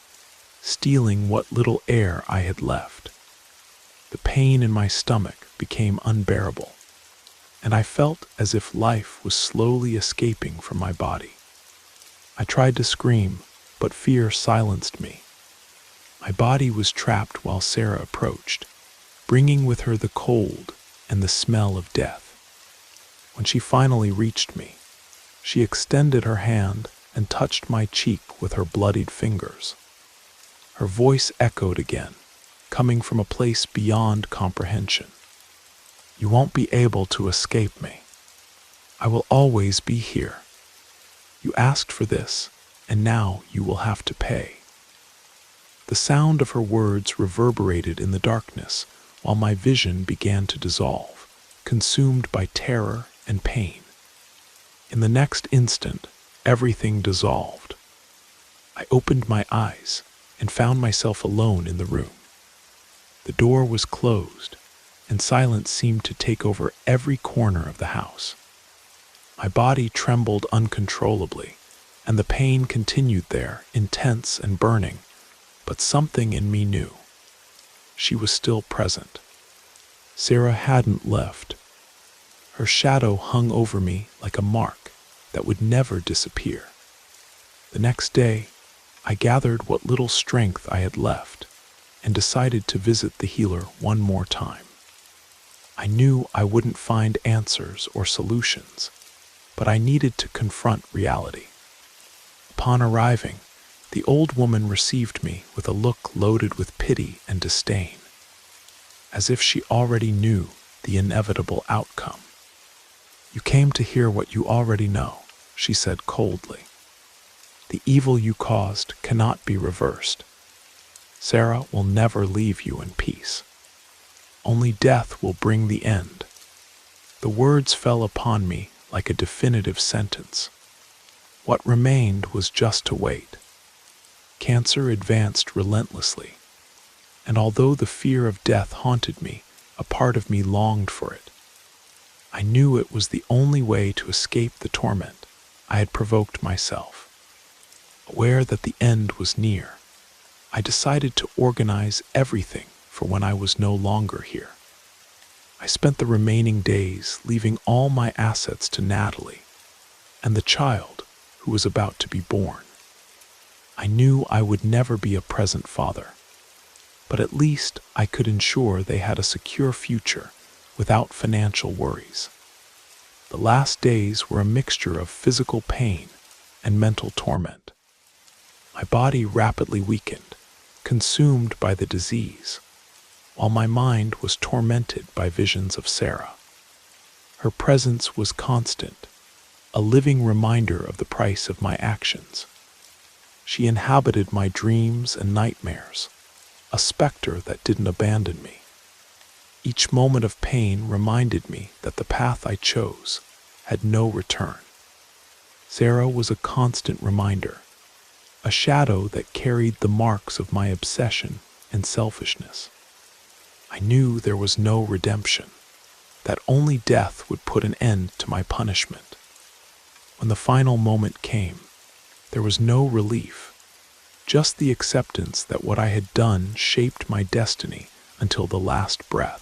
stealing what little air I had left. The pain in my stomach became unbearable, and I felt as if life was slowly escaping from my body. I tried to scream, but fear silenced me. My body was trapped while Sarah approached, bringing with her the cold and the smell of death. When she finally reached me, she extended her hand and touched my cheek with her bloodied fingers. Her voice echoed again, coming from a place beyond comprehension. "You won't be able to escape me. I will always be here. You asked for this, and now you will have to pay." The sound of her words reverberated in the darkness while my vision began to dissolve, consumed by terror and pain. In the next instant, everything dissolved. I opened my eyes and found myself alone in the room. The door was closed, and silence seemed to take over every corner of the house. My body trembled uncontrollably, and the pain continued there, intense and burning, but something in me knew. She was still present. Sarah hadn't left. Her shadow hung over me like a mark that would never disappear. The next day, I gathered what little strength I had left and decided to visit the healer one more time. I knew I wouldn't find answers or solutions, but I needed to confront reality. Upon arriving, the old woman received me with a look loaded with pity and disdain, as if she already knew the inevitable outcome. "You came to hear what you already know," she said coldly. "The evil you caused cannot be reversed. Sarah will never leave you in peace. Only death will bring the end." The words fell upon me like a definitive sentence. What remained was just to wait. Cancer advanced relentlessly, and although the fear of death haunted me, a part of me longed for it. I knew it was the only way to escape the torment I had provoked myself. Aware that the end was near, I decided to organize everything for when I was no longer here. I spent the remaining days leaving all my assets to Natalie and the child who was about to be born. I knew I would never be a present father, but at least I could ensure they had a secure future without financial worries. The last days were a mixture of physical pain and mental torment. My body rapidly weakened, consumed by the disease, while my mind was tormented by visions of Sarah. Her presence was constant, a living reminder of the price of my actions. She inhabited my dreams and nightmares, a specter that didn't abandon me. Each moment of pain reminded me that the path I chose had no return. Sarah was a constant reminder, a shadow that carried the marks of my obsession and selfishness. I knew there was no redemption, that only death would put an end to my punishment. When the final moment came, there was no relief, just the acceptance that what I had done shaped my destiny until the last breath.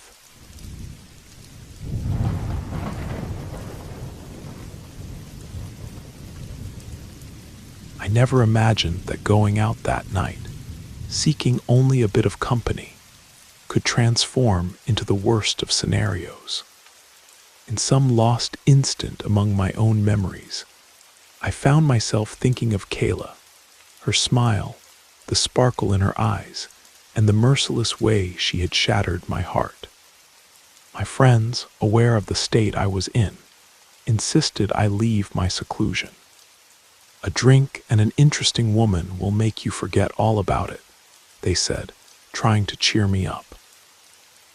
I never imagined that going out that night, seeking only a bit of company, could transform into the worst of scenarios. In some lost instant among my own memories, I found myself thinking of Kayla, her smile, the sparkle in her eyes, and the merciless way she had shattered my heart. My friends, aware of the state I was in, insisted I leave my seclusion. "A drink and an interesting woman will make you forget all about it," they said, trying to cheer me up.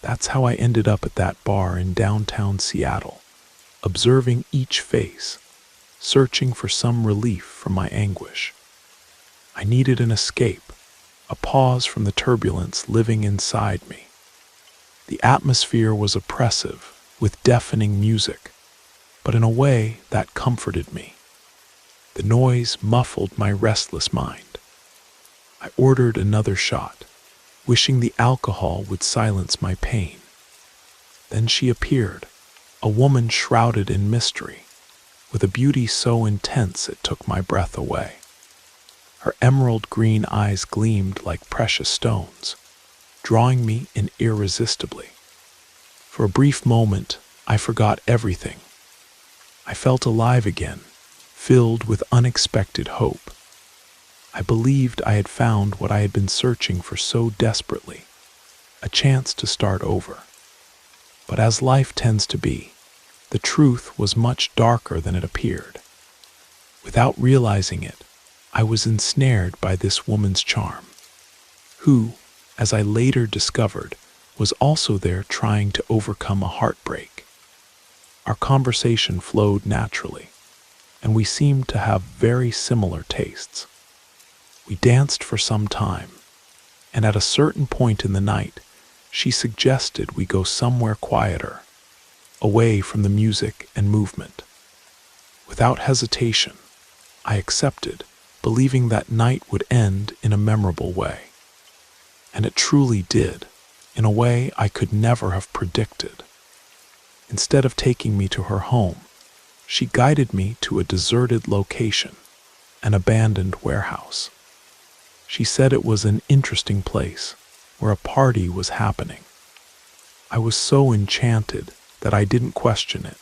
That's how I ended up at that bar in downtown Seattle, observing each face, searching for some relief from my anguish. I needed an escape, a pause from the turbulence living inside me. The atmosphere was oppressive, with deafening music, but in a way that comforted me. The noise muffled my restless mind. I ordered another shot, wishing the alcohol would silence my pain. Then she appeared, a woman shrouded in mystery, with a beauty so intense it took my breath away. Her emerald green eyes gleamed like precious stones, drawing me in irresistibly. For a brief moment, I forgot everything. I felt alive again, filled with unexpected hope. I believed I had found what I had been searching for so desperately, a chance to start over. But as life tends to be, the truth was much darker than it appeared. Without realizing it, I was ensnared by this woman's charm, who, as I later discovered, was also there trying to overcome a heartbreak. Our conversation flowed naturally, and we seemed to have very similar tastes. We danced for some time, and at a certain point in the night, she suggested we go somewhere quieter, away from the music and movement. Without hesitation, I accepted, believing that night would end in a memorable way. And it truly did, in a way I could never have predicted. Instead of taking me to her home, she guided me to a deserted location, an abandoned warehouse. She said it was an interesting place, where a party was happening. I was so enchanted that I didn't question it.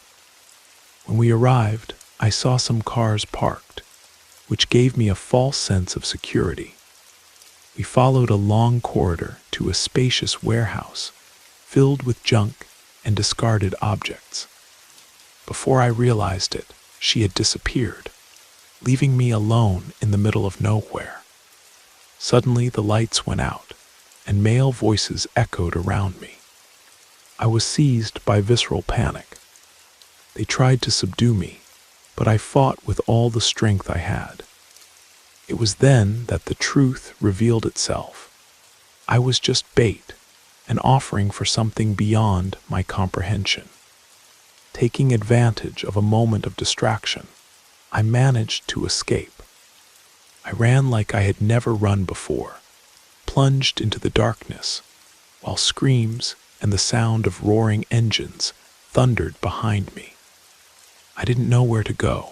When we arrived, I saw some cars parked, which gave me a false sense of security. We followed a long corridor to a spacious warehouse filled with junk and discarded objects. Before I realized it, she had disappeared, leaving me alone in the middle of nowhere. Suddenly the lights went out, and male voices echoed around me. I was seized by visceral panic. They tried to subdue me, but I fought with all the strength I had. It was then that the truth revealed itself. I was just bait, an offering for something beyond my comprehension. Taking advantage of a moment of distraction, I managed to escape. I ran like I had never run before, plunged into the darkness, while screams and the sound of roaring engines thundered behind me. I didn't know where to go.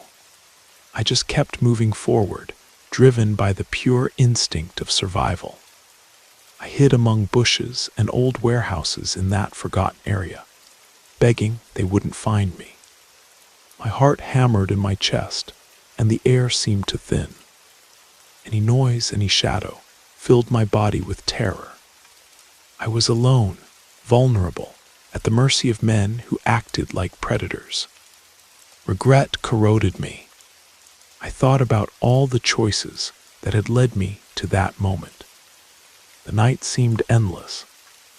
I just kept moving forward, driven by the pure instinct of survival. I hid among bushes and old warehouses in that forgotten area, begging they wouldn't find me. My heart hammered in my chest, and the air seemed to thin. Any noise, any shadow, filled my body with terror. I was alone, vulnerable, at the mercy of men who acted like predators. Regret corroded me. I thought about all the choices that had led me to that moment. The night seemed endless,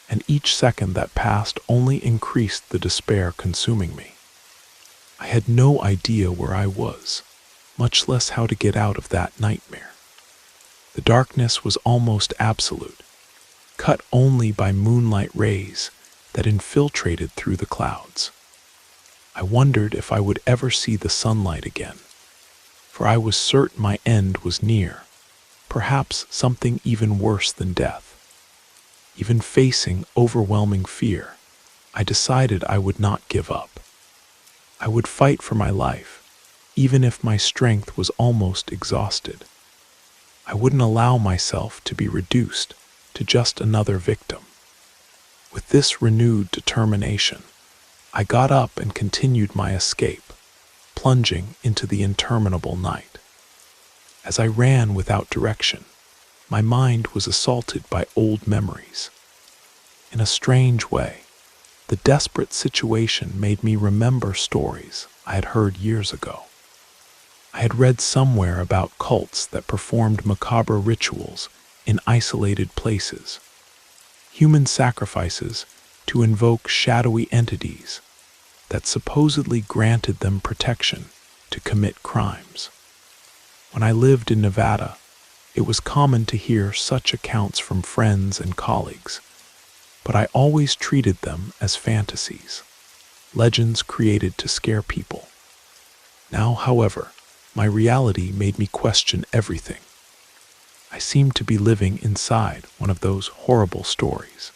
and each second that passed only increased the despair consuming me. I had no idea where I was, much less how to get out of that nightmare. The darkness was almost absolute, cut only by moonlight rays that infiltrated through the clouds. I wondered if I would ever see the sunlight again, for I was certain my end was near, perhaps something even worse than death. Even facing overwhelming fear, I decided I would not give up. I would fight for my life, even if my strength was almost exhausted. I wouldn't allow myself to be reduced to just another victim. With this renewed determination, I got up and continued my escape, plunging into the interminable night. As I ran without direction, my mind was assaulted by old memories. In a strange way, the desperate situation made me remember stories I had heard years ago. I had read somewhere about cults that performed macabre rituals in isolated places, human sacrifices to invoke shadowy entities that supposedly granted them protection to commit crimes. When I lived in Nevada, it was common to hear such accounts from friends and colleagues, but I always treated them as fantasies, legends created to scare people. Now, however, my reality made me question everything. I seemed to be living inside one of those horrible stories.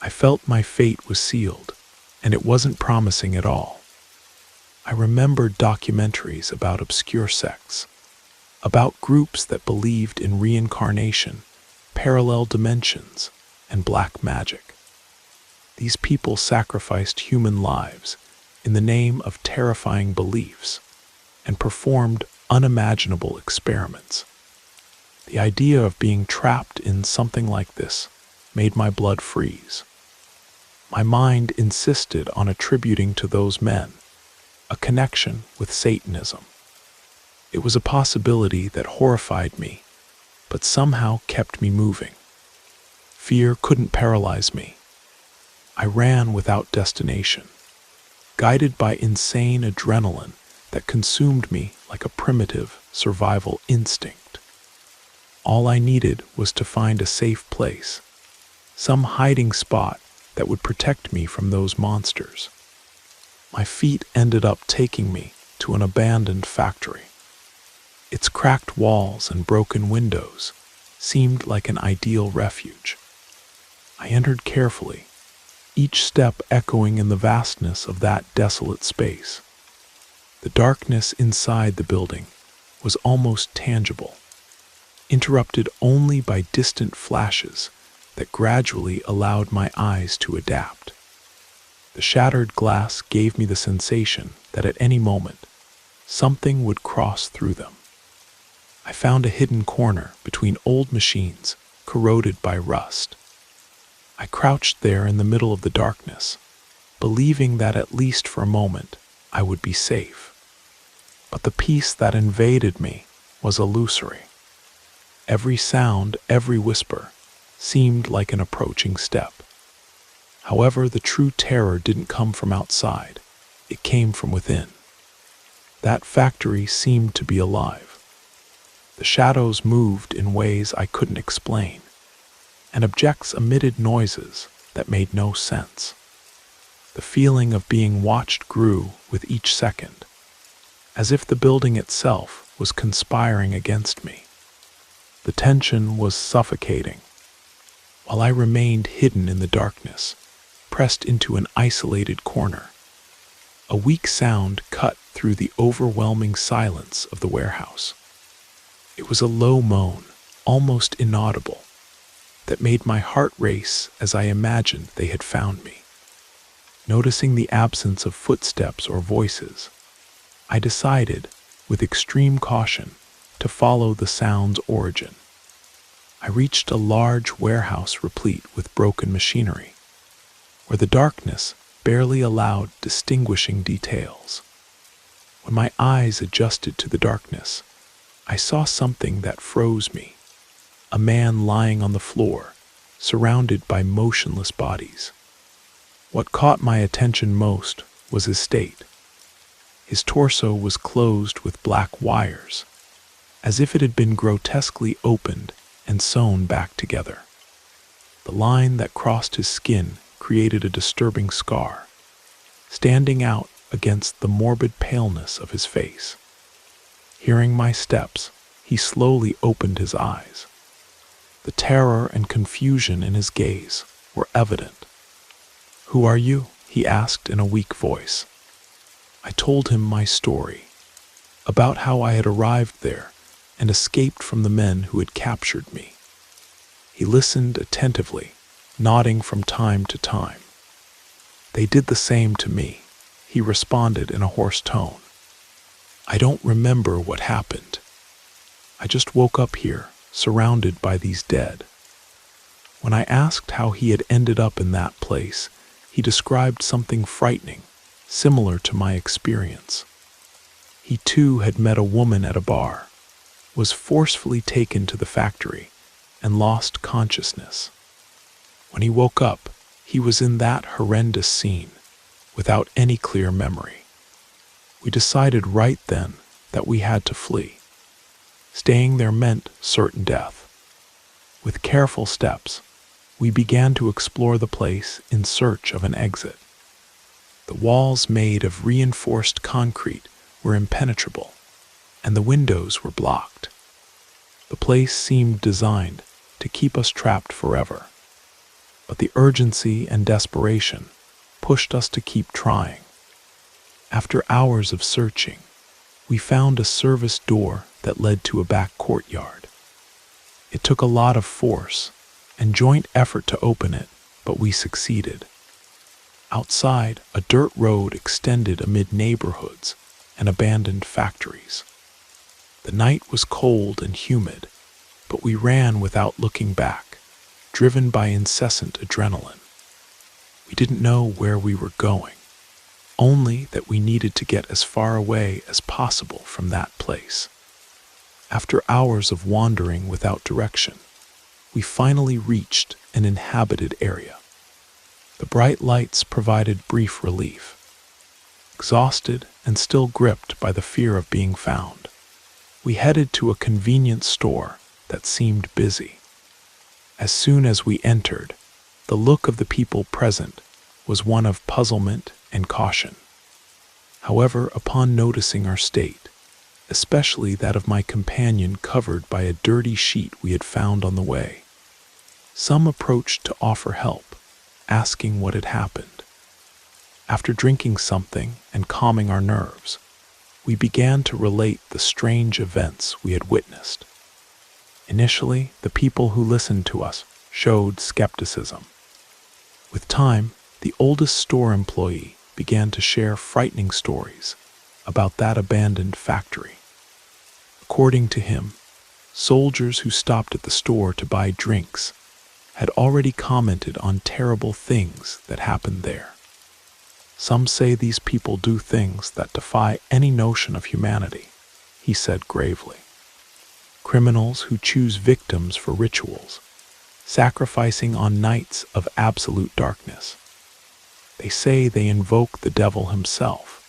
I felt my fate was sealed, and it wasn't promising at all. I remembered documentaries about obscure sects, about groups that believed in reincarnation, parallel dimensions, and black magic. These people sacrificed human lives in the name of terrifying beliefs and performed unimaginable experiments. The idea of being trapped in something like this made my blood freeze. My mind insisted on attributing to those men a connection with Satanism. It was a possibility that horrified me, but somehow kept me moving. Fear couldn't paralyze me. I ran without destination, guided by insane adrenaline that consumed me like a primitive survival instinct. All I needed was to find a safe place, some hiding spot that would protect me from those monsters. My feet ended up taking me to an abandoned factory. Its cracked walls and broken windows seemed like an ideal refuge. I entered carefully, each step echoing in the vastness of that desolate space. The darkness inside the building was almost tangible, interrupted only by distant flashes that gradually allowed my eyes to adapt. The shattered glass gave me the sensation that at any moment, something would cross through them. I found a hidden corner between old machines corroded by rust. I crouched there in the middle of the darkness, believing that at least for a moment I would be safe. But the peace that invaded me was illusory. Every sound, every whisper, seemed like an approaching step. However, the true terror didn't come from outside. It came from within. That factory seemed to be alive. The shadows moved in ways I couldn't explain, and objects emitted noises that made no sense. The feeling of being watched grew with each second, as if the building itself was conspiring against me. The tension was suffocating. While I remained hidden in the darkness, pressed into an isolated corner, a weak sound cut through the overwhelming silence of the warehouse. It was a low moan, almost inaudible, that made my heart race as I imagined they had found me. Noticing the absence of footsteps or voices, I decided, with extreme caution, to follow the sound's origin. I reached a large warehouse replete with broken machinery, where the darkness barely allowed distinguishing details. When my eyes adjusted to the darkness, I saw something that froze me. A man lying on the floor, surrounded by motionless bodies. What caught my attention most was his state. His torso was closed with black wires, as if it had been grotesquely opened and sewn back together. The line that crossed his skin created a disturbing scar, standing out against the morbid paleness of his face. Hearing my steps, he slowly opened his eyes. The terror and confusion in his gaze were evident. "Who are you?" he asked in a weak voice. I told him my story, about how I had arrived there and escaped from the men who had captured me. He listened attentively, nodding from time to time. "They did the same to me," he responded in a hoarse tone. "I don't remember what happened. I just woke up here, surrounded by these dead." When I asked how he had ended up in that place, he described something frightening, similar to my experience. He too had met a woman at a bar, was forcefully taken to the factory, and lost consciousness. When he woke up, he was in that horrendous scene, without any clear memory. We decided right then that we had to flee. Staying there meant certain death. With careful steps, we began to explore the place in search of an exit. The walls made of reinforced concrete were impenetrable, and the windows were blocked. The place seemed designed to keep us trapped forever. But the urgency and desperation pushed us to keep trying. After hours of searching, we found a service door that led to a back courtyard. It took a lot of force and joint effort to open it, but we succeeded. Outside, a dirt road extended amid neighborhoods and abandoned factories. The night was cold and humid, but we ran without looking back, driven by incessant adrenaline. We didn't know where we were going, only that we needed to get as far away as possible from that place. After hours of wandering without direction, we finally reached an inhabited area. The bright lights provided brief relief. Exhausted and still gripped by the fear of being found, we headed to a convenience store that seemed busy. As soon as we entered, the look of the people present was one of puzzlement and caution. However, upon noticing our state, especially that of my companion covered by a dirty sheet we had found on the way, some approached to offer help, asking what had happened. After drinking something and calming our nerves, we began to relate the strange events we had witnessed. Initially, the people who listened to us showed skepticism. With time, the oldest store employee began to share frightening stories about that abandoned factory. According to him, soldiers who stopped at the store to buy drinks had already commented on terrible things that happened there. Some say these people do things that defy any notion of humanity, he said gravely. Criminals who choose victims for rituals, sacrificing on nights of absolute darkness. They say they invoke the devil himself,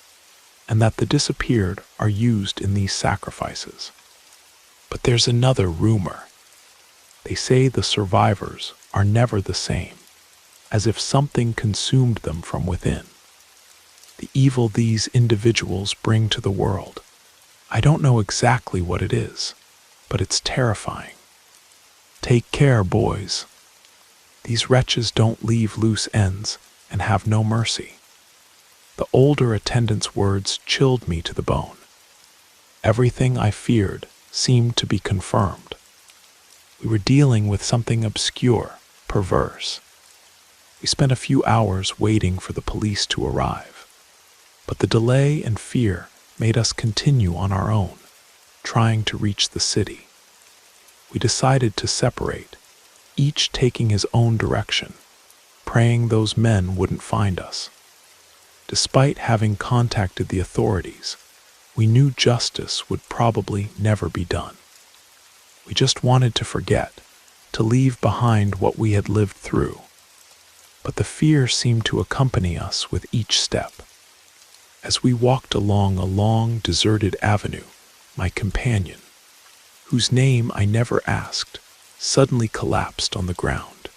and that the disappeared are used in these sacrifices. But there's another rumor. They say the survivors are never the same, as if something consumed them from within. The evil these individuals bring to the world, I don't know exactly what it is, but it's terrifying. Take care, boys. These wretches don't leave loose ends and have no mercy. The older attendant's words chilled me to the bone. Everything I feared seemed to be confirmed. We were dealing with something obscure, perverse. We spent a few hours waiting for the police to arrive, but the delay and fear made us continue on our own, trying to reach the city. We decided to separate, each taking his own direction, praying those men wouldn't find us. Despite having contacted the authorities, we knew justice would probably never be done. We just wanted to forget, to leave behind what we had lived through. But the fear seemed to accompany us with each step. As we walked along a long, deserted avenue, my companion, whose name I never asked, suddenly collapsed on the ground.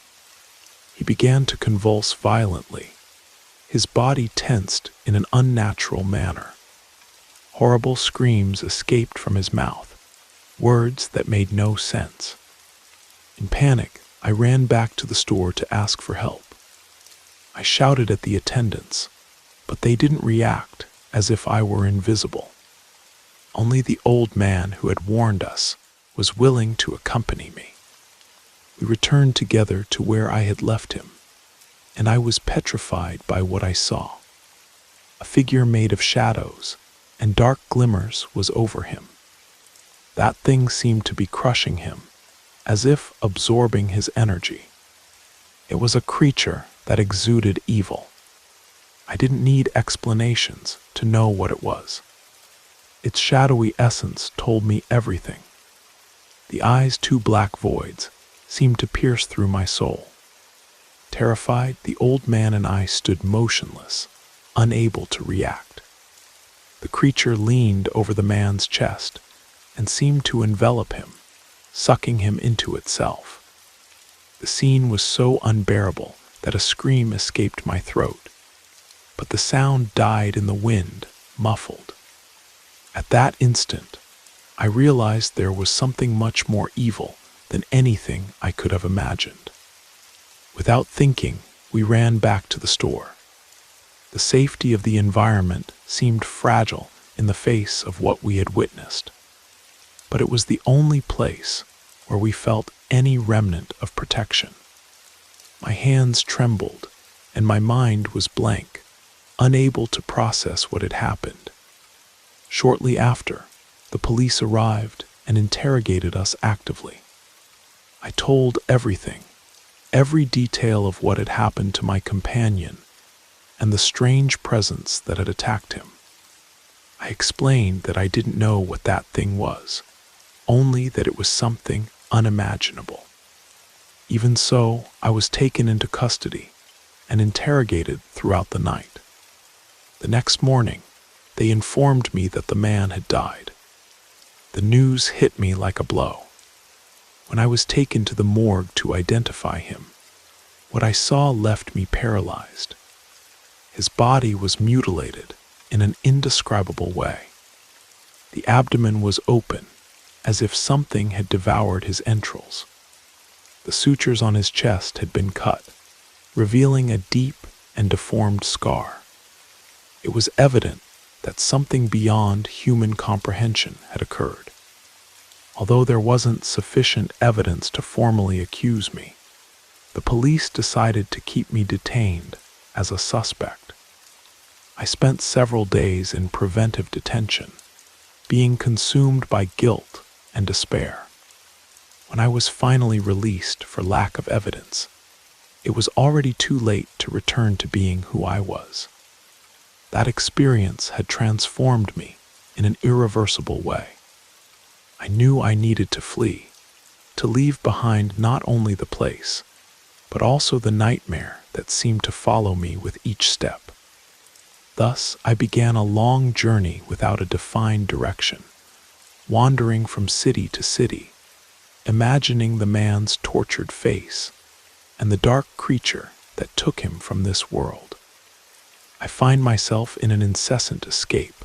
He began to convulse violently, his body tensed in an unnatural manner. Horrible screams escaped from his mouth, words that made no sense. In panic, I ran back to the store to ask for help. I shouted at the attendants, but they didn't react, as if I were invisible. Only the old man who had warned us was willing to accompany me. We returned together to where I had left him, and I was petrified by what I saw. A figure made of shadows and dark glimmers was over him. That thing seemed to be crushing him, as if absorbing his energy. It was a creature that exuded evil. I didn't need explanations to know what it was. Its shadowy essence told me everything. The eye's two black voids seemed to pierce through my soul. Terrified, the old man and I stood motionless, unable to react. The creature leaned over the man's chest and seemed to envelop him, sucking him into itself. The scene was so unbearable that a scream escaped my throat, but the sound died in the wind, muffled. At that instant, I realized there was something much more evil than anything I could have imagined. Without thinking, we ran back to the store. The safety of the environment seemed fragile in the face of what we had witnessed. but it was the only place where we felt any remnant of protection. My hands trembled, and my mind was blank, unable to process what had happened. Shortly after, the police arrived and interrogated us actively. I told everything, every detail of what had happened to my companion and the strange presence that had attacked him. I explained that I didn't know what that thing was, only that it was something unimaginable. Even so, I was taken into custody and interrogated throughout the night. The next morning, they informed me that the man had died. The news hit me like a blow. When I was taken to the morgue to identify him, what I saw left me paralyzed. His body was mutilated in an indescribable way. The abdomen was open, as if something had devoured his entrails. The sutures on his chest had been cut, revealing a deep and deformed scar. It was evident that something beyond human comprehension had occurred. Although there wasn't sufficient evidence to formally accuse me, the police decided to keep me detained as a suspect. I spent several days in preventive detention, being consumed by guilt and despair. When I was finally released for lack of evidence, it was already too late to return to being who I was. That experience had transformed me in an irreversible way. I knew I needed to flee, to leave behind not only the place, but also the nightmare that seemed to follow me with each step. Thus, I began a long journey without a defined direction, wandering from city to city, imagining the man's tortured face and the dark creature that took him from this world. I find myself in an incessant escape,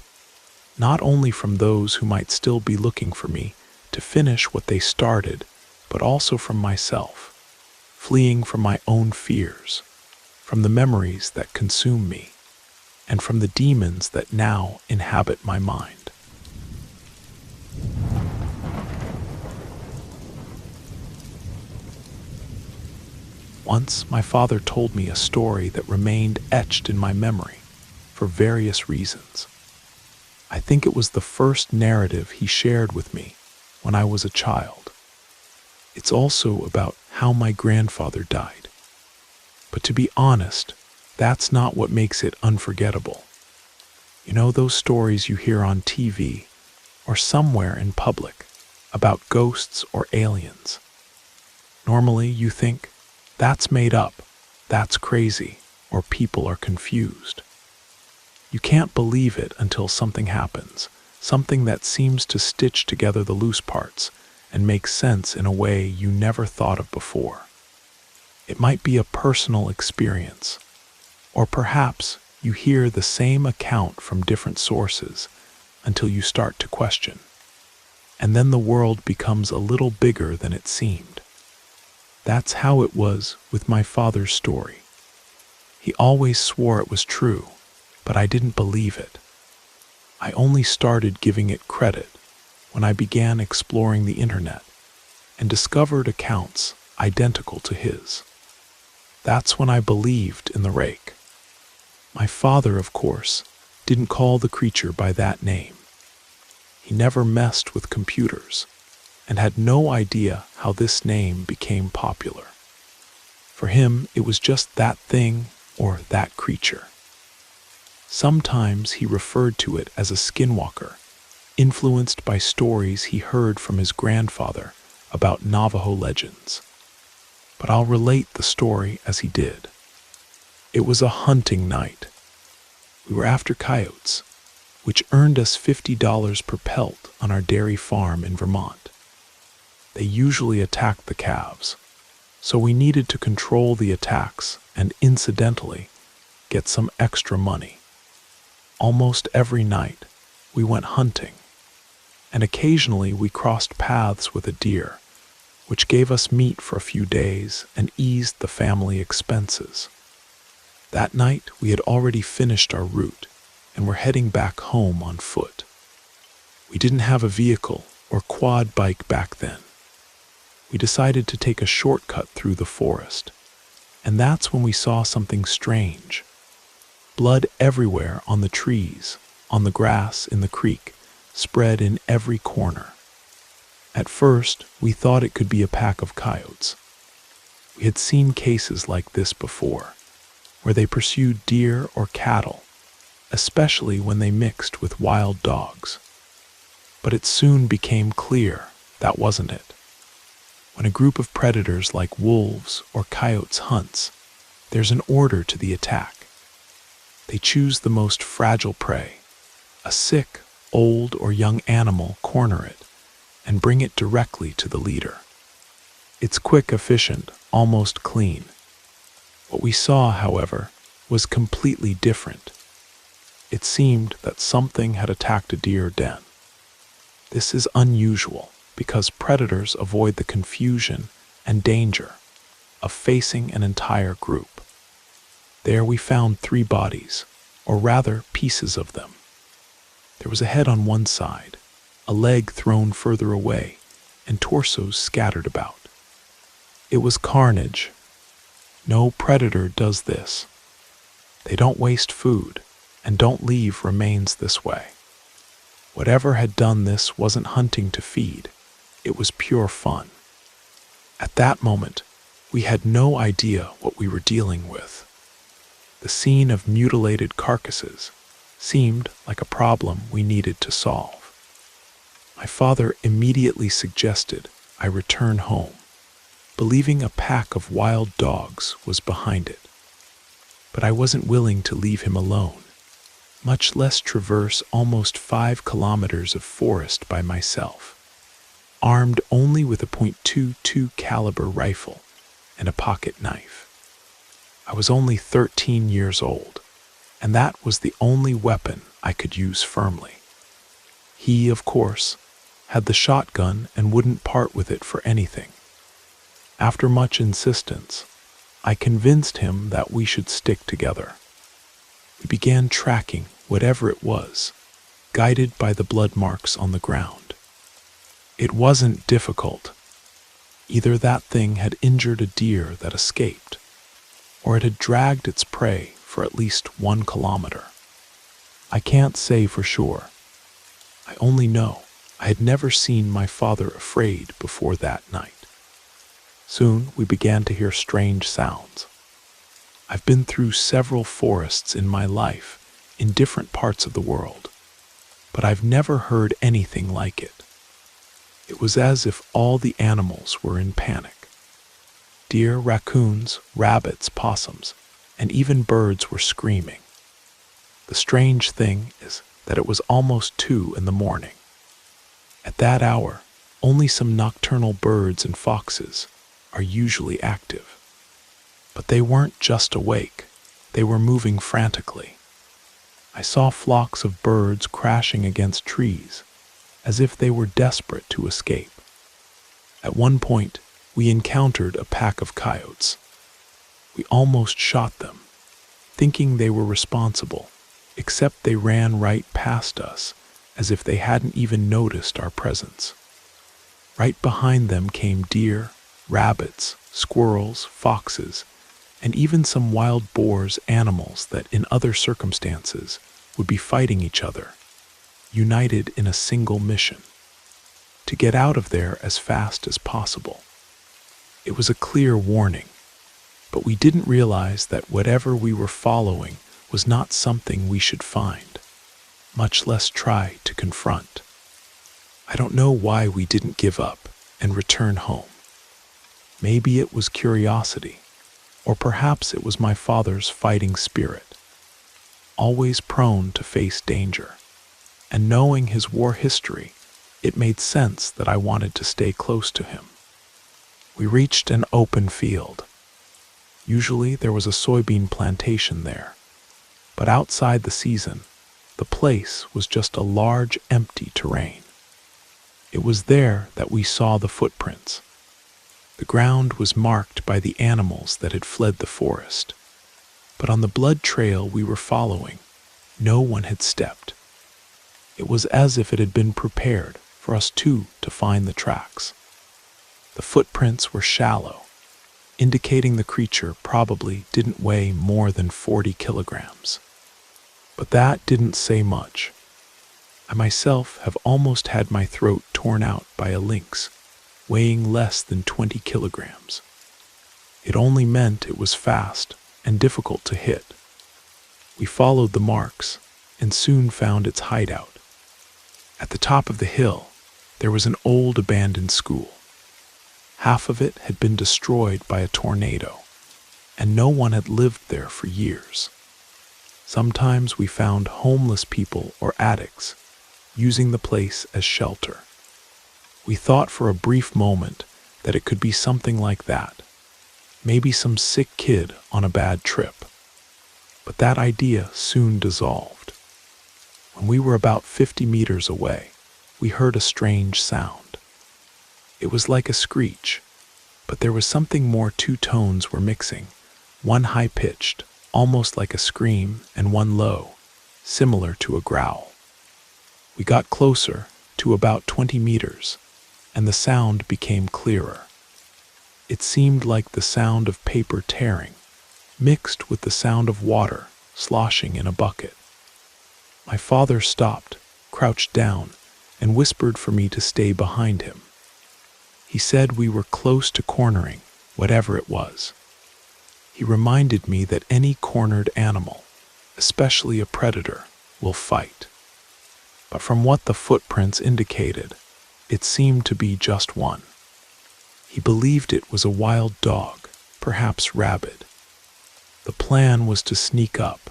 not only from those who might still be looking for me to finish what they started, but also from myself, fleeing from my own fears, from the memories that consume me, and from the demons that now inhabit my mind. Once, my father told me a story that remained etched in my memory for various reasons. I think it was the first narrative he shared with me when I was a child. It's also about how my grandfather died. But to be honest, that's not what makes it unforgettable. You know those stories you hear on TV or somewhere in public about ghosts or aliens? Normally you think, that's made up, that's crazy, or people are confused. You can't believe it until something happens, something that seems to stitch together the loose parts and make sense in a way you never thought of before. It might be a personal experience, or perhaps you hear the same account from different sources until you start to question, and then the world becomes a little bigger than it seemed. That's how it was with my father's story. He always swore it was true, but I didn't believe it. I only started giving it credit when I began exploring the internet and discovered accounts identical to his. That's when I believed in the rake. My father, of course, didn't call the creature by that name. He never messed with computers and had no idea how this name became popular. For him, it was just that thing or that creature. Sometimes he referred to it as a skinwalker, influenced by stories he heard from his grandfather about Navajo legends. But I'll relate the story as he did. It was a hunting night. We were after coyotes, which earned us $50 per pelt on our dairy farm in Vermont. They usually attacked the calves, so we needed to control the attacks and, incidentally, get some extra money. Almost every night, we went hunting, and occasionally we crossed paths with a deer, which gave us meat for a few days and eased the family expenses. That night, we had already finished our route and were heading back home on foot. We didn't have a vehicle, or quad bike back then. We decided to take a shortcut through the forest, and that's when we saw something strange. Blood everywhere on the trees, on the grass in the creek, spread in every corner. At first, we thought it could be a pack of coyotes. We had seen cases like this before, where they pursued deer or cattle, especially when they mixed with wild dogs. But it soon became clear that wasn't it. When a group of predators like wolves or coyotes hunts, there's an order to the attack. They choose the most fragile prey, a sick, old, or young animal, corner it, and bring it directly to the leader. It's quick, efficient, almost clean. What we saw, however, was completely different. It seemed that something had attacked a deer den. This is unusual because predators avoid the confusion and danger of facing an entire group. There we found 3 bodies, or rather pieces of them. There was a head on one side, a leg thrown further away, and torsos scattered about. It was carnage. No predator does this. They don't waste food and don't leave remains this way. Whatever had done this wasn't hunting to feed. It was pure fun. At that moment, we had no idea what we were dealing with. The scene of mutilated carcasses seemed like a problem we needed to solve. My father immediately suggested I return home, believing a pack of wild dogs was behind it. But I wasn't willing to leave him alone, much less traverse almost 5 kilometers of forest by myself, armed only with a .22 caliber rifle and a pocket knife. I was only 13 years old, and that was the only weapon I could use firmly. He, of course, had the shotgun and wouldn't part with it for anything. After much insistence, I convinced him that we should stick together. We began tracking whatever it was, guided by the blood marks on the ground. It wasn't difficult. Either that thing had injured a deer that escaped, or it had dragged its prey for at least 1 kilometer. I can't say for sure. I only know I had never seen my father afraid before that night. Soon we began to hear strange sounds. I've been through several forests in my life in different parts of the world, but I've never heard anything like it. It was as if all the animals were in panic. Deer, raccoons, rabbits, possums, and even birds were screaming. The strange thing is that it was almost 2 in the morning. At that hour, only some nocturnal birds and foxes are usually active. But they weren't just awake, they were moving frantically. I saw flocks of birds crashing against trees, as if they were desperate to escape. At one point, we encountered a pack of coyotes. We almost shot them, thinking they were responsible, except they ran right past us, as if they hadn't even noticed our presence. Right behind them came deer, rabbits, squirrels, foxes, and even some wild boars, animals that in other circumstances would be fighting each other, united in a single mission: to get out of there as fast as possible. It was a clear warning, but we didn't realize that whatever we were following was not something we should find, much less try to confront. I don't know why we didn't give up and return home. Maybe it was curiosity, or perhaps it was my father's fighting spirit, always prone to face danger. And knowing his war history, it made sense that I wanted to stay close to him. We reached an open field. Usually there was a soybean plantation there, but outside the season, the place was just a large empty terrain. It was there that we saw the footprints. The ground was marked by the animals that had fled the forest, but on the blood trail we were following, no one had stepped. It was as if it had been prepared for us two to find the tracks. The footprints were shallow, indicating the creature probably didn't weigh more than 40 kilograms. But that didn't say much. I myself have almost had my throat torn out by a lynx, weighing less than 20 kilograms. It only meant it was fast and difficult to hit. We followed the marks and soon found its hideout. At the top of the hill, there was an old abandoned school. Half of it had been destroyed by a tornado, and no one had lived there for years. Sometimes we found homeless people or addicts using the place as shelter. We thought for a brief moment that it could be something like that, maybe some sick kid on a bad trip. But that idea soon dissolved. When we were about 50 meters away, we heard a strange sound. It was like a screech, but there was something more. Two tones were mixing, one high-pitched, almost like a scream, and one low, similar to a growl. We got closer, to about 20 meters, and the sound became clearer. It seemed like the sound of paper tearing, mixed with the sound of water sloshing in a bucket. My father stopped, crouched down, and whispered for me to stay behind him. He said we were close to cornering whatever it was. He reminded me that any cornered animal, especially a predator, will fight. But from what the footprints indicated, it seemed to be just one. He believed it was a wild dog, perhaps rabid. The plan was to sneak up,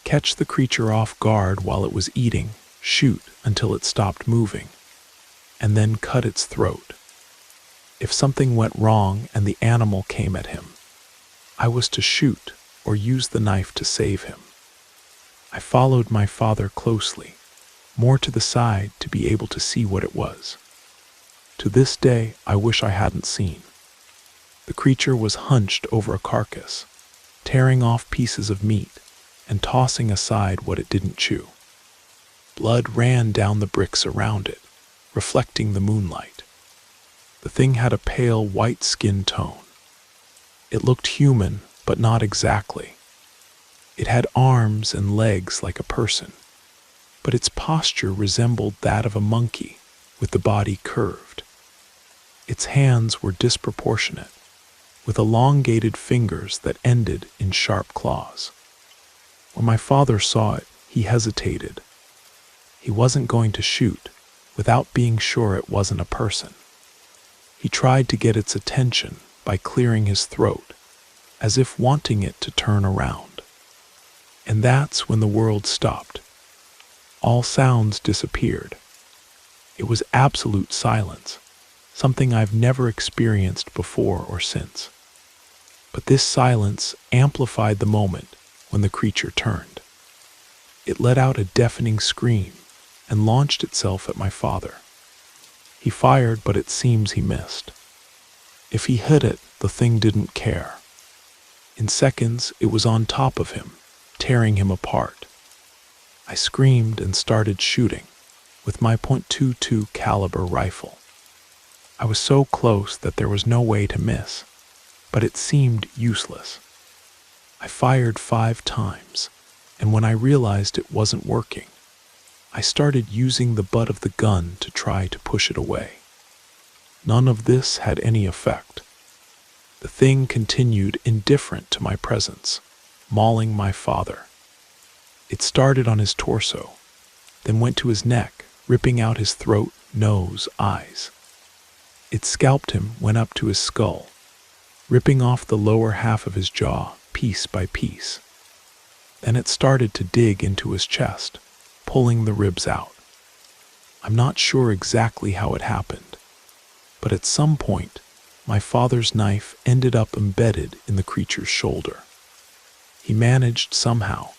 catch the creature off guard while it was eating, shoot until it stopped moving, and then cut its throat. If something went wrong and the animal came at him, I was to shoot or use the knife to save him. I followed my father closely, more to the side to be able to see what it was. To this day, I wish I hadn't seen. The creature was hunched over a carcass, tearing off pieces of meat and tossing aside what it didn't chew. Blood ran down the bricks around it, reflecting the moonlight. The thing had a pale white skin tone. It looked human, but not exactly. It had arms and legs like a person, but its posture resembled that of a monkey, with the body curved. Its hands were disproportionate, with elongated fingers that ended in sharp claws. When my father saw it, he hesitated. He wasn't going to shoot without being sure it wasn't a person. He tried to get its attention by clearing his throat, as if wanting it to turn around. And that's when the world stopped. All sounds disappeared. It was absolute silence, something I've never experienced before or since. But this silence amplified the moment when the creature turned. It let out a deafening scream and launched itself at my father. He fired, but it seems he missed. If he hit it, the thing didn't care. In seconds, it was on top of him, tearing him apart. I screamed and started shooting with my .22 caliber rifle. I was so close that there was no way to miss, but it seemed useless. I fired 5 times, and when I realized it wasn't working, I started using the butt of the gun to try to push it away. None of this had any effect. The thing continued indifferent to my presence, mauling my father. It started on his torso, then went to his neck, ripping out his throat, nose, eyes. It scalped him, went up to his skull, ripping off the lower half of his jaw, piece by piece. Then it started to dig into his chest, pulling the ribs out. I'm not sure exactly how it happened, but at some point, my father's knife ended up embedded in the creature's shoulder. He managed somehow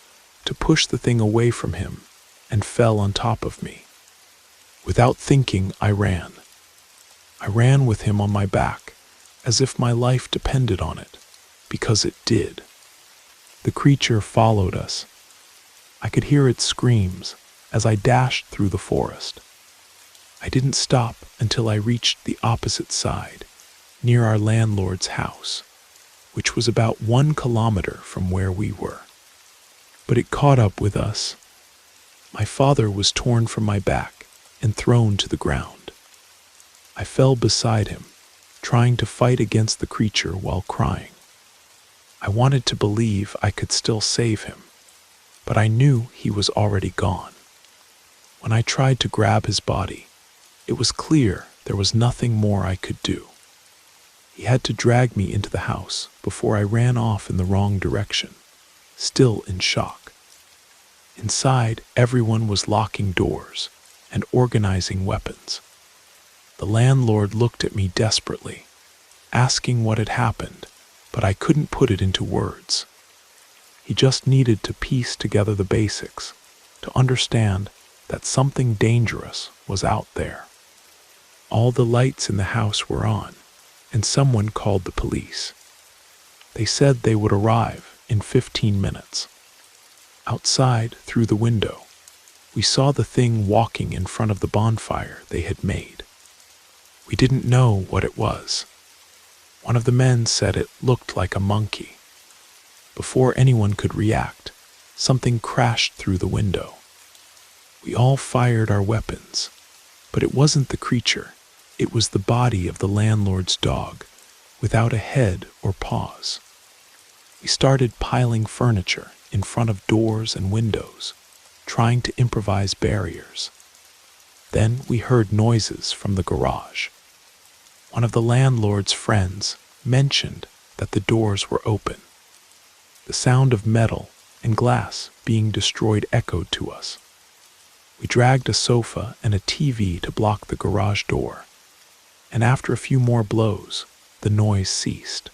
to push the thing away from him and fell on top of me. Without thinking, I ran. I ran with him on my back, as if my life depended on it, because it did. The creature followed us. I could hear its screams as I dashed through the forest. I didn't stop until I reached the opposite side, near our landlord's house, which was about 1 kilometer from where we were. But it caught up with us. My father was torn from my back and thrown to the ground. I fell beside him, trying to fight against the creature while crying. I wanted to believe I could still save him, but I knew he was already gone. When I tried to grab his body, it was clear there was nothing more I could do. He had to drag me into the house before I ran off in the wrong direction, still in shock. Inside, everyone was locking doors and organizing weapons. The landlord looked at me desperately, asking what had happened, but I couldn't put it into words. He just needed to piece together the basics to understand that something dangerous was out there. All the lights in the house were on, and someone called the police. They said they would arrive in 15 minutes. Outside, through the window, we saw the thing walking in front of the bonfire they had made. We didn't know what it was. One of the men said it looked like a monkey. Before anyone could react, something crashed through the window. We all fired our weapons, but it wasn't the creature. It was the body of the landlord's dog, without a head or paws. We started piling furniture in front of doors and windows, trying to improvise barriers. Then we heard noises from the garage. One of the landlord's friends mentioned that the doors were open. The sound of metal and glass being destroyed echoed to us. We dragged a sofa and a TV to block the garage door, and after a few more blows, the noise ceased.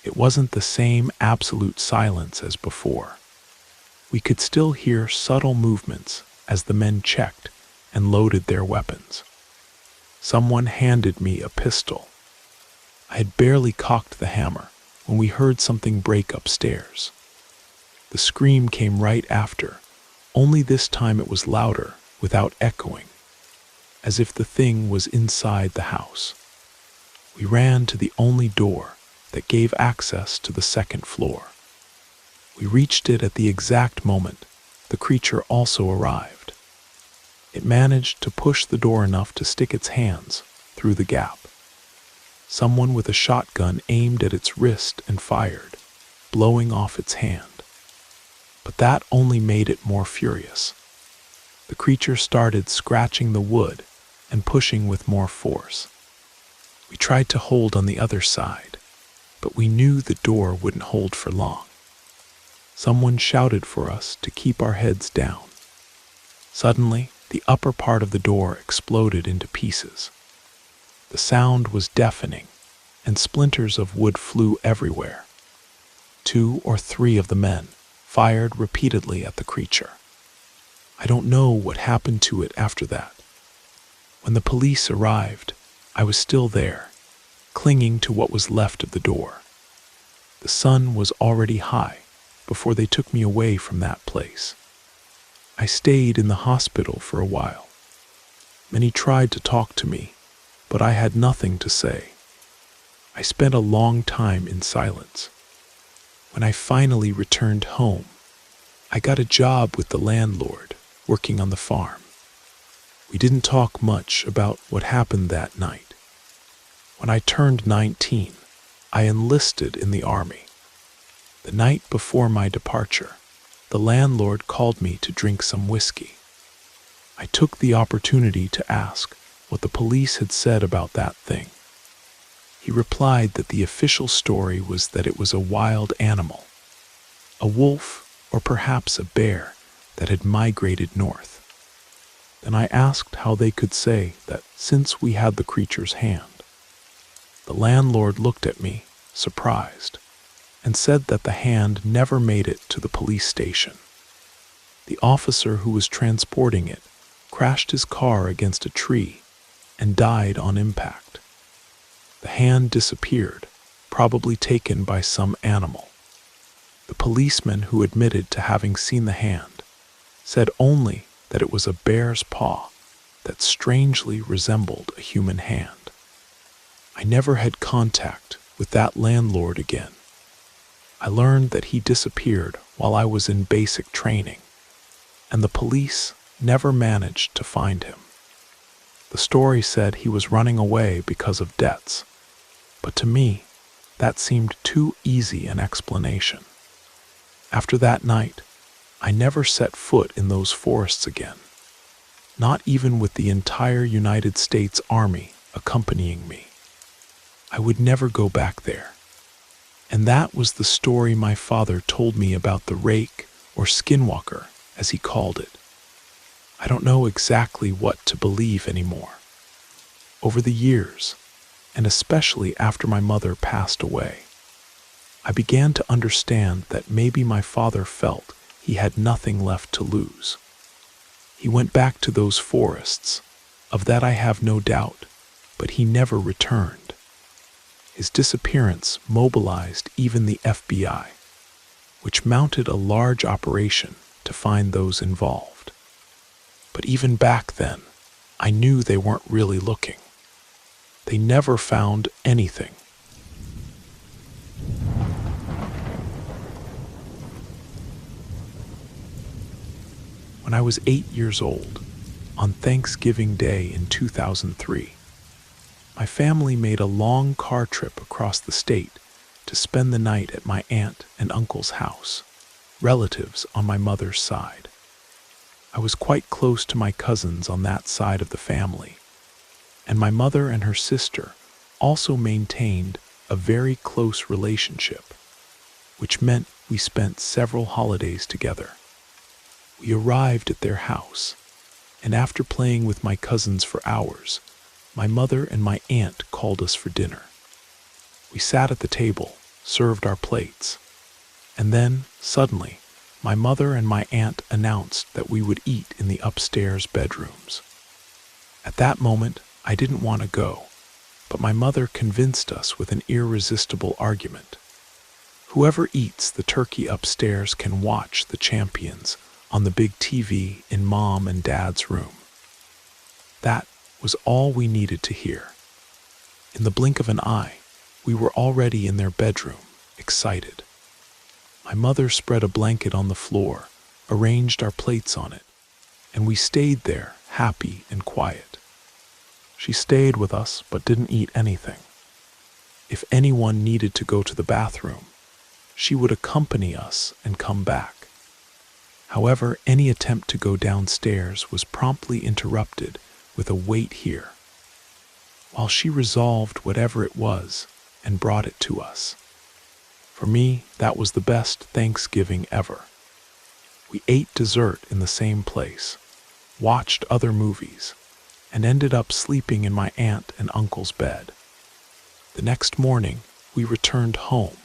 It wasn't the same absolute silence as before. We could still hear subtle movements as the men checked and loaded their weapons. Someone handed me a pistol. I had barely cocked the hammer when we heard something break upstairs. The scream came right after, only this time it was louder without echoing, as if the thing was inside the house. We ran to the only door that gave access to the second floor. We reached it at the exact moment the creature also arrived. It managed to push the door enough to stick its hands through the gap. Someone with a shotgun aimed at its wrist and fired, blowing off its hand. But that only made it more furious. The creature started scratching the wood and pushing with more force. We tried to hold on the other side, but we knew the door wouldn't hold for long. Someone shouted for us to keep our heads down. Suddenly, the upper part of the door exploded into pieces. The sound was deafening, and splinters of wood flew everywhere. 2 or 3 of the men fired repeatedly at the creature. I don't know what happened to it after that. When the police arrived, I was still there, clinging to what was left of the door. The sun was already high before they took me away from that place. I stayed in the hospital for a while. Many tried to talk to me, but I had nothing to say. I spent a long time in silence. When I finally returned home, I got a job with the landlord working on the farm. We didn't talk much about what happened that night. When I turned 19, I enlisted in the army. The night before my departure, the landlord called me to drink some whiskey. I took the opportunity to ask what the police had said about that thing. He replied that the official story was that it was a wild animal, a wolf or perhaps a bear that had migrated north. Then I asked how they could say that since we had the creature's hand. The landlord looked at me, surprised, and said that the hand never made it to the police station. The officer who was transporting it crashed his car against a tree and died on impact. The hand disappeared, probably taken by some animal. The policeman who admitted to having seen the hand said only that it was a bear's paw that strangely resembled a human hand. I never had contact with that landlord again. I learned that he disappeared while I was in basic training, and the police never managed to find him. The story said he was running away because of debts, but to me, that seemed too easy an explanation. After that night, I never set foot in those forests again, not even with the entire United States Army accompanying me. I would never go back there. And that was the story my father told me about the rake, or skinwalker, as he called it. I don't know exactly what to believe anymore. Over the years, and especially after my mother passed away, I began to understand that maybe my father felt he had nothing left to lose. He went back to those forests, of that I have no doubt, but he never returned. His disappearance mobilized even the FBI, which mounted a large operation to find those involved. But even back then, I knew they weren't really looking. They never found anything. When I was 8 years old, on Thanksgiving Day in 2003, my family made a long car trip across the state to spend the night at my aunt and uncle's house, relatives on my mother's side. I was quite close to my cousins on that side of the family, and my mother and her sister also maintained a very close relationship, which meant we spent several holidays together. We arrived at their house, and after playing with my cousins for hours, my mother and my aunt called us for dinner. We sat at the table, served our plates, and then, suddenly, my mother and my aunt announced that we would eat in the upstairs bedrooms. At that moment, I didn't want to go, but my mother convinced us with an irresistible argument. Whoever eats the turkey upstairs can watch the champions on the big TV in Mom and Dad's room. That was all we needed to hear. In the blink of an eye, we were already in their bedroom, excited. My mother spread a blanket on the floor, arranged our plates on it, and we stayed there, happy and quiet. She stayed with us but didn't eat anything. If anyone needed to go to the bathroom, she would accompany us and come back. However, any attempt to go downstairs was promptly interrupted with a "wait here," while she resolved whatever it was and brought it to us. For me, that was the best Thanksgiving ever. We ate dessert in the same place, watched other movies, and ended up sleeping in my aunt and uncle's bed. The next morning, we returned home,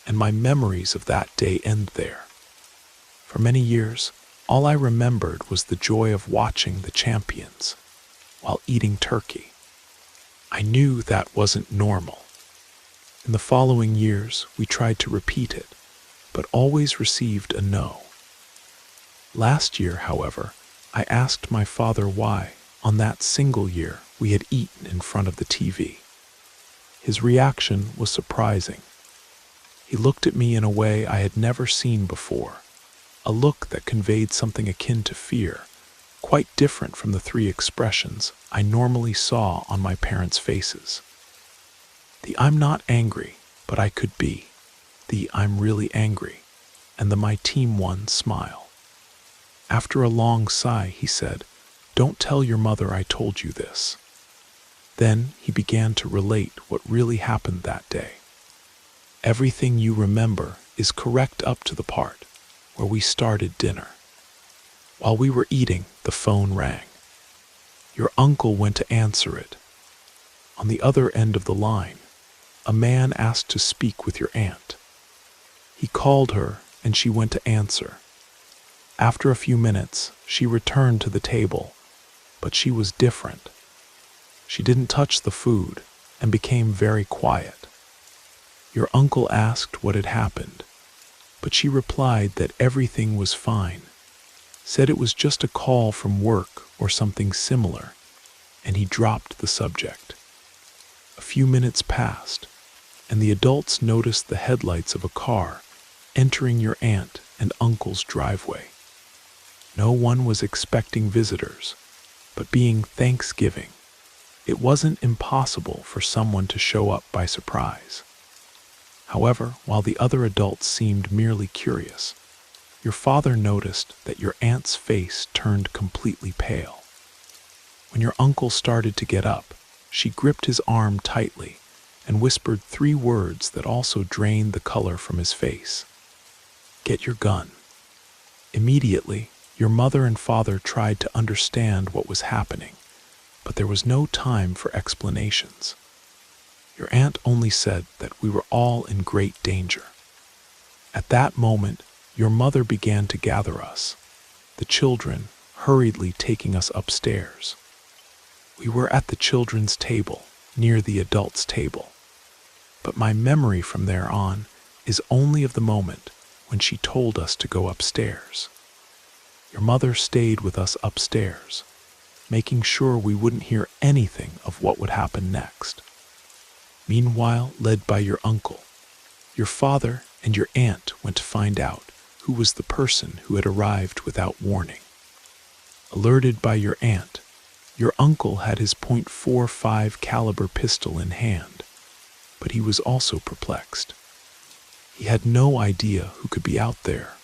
and my memories of that day end there. For many years, all I remembered was the joy of watching the champions while eating turkey. I knew that wasn't normal. In the following years, we tried to repeat it, but always received a no. Last year, however, I asked my father why, on that single year, we had eaten in front of the TV. His reaction was surprising. He looked at me in a way I had never seen before, a look that conveyed something akin to fear, quite different from the three expressions I normally saw on my parents' faces. The "I'm not angry, but I could be," the "I'm really angry," and the "my team won" smile. After a long sigh, he said, "Don't tell your mother I told you this." Then he began to relate what really happened that day. Everything you remember is correct up to the part where we started dinner. While we were eating, the phone rang. Your uncle went to answer it. On the other end of the line, a man asked to speak with your aunt. He called her, and she went to answer. After a few minutes, she returned to the table, but she was different. She didn't touch the food and became very quiet. Your uncle asked what had happened, but she replied that everything was fine, said it was just a call from work or something similar, and he dropped the subject. A few minutes passed, and the adults noticed the headlights of a car entering your aunt and uncle's driveway. No one was expecting visitors, but being Thanksgiving, it wasn't impossible for someone to show up by surprise. However, while the other adults seemed merely curious, your father noticed that your aunt's face turned completely pale. When your uncle started to get up, she gripped his arm tightly and whispered 3 words that also drained the color from his face. "Get your gun." Immediately, your mother and father tried to understand what was happening, but there was no time for explanations. Your aunt only said that we were all in great danger. At that moment, your mother began to gather us, the children hurriedly taking us upstairs. We were at the children's table, near the adults' table. But my memory from there on is only of the moment when she told us to go upstairs. Your mother stayed with us upstairs, making sure we wouldn't hear anything of what would happen next. Meanwhile, led by your uncle, your father and your aunt went to find out who was the person who had arrived without warning. Alerted by your aunt, your uncle had his .45 caliber pistol in hand, but he was also perplexed. He had no idea who could be out there,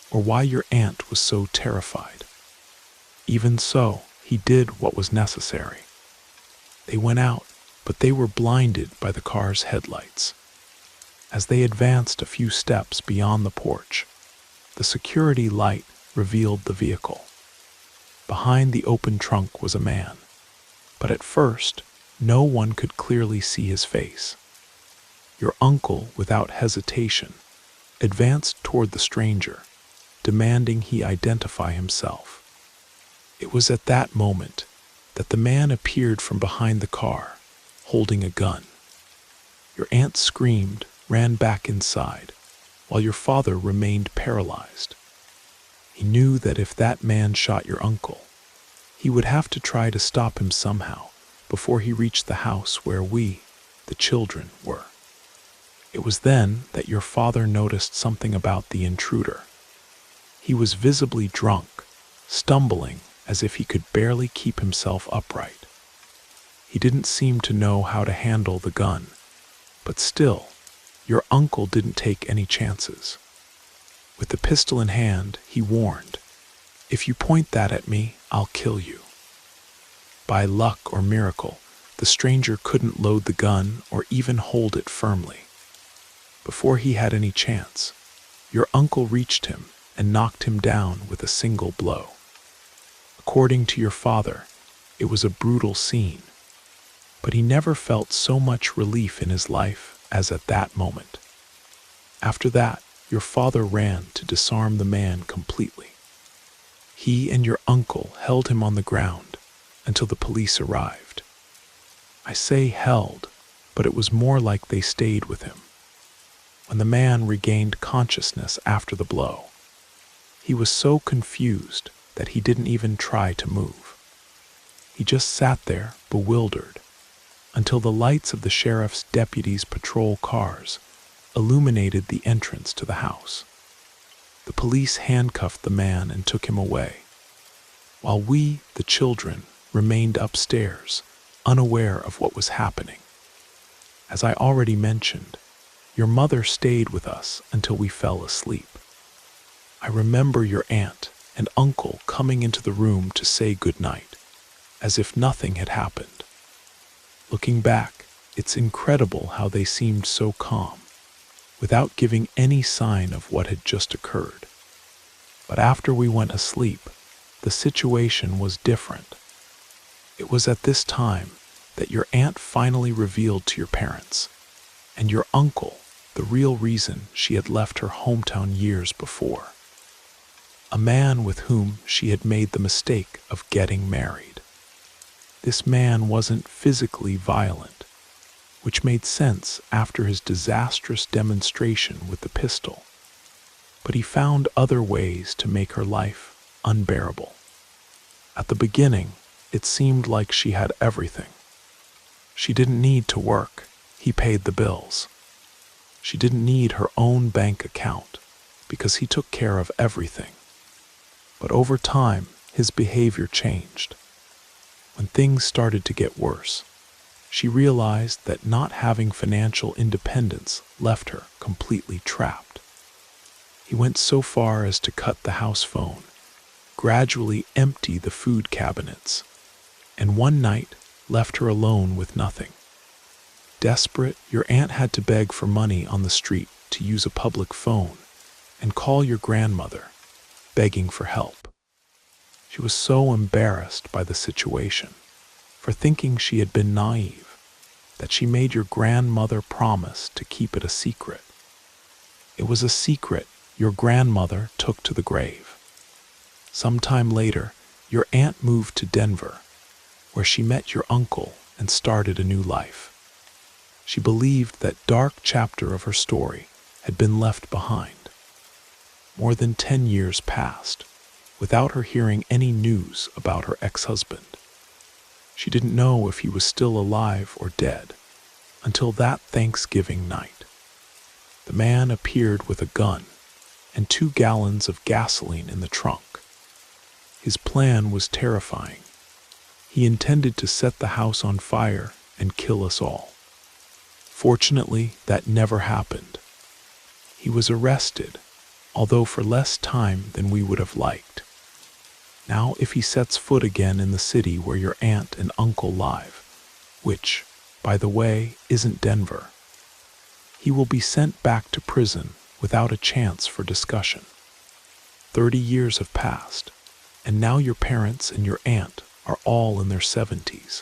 or why your aunt was so terrified. Even so, he did what was necessary. They went out, but they were blinded by the car's headlights. As they advanced a few steps beyond the porch, the security light revealed the vehicle. Behind the open trunk was a man, but at first, no one could clearly see his face. Your uncle, without hesitation, advanced toward the stranger, demanding he identify himself. It was at that moment that the man appeared from behind the car, holding a gun. Your aunt screamed, ran back inside, while your father remained paralyzed. He knew that if that man shot your uncle, he would have to try to stop him somehow before he reached the house where we, the children, were. It was then that your father noticed something about the intruder. He was visibly drunk, stumbling as if he could barely keep himself upright. He didn't seem to know how to handle the gun, but still, your uncle didn't take any chances. With the pistol in hand, he warned, "If you point that at me, I'll kill you." By luck or miracle, the stranger couldn't load the gun or even hold it firmly. Before he had any chance, your uncle reached him and knocked him down with a single blow. According to your father, it was a brutal scene, but he never felt so much relief in his life as at that moment. After that, your father ran to disarm the man completely. He and your uncle held him on the ground until the police arrived. I say held, but it was more like they stayed with him. When the man regained consciousness after the blow, he was so confused that he didn't even try to move. He just sat there, bewildered, until the lights of the sheriff's deputies' patrol cars illuminated the entrance to the house. The police handcuffed the man and took him away, while we, the children, remained upstairs, unaware of what was happening. As I already mentioned, your mother stayed with us until we fell asleep. I remember your aunt and uncle coming into the room to say goodnight, as if nothing had happened. Looking back, it's incredible how they seemed so calm, without giving any sign of what had just occurred. But after we went asleep, the situation was different. It was at this time that your aunt finally revealed to your parents, and your uncle, the real reason she had left her hometown years before. A man with whom she had made the mistake of getting married. This man wasn't physically violent, which made sense after his disastrous demonstration with the pistol, but he found other ways to make her life unbearable. At the beginning, it seemed like she had everything. She didn't need to work. He paid the bills. She didn't need her own bank account because he took care of everything. But over time, his behavior changed. When things started to get worse, she realized that not having financial independence left her completely trapped. He went so far as to cut the house phone, gradually empty the food cabinets, and one night left her alone with nothing. Desperate, your aunt had to beg for money on the street to use a public phone and call your grandmother, begging for help. She was so embarrassed by the situation, for thinking she had been naive, that she made your grandmother promise to keep it a secret. It was a secret your grandmother took to the grave. Sometime later, your aunt moved to Denver, where she met your uncle and started a new life. She believed that dark chapter of her story had been left behind. More than 10 years passed without her hearing any news about her ex-husband. She didn't know if he was still alive or dead until that Thanksgiving night. The man appeared with a gun and 2 gallons of gasoline in the trunk. His plan was terrifying. He intended to set the house on fire and kill us all. Fortunately, that never happened. He was arrested, although for less time than we would have liked. Now, if he sets foot again in the city where your aunt and uncle live, which, by the way, isn't Denver, he will be sent back to prison without a chance for discussion. 30 years have passed, and now your parents and your aunt are all in their 70s.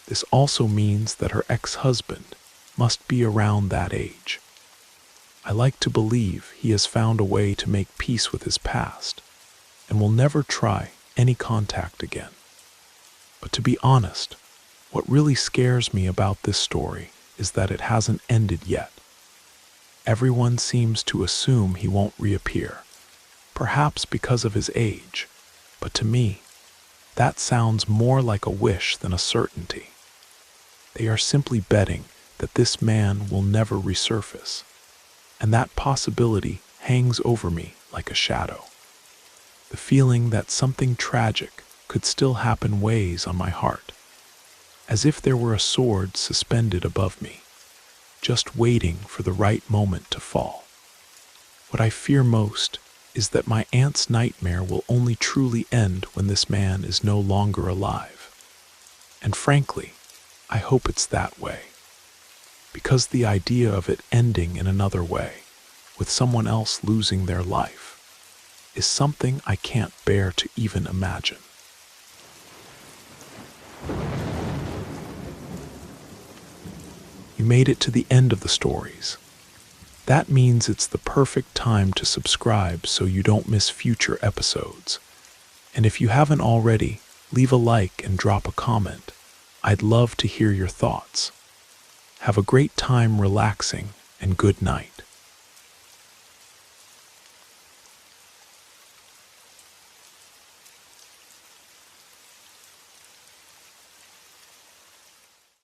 This also means that her ex-husband must be around that age. I like to believe he has found a way to make peace with his past and will never try any contact again. But to be honest, what really scares me about this story is that it hasn't ended yet. Everyone seems to assume he won't reappear, perhaps because of his age, but to me, that sounds more like a wish than a certainty. They are simply betting that this man will never resurface, and that possibility hangs over me like a shadow. The feeling that something tragic could still happen weighs on my heart, as if there were a sword suspended above me, just waiting for the right moment to fall. What I fear most is that my aunt's nightmare will only truly end when this man is no longer alive. And frankly, I hope it's that way, because the idea of it ending in another way, with someone else losing their life, is something I can't bear to even imagine. You made it to the end of the stories. That means it's the perfect time to subscribe so you don't miss future episodes. And if you haven't already, leave a like and drop a comment. I'd love to hear your thoughts. Have a great time relaxing, and good night.